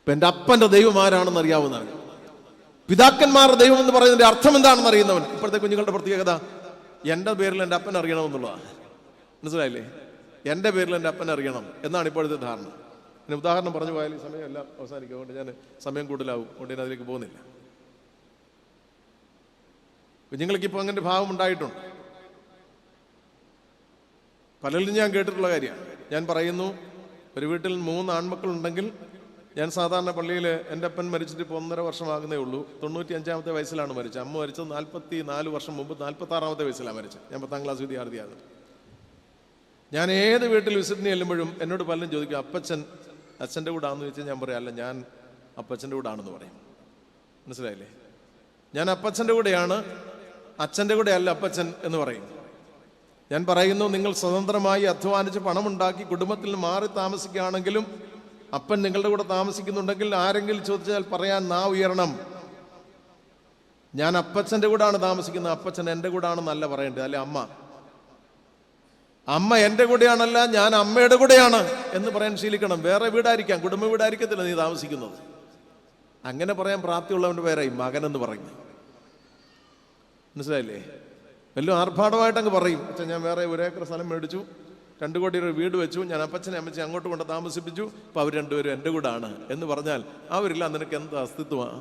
ഇപ്പൊ എൻ്റെ അപ്പന്റെ ദൈവം ആരാണെന്ന് അറിയാവുന്നവൻ, പിതാക്കന്മാരുടെ ദൈവം എന്ന് പറയുന്നതിന്റെ അർത്ഥം എന്താണെന്ന് അറിയുന്നവൻ. ഇപ്പോഴത്തെ കുഞ്ഞുങ്ങളുടെ പ്രത്യേകത എൻ്റെ പേരിൽ എൻ്റെ അപ്പൻ അറിയണമെന്നുള്ളതാണ്. മനസ്സിലായില്ലേ? എൻ്റെ പേരിൽ എൻ്റെ അപ്പൻ അറിയണം എന്നാണ് ഇപ്പോഴത്തെ ധാരണ. പിന്നെ ഉദാഹരണം പറഞ്ഞു പോയാൽ ഈ സമയം എല്ലാം അവസാനിക്കും. അതുകൊണ്ട് ഞാൻ സമയം കൂടുതലാവും, അതുകൊണ്ട് ഞാൻ അതിലേക്ക് പോകുന്നില്ല. കുഞ്ഞുങ്ങൾക്ക് ഇപ്പോൾ അങ്ങനെ ഭാവം ഉണ്ടായിട്ടുണ്ട്. പലരിലും ഞാൻ കേട്ടിട്ടുള്ള കാര്യമാണ്. ഞാൻ പറയുന്നു, ഒരു വീട്ടിൽ 3 ആൺമക്കളുണ്ടെങ്കിൽ, ഞാൻ സാധാരണ പള്ളിയിൽ എൻ്റെ അപ്പൻ മരിച്ചിട്ട് ഇപ്പോൾ 1.5 വർഷമാകുന്നേ ഉള്ളൂ. 95-ാമത്തെ വയസ്സിലാണ് മരിച്ചത്. അമ്മ മരിച്ചത് 44 വർഷം മുമ്പ് 46-ാമത്തെ വയസ്സിലാണ് മരിച്ചത്. ഞാൻ 10ാം ക്ലാസ് വിദ്യാർത്ഥിയാണ്. ഞാൻ ഏത് വീട്ടിൽ വിസിറ്റിന് ചെല്ലുമ്പോഴും എന്നോട് പലരും ചോദിക്കും, അപ്പച്ചൻ അച്ഛൻ്റെ കൂടെ ആണെന്ന് ചോദിച്ചാൽ ഞാൻ പറയാം, അല്ല, ഞാൻ അപ്പച്ചൻ്റെ കൂടെ ആണെന്ന് പറയും. മനസ്സിലായില്ലേ? ഞാൻ അപ്പച്ചൻ്റെ കൂടെയാണ്, അച്ഛൻ്റെ കൂടെ അല്ല അപ്പച്ചൻ എന്ന് പറയും. ഞാൻ പറയുന്നു, നിങ്ങൾ സ്വതന്ത്രമായി അധ്വാനിച്ച് പണമുണ്ടാക്കി കുടുംബത്തിൽ നിന്ന് മാറി താമസിക്കുകയാണെങ്കിലും അപ്പൻ നിങ്ങളുടെ കൂടെ താമസിക്കുന്നുണ്ടെങ്കിൽ ആരെങ്കിലും ചോദിച്ചാൽ പറയാൻ നാവ് ഉയരണം. ഞാൻ അപ്പച്ചൻ്റെ കൂടാണ് താമസിക്കുന്നത്, അപ്പച്ചൻ എൻ്റെ കൂടാണെന്നല്ല പറയേണ്ടത്. അല്ലെ അമ്മ. അമ്മ എൻ്റെ കൂടെയാണല്ല, ഞാൻ അമ്മയുടെ കൂടെയാണ് എന്ന് പറയാൻ ശീലിക്കണം. വേറെ വീടായിരിക്കാം, കുടുംബ വീടായിരിക്കത്തില്ല നീ താമസിക്കുന്നത്. അങ്ങനെ പറയാൻ പ്രാപ്തിയുള്ളവൻ്റെ പേരായി മകൻ എന്ന് പറഞ്ഞു. മനസ്സിലായില്ലേ? വല്ലതും ആർഭാടമായിട്ടങ്ങ് പറയും, അച്ഛൻ ഞാൻ വേറെ 1 ഏക്കർ സ്ഥലം മേടിച്ചു, 2 കോടി രൂപ വീട് വെച്ചു, ഞാൻ അപ്പച്ചനെ അമ്മച്ചെ അങ്ങോട്ട് കൊണ്ട് താമസിപ്പിച്ചു, അപ്പോൾ അവർ രണ്ടുപേരും എൻ്റെ കൂടാണ് എന്ന് പറഞ്ഞാൽ അവരില്ല, നിനക്ക് എന്ത് അസ്തിത്വമാണ്?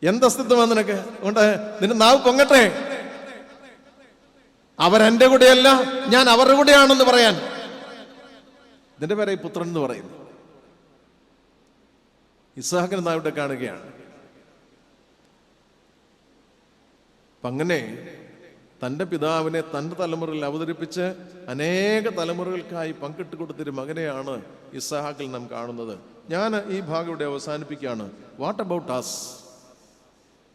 എന്തസ്തിത്വമാണ് നിനക്ക്? കൊണ്ട് നിന്റെ നാവ് പൊങ്ങട്ടെ. അവരെൻ്റെ കൂടെയല്ല, ഞാൻ അവരുടെ കൂടെയാണെന്ന് പറയാൻ. ഇതിന്റെ പേരെ പുത്രൻ എന്ന് പറയുന്നു. ഇസ്ഹാക്കിനെ നാം ഇവിടെ കാണുകയാണ്. അപ്പം അങ്ങനെ തൻ്റെ പിതാവിനെ തൻ്റെ തലമുറയിൽ അവതരിപ്പിച്ച് അനേക തലമുറകൾക്കായി പങ്കിട്ട് കൊടുത്തൊരു മകനെയാണ് ഇസ്ഹാക്കിൽ നാം കാണുന്നത്. ഞാൻ ഈ ഭാഗം ഇവിടെ അവസാനിപ്പിക്കുകയാണ്. What about us?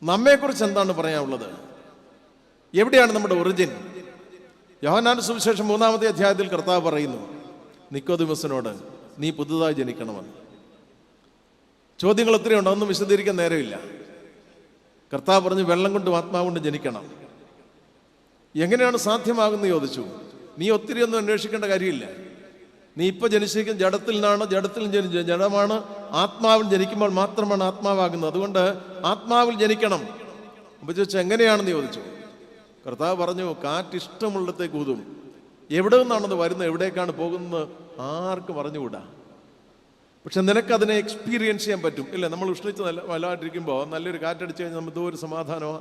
നമ്മെക്കുറിച്ച് എന്താണ് പറയാനുള്ളത്? എവിടെയാണ് നമ്മുടെ ഒറിജിൻ? യോഹന്നാന്റെ സുവിശേഷം 3-ാമത്തെ അധ്യായത്തിൽ കർത്താവ് പറയുന്നു നിക്കോദിമസിനോട്, നീ പുതുതായി ജനിക്കണമെന്ന്. ചോദ്യങ്ങൾ ഒത്തിരി ഉണ്ട്, അതൊന്നും വിശദീകരിക്കാൻ നേരമില്ല. കർത്താവ് പറഞ്ഞു വെള്ളം കൊണ്ടും ആത്മാവ് കൊണ്ടും ജനിക്കണം. എങ്ങനെയാണ് സാധ്യമാകുന്നത് ചോദിച്ചു. നീ ഒത്തിരി ഒന്നും അന്വേഷിക്കേണ്ട കാര്യമില്ല. നീ ഇപ്പം ജനിച്ചിരിക്കുന്ന ജഡത്തിൽ നിന്നാണ്, ജഡത്തിൽ ജഡമാണ്. ആത്മാവിൽ ജനിക്കുമ്പോൾ മാത്രമാണ് ആത്മാവാകുന്നത്. അതുകൊണ്ട് ആത്മാവിൽ ജനിക്കണം. അപ്പോൾ ചോദിച്ചാൽ എങ്ങനെയാണെന്ന് ചോദിച്ചു. കർത്താവ് പറഞ്ഞു കാറ്റിഷ്ടമുള്ളത്തേക്ക് ഊതും. എവിടെ നിന്നാണത് വരുന്നത്, എവിടേക്കാണ് പോകുന്നത് ആർക്കും പറഞ്ഞുകൂടാ. പക്ഷെ നിനക്കതിനെ എക്സ്പീരിയൻസ് ചെയ്യാൻ പറ്റും. ഇല്ല, നമ്മൾ ഉഷ്ണിച്ച് വല്ലാണ്ടിരിക്കുമ്പോൾ നല്ലൊരു കാറ്റടിച്ച് കഴിഞ്ഞാൽ നമുക്ക് ഒരു സമാധാനമാണ്.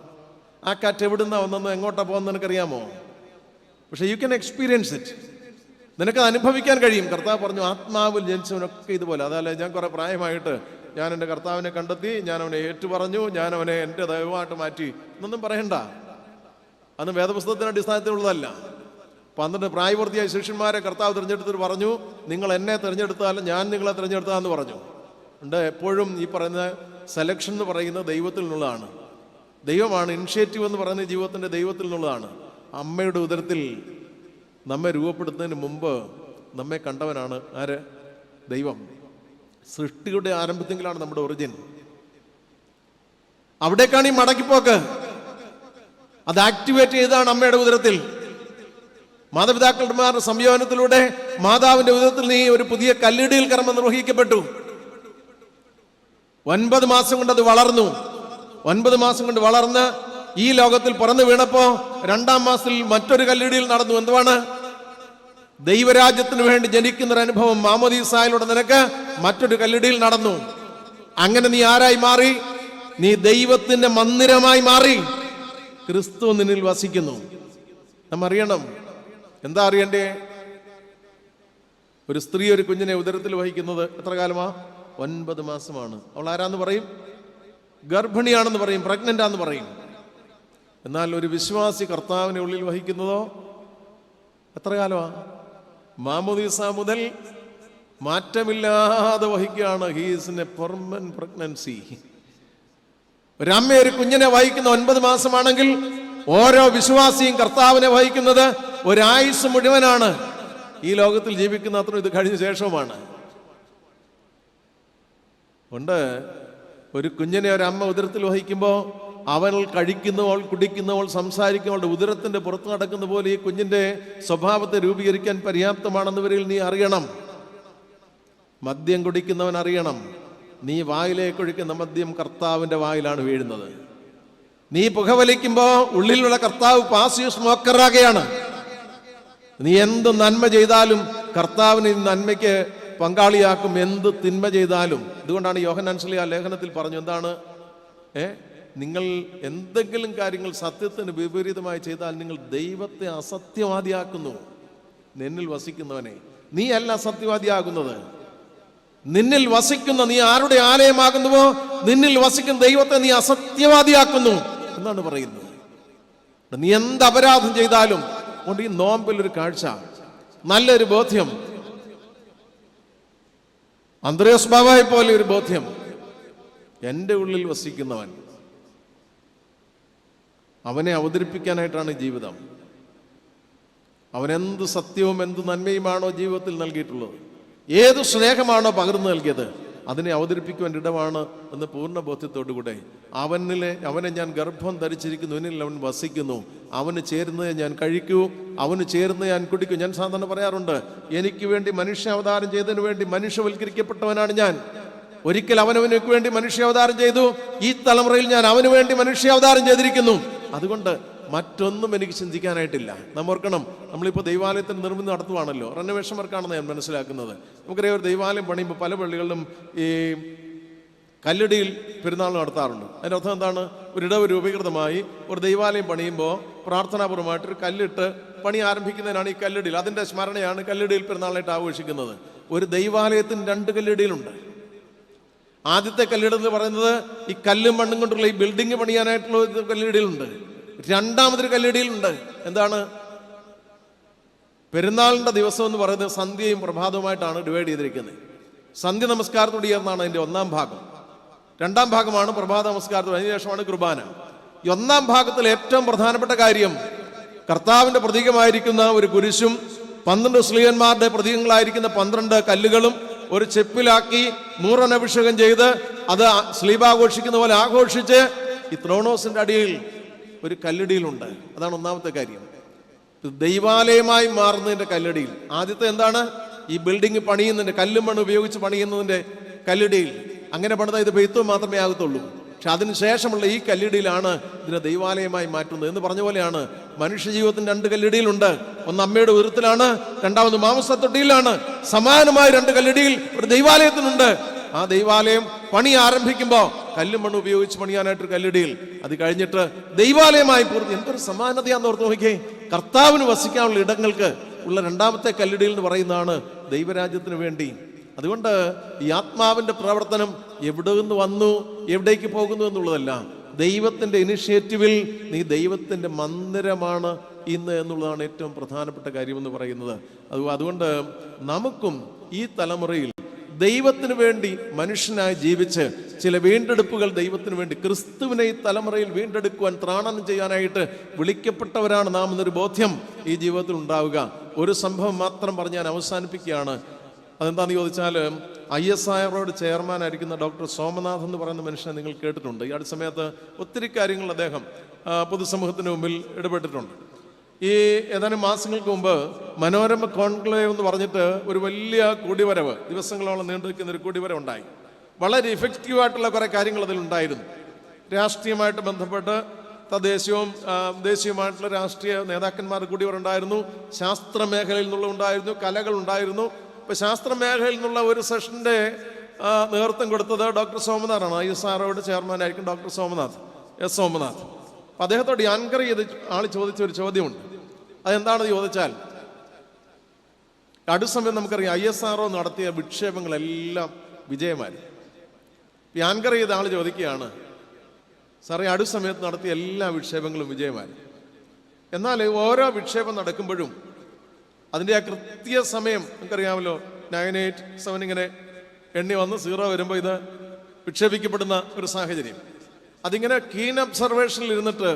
ആ കാറ്റ് എവിടുന്നാ വന്നെന്ന് എങ്ങോട്ടാണ് പോകുന്നത് നിനക്കറിയാമോ? പക്ഷെ യു ക്യാൻ എക്സ്പീരിയൻസ് ഇറ്റ്. നിനക്കത് അനുഭവിക്കാൻ കഴിയും. കർത്താവ് പറഞ്ഞു ആത്മാവിൽ ജനിച്ചവനൊക്കെ ഇതുപോലെ. അതല്ല, ഞാൻ കുറെ പ്രായമായിട്ട് ഞാൻ എൻ്റെ കർത്താവിനെ കണ്ടെത്തി, ഞാൻ അവനെ ഏറ്റുപറഞ്ഞു, ഞാൻ അവനെ എൻ്റെ ദൈവമായിട്ട് മാറ്റി എന്നൊന്നും പറയണ്ട. അന്ന് വേദപുസ്തകത്തിൻ്റെ അടിസ്ഥാനത്തിലുള്ളതല്ല. 12 പ്രായപൂർത്തിയായ ശിഷ്യന്മാരെ കർത്താവ് തിരഞ്ഞെടുത്തിട്ട് പറഞ്ഞു, നിങ്ങൾ എന്നെ തിരഞ്ഞെടുത്താലും ഞാൻ നിങ്ങളെ തിരഞ്ഞെടുത്താന്ന് പറഞ്ഞു. ഉണ്ട്. എപ്പോഴും ഈ പറയുന്ന സെലക്ഷൻ എന്ന് പറയുന്നത് ദൈവത്തിൽ നിന്നുള്ളതാണ്. ദൈവമാണ് ഇനിഷ്യേറ്റീവ് എന്ന് പറയുന്നത് ജീവിതത്തിൻ്റെ ദൈവത്തിൽ നിന്നുള്ളതാണ്. അമ്മയുടെ ഉദരത്തിൽ നമ്മെ രൂപപ്പെടുത്തുന്നതിന് മുമ്പ് നമ്മെ കണ്ടവനാണ് ആര്? ദൈവം. സൃഷ്ടിയുടെ ആരംഭത്തിലാണ് നമ്മുടെ ഒറിജിൻ. അവിടേക്കാണ് ഈ മടക്കിപ്പോക്ക്. അത് ആക്ടിവേറ്റ് ചെയ്താണ് അമ്മയുടെ ഉദരത്തിൽ. മാതാപിതാക്കളുടെ സംയോജനത്തിലൂടെ മാതാവിന്റെ ഉദരത്തിൽ നീ ഒരു പുതിയ കല്ലിടിയിൽ കർമ്മം നിർവഹിക്കപ്പെട്ടു. 9 മാസം കൊണ്ട് അത് വളർന്നു. 9 മാസം കൊണ്ട് വളർന്ന് ഈ ലോകത്തിൽ പിറന്നു വീണപ്പോ 2-ാം മാസത്തിൽ മറ്റൊരു കല്ലിടിയിൽ നടന്നു. എന്തുവാണ്? ദൈവരാജ്യത്തിന് വേണ്ടി ജനിക്കുന്നൊരു അനുഭവം. മാമോദീസായിലൂടെ നിനക്ക് മറ്റൊരു കല്ലിടിയിൽ നടന്നു. അങ്ങനെ നീ ആരായി മാറി? നീ ദൈവത്തിന്റെ മന്ദിരമായി മാറി. ക്രിസ്തു നിന്നിൽ വസിക്കുന്നു. നാം അറിയണം. എന്താ അറിയണ്ടേ? ഒരു സ്ത്രീ ഒരു കുഞ്ഞിനെ ഉദരത്തിൽ വഹിക്കുന്നത് എത്ര കാലമാ? 9 മാസമാണ്. അവൾ ആരാന്ന് പറയും? ഗർഭിണിയാണെന്ന് പറയും, പ്രഗ്നന്റ് ആണെന്ന് പറയും. എന്നാൽ ഒരു വിശ്വാസി കർത്താവിനെ ഉള്ളിൽ വഹിക്കുന്നതോ എത്ര കാലമാ? മാമോദീസ മുതൽ മാറ്റമില്ലാതെ വഹിക്കുകയാണ്. He is in a permanent pregnancy. ഒരമ്മ ഒരു കുഞ്ഞിനെ വഹിക്കുന്ന 9 മാസമാണെങ്കിൽ ഓരോ വിശ്വാസിയും കർത്താവിനെ വഹിക്കുന്നത് ഒരായുസ് മുഴുവനാണ്. ഈ ലോകത്തിൽ ജീവിക്കുന്ന അത്ര ഇത് കഴിഞ്ഞ ശേഷവുമാണ്. ഉണ്ട്. ഒരു കുഞ്ഞിനെ ഒരമ്മ ഉദരത്തിൽ വഹിക്കുമ്പോൾ അവൾ കഴിക്കുന്നവൾ, കുടിക്കുന്നവൾ, സംസാരിക്കുന്നവളുടെ ഉദരത്തിന്റെ പുറത്ത് നടക്കുന്ന പോലെ ഈ കുഞ്ഞിന്റെ സ്വഭാവത്തെ രൂപീകരിക്കാൻ പര്യാപ്തമാണെന്ന് വരിൽ നീ അറിയണം. മദ്യം കുടിക്കുന്നവൻ അറിയണം, നീ വായിലേക്ക് ഒഴിക്കുന്ന മദ്യം കർത്താവിന്റെ വായിലാണ് വീഴുന്നത്. നീ പുകവലിക്കുമ്പോൾ ഉള്ളിലുള്ള കർത്താവ് പാസീവ് സ്മോക്കറാകുകയാണ്. നീ എന്ത് നന്മ ചെയ്താലും കർത്താവിന് നന്മയ്ക്ക് പങ്കാളിയാക്കും, എന്ത് തിന്മ ചെയ്താലും. ഇതുകൊണ്ടാണ് യോഹന്നാൻ ശ്ലീഹ ലേഖനത്തിൽ പറഞ്ഞു, എന്താണ്? നിങ്ങൾ എന്തെങ്കിലും കാര്യങ്ങൾ സത്യത്തിന് വിപരീതമായി ചെയ്താൽ നിങ്ങൾ ദൈവത്തെ അസത്യവാദിയാക്കുന്നു. നിന്നിൽ വസിക്കുന്നവനെ നീ അല്ല അസത്യവാദിയാകുന്നത്. നിന്നിൽ വസിക്കുന്ന നീ ആരുടെ ആലയമാകുന്നുവോ നിന്നിൽ വസിക്കുന്ന ദൈവത്തെ നീ അസത്യവാദിയാക്കുന്നു എന്നാണ് പറയുന്നത്. നീ എന്ത് അപരാധം ചെയ്താലും കൊണ്ട് ഈ നോമ്പിൽ ഒരു കാഴ്ച, നല്ലൊരു ബോധ്യം, അന്ത്രയോസ് ബാബയെ പോലെ ഒരു ബോധ്യം. എൻ്റെ ഉള്ളിൽ വസിക്കുന്നവൻ, അവനെ അവതരിപ്പിക്കാനായിട്ടാണ് ജീവിതം. അവനെന്ത് സത്യവും എന്ത് നന്മയുമാണോ ജീവിതത്തിൽ നൽകിയിട്ടുള്ളത്, ഏത് സ്നേഹമാണോ പകർന്നു നൽകിയത്, അതിനെ അവതരിപ്പിക്കുവാൻ ഇടമാണ് എന്ന് പൂർണ്ണ ബോധ്യത്തോടുകൂടെ അവനെ ഞാൻ ഗർഭം ധരിച്ചിരിക്കുന്നു, എന്നിൽ അവൻ വസിക്കുന്നു, അവന് ചേരുന്നത് ഞാൻ കഴിക്കൂ, അവന് ചേരുന്നത് ഞാൻ കുടിക്കൂ. ഞാൻ സാധാരണ പറയാറുണ്ട്, എനിക്ക് വേണ്ടി മനുഷ്യാവതാരം ചെയ്തതിനു വേണ്ടി മനുഷ്യവൽക്കരിക്കപ്പെട്ടവനാണ് ഞാൻ. ഒരിക്കൽ അവനവനക്ക് വേണ്ടി മനുഷ്യാവതാരം ചെയ്തു, ഈ തലമുറയിൽ ഞാൻ അവന് വേണ്ടി മനുഷ്യാവതാരം ചെയ്തിരിക്കുന്നു. അതുകൊണ്ട് മറ്റൊന്നും എനിക്ക് ചിന്തിക്കാനായിട്ടില്ല. നാം ഓർക്കണം, നമ്മളിപ്പോൾ ദൈവാലയത്തിന് നിർമ്മിതി നടത്തുവാണല്ലോ, റെനോവേഷൻ വർക്കാണെന്ന് ഞാൻ മനസ്സിലാക്കുന്നത്. നമുക്കറിയാം, ഒരു ദൈവാലയം പണിയുമ്പോൾ പല പള്ളികളിലും ഈ കല്ലടിയിൽ പെരുന്നാൾ നടത്താറുണ്ട്. അതിൻ്റെ അർത്ഥം എന്താണ്? ഒരിടവ് രൂപീകൃതമായി ഒരു ദൈവാലയം പണിയുമ്പോൾ പ്രാർത്ഥനാപൂർവമായിട്ടൊരു കല്ലിട്ട് പണി ആരംഭിക്കുന്നതിനാണ് ഈ കല്ലടിയിൽ. അതിൻ്റെ സ്മരണയാണ് കല്ലടിയിൽ പെരുന്നാളായിട്ട് ആഘോഷിക്കുന്നത്. ഒരു ദൈവാലയത്തിന് 2 കല്ലടിയിലുണ്ട്. ആദ്യത്തെ കല്ലിട എന്ന് പറയുന്നത് ഈ കല്ലും മണ്ണും കൊണ്ടുള്ള ഈ ബിൽഡിംഗ് പണിയാനായിട്ടുള്ള ഒരു കല്ലിടയിലുണ്ട്. രണ്ടാമതൊരു കല്ലിടയിലുണ്ട്. എന്താണ്? പെരുന്നാളിൻ്റെ ദിവസം എന്ന് പറയുന്നത് സന്ധ്യയും പ്രഭാതവുമായിട്ടാണ് ഡിവൈഡ് ചെയ്തിരിക്കുന്നത്. സന്ധ്യ നമസ്കാരത്തോട് ചേർന്നാണ് അതിൻ്റെ 1-ാം ഭാഗം. 2-ാം ഭാഗമാണ് പ്രഭാത നമസ്കാരത്തോട്, അതിനുശേഷമാണ് കുർബാന. ഈ 1-ാം ഭാഗത്തിൽ ഏറ്റവും പ്രധാനപ്പെട്ട കാര്യം കർത്താവിൻ്റെ പ്രതീകമായിരിക്കുന്ന ഒരു കുരിശും 12 ശ്ലീഹന്മാരുടെ പ്രതീകങ്ങളായിരിക്കുന്ന 12 കല്ലുകളും ഒരു ചെപ്പിലാക്കി മൂറനഭിഷേകം ചെയ്ത് അത് സ്ലീബാഘോഷിക്കുന്ന പോലെ ആഘോഷിച്ച് ഈ ത്രോണോസിന്റെ അടിയിൽ ഒരു കല്ലടിയിലുണ്ട്. അതാണ് 1-ാമത്തെ കാര്യം. ദൈവാലയമായി മാറുന്നതിന്റെ കല്ലടിയിൽ. ആദ്യത്തെ എന്താണ്? ഈ ബിൽഡിംഗ് പണിയുന്നതിന്റെ, കല്ലും മണ്ണ് ഉപയോഗിച്ച് പണിയുന്നതിന്റെ കല്ലടിയിൽ. അങ്ങനെ പണിതാൽ ഇത് പെയ്ത്തും മാത്രമേ ആകത്തുള്ളൂ. പക്ഷെ അതിനുശേഷമുള്ള ഈ കല്ലിടിയിലാണ് ഇതിനെ ദൈവാലയമായി മാറ്റുന്നത്. എന്ന് പറഞ്ഞ പോലെയാണ് മനുഷ്യജീവിതത്തിന് 2 കല്ലിടിയിലുണ്ട്. ഒന്ന് അമ്മയുടെ ഉദരത്തിലാണ്, രണ്ടാമത് മാംസത്തൊട്ടിയിലാണ്. സമാനമായ 2 കല്ലിടിയിൽ ഒരു ദൈവാലയത്തിനുണ്ട്. ആ ദൈവാലയം പണി ആരംഭിക്കുമ്പോൾ കല്ലും മണ്ണ് ഉപയോഗിച്ച് പണിയാനായിട്ടൊരു കല്ലിടിയിൽ, അത് കഴിഞ്ഞിട്ട് ദൈവാലയമായി പൂർത്തി. എന്തൊരു സമാനതയാന്ന് ഓർത്ത് നോക്കിയേ. കർത്താവിന് വസിക്കാനുള്ള ഇടങ്ങൾക്ക് ഉള്ള 2-ാമത്തെ കല്ലിടിയിൽ എന്ന് പറയുന്നതാണ് ദൈവരാജ്യത്തിന് വേണ്ടി. അതുകൊണ്ട് ഈ ആത്മാവിൻ്റെ പ്രവർത്തനം എവിടെ നിന്ന് വന്നു, എവിടേക്ക് പോകുന്നു എന്നുള്ളതല്ല. ദൈവത്തിൻ്റെ ഇനിഷ്യേറ്റീവിൽ നീ ദൈവത്തിൻ്റെ മന്ദിരമാണ് ഇന്ന് എന്നുള്ളതാണ് ഏറ്റവും പ്രധാനപ്പെട്ട കാര്യമെന്ന് പറയുന്നത്. അതുകൊണ്ട് നമുക്കും ഈ തലമുറയിൽ ദൈവത്തിന് വേണ്ടി മനുഷ്യനായി ജീവിച്ച് ചില വീണ്ടെടുപ്പുകൾ ദൈവത്തിന് വേണ്ടി, ക്രിസ്തുവിനെ ഈ തലമുറയിൽ വീണ്ടെടുക്കുവാൻ, ത്രാണനം ചെയ്യാനായിട്ട് വിളിക്കപ്പെട്ടവരാണ് നാം എന്നൊരു ബോധ്യം ഈ ജീവിതത്തിൽ ഉണ്ടാവുക. ഒരു സംഭവം മാത്രം പറഞ്ഞ് ഞാൻ അവസാനിപ്പിക്കുകയാണ്. അതെന്താണെന്ന് ചോദിച്ചാൽ, ISROയുടെ ചെയർമാൻ ആയിരിക്കുന്ന ഡോക്ടർ സോമനാഥ് എന്ന് പറയുന്ന മനുഷ്യനെ നിങ്ങൾ കേട്ടിട്ടുണ്ട്. ഈ അടുത്ത സമയത്ത് ഒത്തിരി കാര്യങ്ങൾ അദ്ദേഹം പൊതുസമൂഹത്തിന് മുമ്പിൽ ഇടപെട്ടിട്ടുണ്ട്. ഈ ഏതാനും മാസങ്ങൾക്ക് മുമ്പ് മനോരമ കോൺക്ലേവ് എന്ന് പറഞ്ഞിട്ട് ഒരു വലിയ കൂടിവരവ്, ദിവസങ്ങളോളം നീണ്ടു നിൽക്കുന്ന ഒരു കൂടിവരവ് ഉണ്ടായി. വളരെ ഇഫക്റ്റീവായിട്ടുള്ള കുറേ കാര്യങ്ങൾ അതിലുണ്ടായിരുന്നു. രാഷ്ട്രീയമായിട്ട് ബന്ധപ്പെട്ട് തദ്ദേശീയവും ദേശീയവുമായിട്ടുള്ള രാഷ്ട്രീയ നേതാക്കന്മാർ കൂടിവരുണ്ടായിരുന്നു. ശാസ്ത്ര മേഖലയിൽ നിന്നുള്ള ഉണ്ടായിരുന്നു, കലകൾ ഉണ്ടായിരുന്നു. ഇപ്പം ശാസ്ത്ര മേഖലയിൽ നിന്നുള്ള ഒരു സെഷൻ്റെ നേതൃത്വം കൊടുത്തത് ഡോക്ടർ സോമനാഥാണ്. ISROയുടെ ചെയർമാനായിരിക്കും ഡോക്ടർ എസ് സോമനാഥ്. അപ്പം അദ്ദേഹത്തോട് ആങ്കർ ചെയ്ത് ആൾ ചോദിച്ച ഒരു ചോദ്യമുണ്ട്. അതെന്താണെന്ന് ചോദിച്ചാൽ, അടുത്ത സമയം നമുക്കറിയാം ISRO നടത്തിയ വിക്ഷേപങ്ങളെല്ലാം വിജയമായി. ആങ്കർ ചെയ്ത ആൾ ചോദിക്കുകയാണ്, സാറേ അടുത്ത സമയത്ത് നടത്തിയ എല്ലാ വിക്ഷേപങ്ങളും വിജയമായി, എന്നാൽ ഓരോ വിക്ഷേപം നടക്കുമ്പോഴും അതിൻ്റെ ആ കൃത്യസമയം നമുക്കറിയാമല്ലോ, 987 ഇങ്ങനെ എണ്ണി വന്ന് 0 വരുമ്പോൾ ഇത് വിക്ഷേപിക്കപ്പെടുന്ന ഒരു സാഹചര്യം. അതിങ്ങനെ കീൻ ഒബ്സർവേഷനിൽ ഇരുന്നിട്ട്,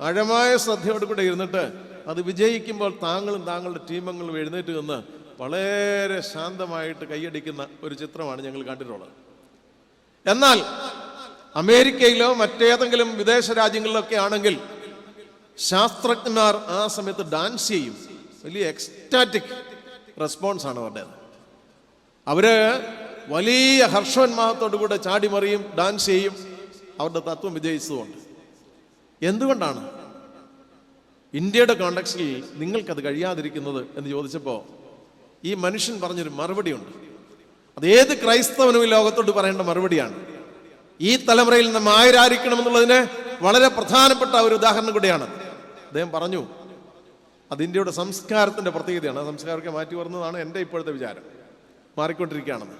ആഴമായ ശ്രദ്ധയോടുകൂടെ ഇരുന്നിട്ട് അത് വിജയിക്കുമ്പോൾ താങ്കളുടെ ടീമംഗങ്ങളും എഴുന്നേറ്റ് നിന്ന് വളരെ ശാന്തമായിട്ട് കൈയടിക്കുന്ന ഒരു ചിത്രമാണ് ഞങ്ങൾ കണ്ടിട്ടുള്ളത്. എന്നാൽ അമേരിക്കയിലോ മറ്റേതെങ്കിലും വിദേശ രാജ്യങ്ങളിലൊക്കെ ആണെങ്കിൽ ശാസ്ത്രജ്ഞന്മാർ ആ സമയത്ത് ഡാൻസ് ചെയ്യും. വലിയ എക്സ്റ്റാറ്റിക് റെസ്പോൺസ് ആണ് അവരുടേത്. അവര് വലിയ ഹർഷോന്മാദത്തോടു കൂടെ ചാടിമറിയും, ഡാൻസ് ചെയ്യും. അവരുടെ തത്വം വിജയിച്ചതുകൊണ്ട്. എന്തുകൊണ്ടാണ് ഇന്ത്യയുടെ കോണ്ടക്സ്റ്റിൽ നിങ്ങൾക്കത് കഴിയാതിരിക്കുന്നത് എന്ന് ചോദിച്ചപ്പോൾ ഈ മനുഷ്യൻ പറഞ്ഞൊരു മറുപടിയുണ്ട്. അതേത് ക്രൈസ്തവനും ഈ ലോകത്തോട് പറയേണ്ട മറുപടിയാണ്. ഈ തലമുറയിൽ നാം ആരായിരിക്കണമെന്നുള്ളതിന് വളരെ പ്രധാനപ്പെട്ട ഒരു ഉദാഹരണം കൂടിയാണ്. അദ്ദേഹം പറഞ്ഞു, അത് ഇന്ത്യയുടെ സംസ്കാരത്തിൻ്റെ പ്രത്യേകതയാണ്. ആ സംസ്കാരമൊക്കെ മാറ്റി വരുന്നതാണ് എൻ്റെ ഇപ്പോഴത്തെ വിചാരം. മാറിക്കൊണ്ടിരിക്കുകയാണെന്ന്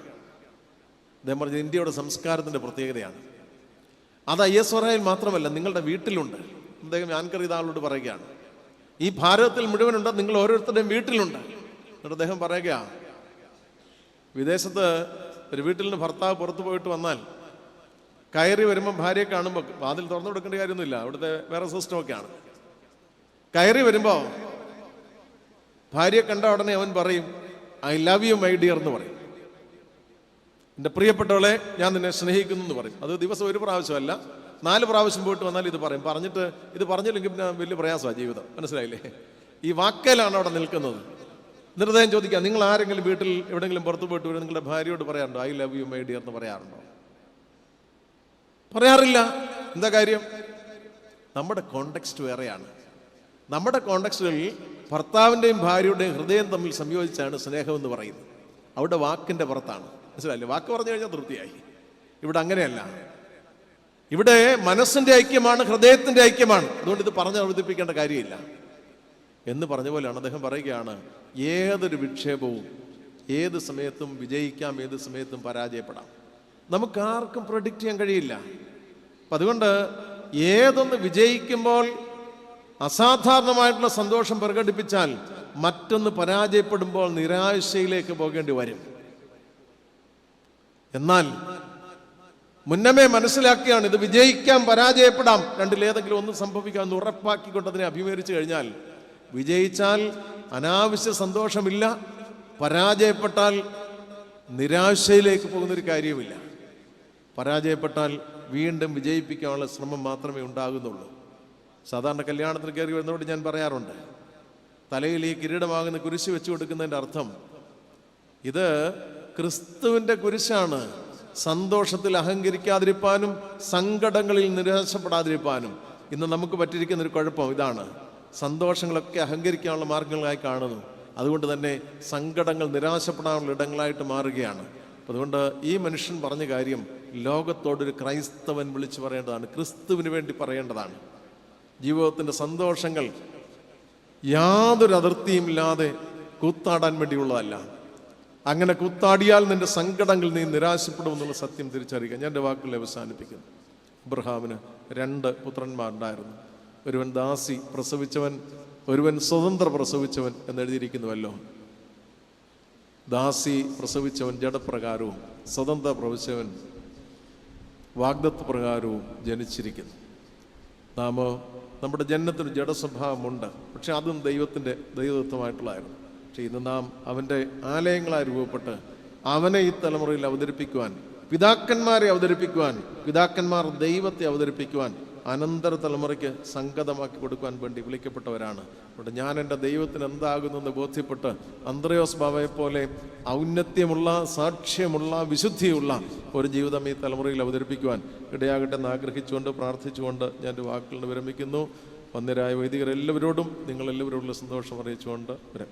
അദ്ദേഹം പറഞ്ഞു. ഇന്ത്യയുടെ സംസ്കാരത്തിൻ്റെ പ്രത്യേകതയാണ് അത്. ISROയിൽ മാത്രമല്ല, നിങ്ങളുടെ വീട്ടിലുണ്ട്. അദ്ദേഹം ആങ്കർ ചെയ്ത ആളോട് പറയുകയാണ്, ഈ ഭാരതത്തിൽ മുഴുവനുണ്ട്, നിങ്ങൾ ഓരോരുത്തരുടെയും വീട്ടിലുണ്ട്. എന്നിട്ട് അദ്ദേഹം പറയുക, വിദേശത്ത് ഒരു വീട്ടിൽ നിന്ന് ഭർത്താവ് പുറത്തു പോയിട്ട് വന്നാൽ കയറി വരുമ്പോൾ ഭാര്യയെ കാണുമ്പോൾ വാതിൽ തുറന്നു കൊടുക്കേണ്ട കാര്യമൊന്നുമില്ല, അവിടുത്തെ വേറെ സിസ്റ്റമൊക്കെയാണ്. കയറി വരുമ്പോൾ ഭാര്യയെ കണ്ട ഉടനെ അവൻ പറയും, I love you my dear എന്ന് പറയും. എൻ്റെ പ്രിയപ്പെട്ടവളെ ഞാൻ നിന്നെ സ്നേഹിക്കുന്നു എന്ന് പറയും. അത് ദിവസം ഒരു പ്രാവശ്യമല്ല, 4 പ്രാവശ്യം പോയിട്ട് വന്നാൽ ഇത് പറയും. പറഞ്ഞിട്ട് ഇത് പറഞ്ഞില്ലെങ്കിൽ പിന്നെ വലിയ പ്രയാസമാണ് ജീവിതം. മനസ്സിലായില്ലേ? ഈ വാക്കേലാണ് അവിടെ നിൽക്കുന്നത്. നിർദ്ദയം ചോദിക്കാം, നിങ്ങൾ ആരെങ്കിലും വീട്ടിൽ എവിടെയെങ്കിലും പുറത്തു പോയിട്ട് വരും നിങ്ങളുടെ ഭാര്യയോട് പറയാറുണ്ടോ I love you my dear എന്ന് പറയാറുണ്ടോ? പറയാറില്ല. എന്താ കാര്യം? നമ്മുടെ കോണ്ടെക്സ്റ്റ് വേറെയാണ്. നമ്മുടെ കോണ്ടെക്സ്റ്റുകളിൽ ഭർത്താവിൻ്റെയും ഭാര്യയുടെയും ഹൃദയം തമ്മിൽ സംയോജിച്ചാണ് സ്നേഹം എന്ന് പറയുന്നത്. അവിടെ വാക്കിൻ്റെ പുറത്താണ്. മനസ്സിലായില്ലേ? വാക്ക് പറഞ്ഞു കഴിഞ്ഞാൽ തൃപ്തിയായി. ഇവിടെ അങ്ങനെയല്ല. ഇവിടെ മനസ്സിൻ്റെ ഐക്യമാണ്, ഹൃദയത്തിൻ്റെ ഐക്യമാണ്. അതുകൊണ്ട് ഇത് പറഞ്ഞ് അവതരിപ്പിക്കേണ്ട കാര്യമില്ല എന്ന് പറഞ്ഞ പോലെയാണ്. അദ്ദേഹം പറയുകയാണ്, ഏതൊരു വിക്ഷേപവും ഏത് സമയത്തും വിജയിക്കാം, ഏത് സമയത്തും പരാജയപ്പെടാം. നമുക്കാർക്കും പ്രഡിക്റ്റ് ചെയ്യാൻ കഴിയില്ല. അപ്പം അതുകൊണ്ട് ഏതൊന്ന് വിജയിക്കുമ്പോൾ അസാധാരണമായിട്ടുള്ള സന്തോഷം പ്രകടിപ്പിച്ചാൽ മറ്റൊന്ന് പരാജയപ്പെടുമ്പോൾ നിരാശയിലേക്ക് പോകേണ്ടി വരും. എന്നാൽ മുന്നമേ മനസ്സിലാക്കിയാണ് ഇത് വിജയിക്കാം, പരാജയപ്പെടാം, രണ്ടിലേതെങ്കിലും ഒന്ന് സംഭവിക്കാമെന്ന് ഉറപ്പാക്കിക്കൊണ്ട് അതിനെ അഭിമുഖീകരിച്ചു കഴിഞ്ഞാൽ വിജയിച്ചാൽ അനാവശ്യ സന്തോഷമില്ല, പരാജയപ്പെട്ടാൽ നിരാശയിലേക്ക് പോകുന്നൊരു കാര്യവുമില്ല. പരാജയപ്പെട്ടാൽ വീണ്ടും വിജയിപ്പിക്കാനുള്ള ശ്രമം മാത്രമേ ഉണ്ടാകുന്നുള്ളൂ. സാധാരണ കല്യാണത്തിന് കയറി വരുന്നതോട് ഞാൻ പറയാറുണ്ട്, തലയിൽ ഈ കിരീടമാകുന്ന കുരിശ് വെച്ചു കൊടുക്കുന്നതിൻ്റെ അർത്ഥം ഇത് ക്രിസ്തുവിൻ്റെ കുരിശാണ്. സന്തോഷത്തിൽ അഹങ്കരിക്കാതിരിപ്പാനും സങ്കടങ്ങളിൽ നിരാശപ്പെടാതിരിപ്പാനും. ഇന്ന് നമുക്ക് പറ്റിയിരിക്കുന്ന ഒരു കുഴപ്പം ഇതാണ്, സന്തോഷങ്ങളൊക്കെ അഹങ്കരിക്കാനുള്ള മാർഗങ്ങളായി കാണുന്നു. അതുകൊണ്ട് തന്നെ സങ്കടങ്ങൾ നിരാശപ്പെടാനുള്ള ഇടങ്ങളായിട്ട് മാറുകയാണ്. അതുകൊണ്ട് ഈ മനുഷ്യൻ പറഞ്ഞ കാര്യം ലോകത്തോടൊരു ക്രൈസ്തവൻ വിളിച്ചു പറയേണ്ടതാണ്, ക്രിസ്തുവിന് വേണ്ടി പറയേണ്ടതാണ്. ജീവിതത്തിൻ്റെ സന്തോഷങ്ങൾ യാതൊരു അതിർത്തിയും ഇല്ലാതെ കൂത്താടാൻ വേണ്ടിയുള്ളതല്ല. അങ്ങനെ കൂത്താടിയാൽ നിന്റെ സങ്കടങ്ങൾ നീ നിരാശപ്പെടുമെന്നുള്ള സത്യം തിരിച്ചറിയുക. ഞാൻ എൻ്റെ വാക്കുകൾ അവസാനിപ്പിക്കുന്നു. അബ്രഹാമിന് 2 പുത്രന്മാരുണ്ടായിരുന്നു. ഒരുവൻ ദാസി പ്രസവിച്ചവൻ, ഒരുവൻ സ്വതന്ത്ര പ്രസവിച്ചവൻ എന്നെഴുതിയിരിക്കുന്നുവല്ലോ. ദാസി പ്രസവിച്ചവൻ ജഡപ്രകാരവും സ്വതന്ത്ര പ്രസവിച്ചവൻ വാഗ്ദത്ത പ്രകാരവും ജനിച്ചിരിക്കുന്നു. നമ്മുടെ ജനനത്തിന് ജഡസ്വഭാവമുണ്ട്, പക്ഷെ അതും ദൈവത്തിൻ്റെ ദൈവത്വമായിട്ടുള്ളതായിരുന്നു. പക്ഷെ ഇന്ന് നാം അവൻ്റെ ആലയങ്ങളായി രൂപപ്പെട്ട് അവനെ ഈ തലമുറയിൽ അവതരിപ്പിക്കുവാൻ, പിതാക്കന്മാരെ അവതരിപ്പിക്കുവാൻ, പിതാക്കന്മാർ ദൈവത്തെ അവതരിപ്പിക്കുവാൻ, അനന്തര തലമുറയ്ക്ക് സംഗതമാക്കി കൊടുക്കുവാൻ വേണ്ടി വിളിക്കപ്പെട്ടവരാണ്. അതുകൊണ്ട് ഞാൻ എൻ്റെ ദൈവത്തിന് എന്താകുന്നെന്ന് ബോധ്യപ്പെട്ട് അന്ത്രയോസ് ബാബയെ പോലെ ഔന്നത്യമുള്ള, സാക്ഷ്യമുള്ള, വിശുദ്ധിയുള്ള ഒരു ജീവിതം ഈ തലമുറയിൽ അവതരിപ്പിക്കുവാൻ ഇടയാകട്ടെ എന്ന് ആഗ്രഹിച്ചുകൊണ്ട് പ്രാർത്ഥിച്ചുകൊണ്ട് ഞാൻ എൻ്റെ വാക്കുകൾ വിരമിക്കുന്നു. വന്യരായ വൈദികരെല്ലാവരോടും നിങ്ങളെല്ലാവരോടുള്ള സന്തോഷം അറിയിച്ചുകൊണ്ട് വരാം.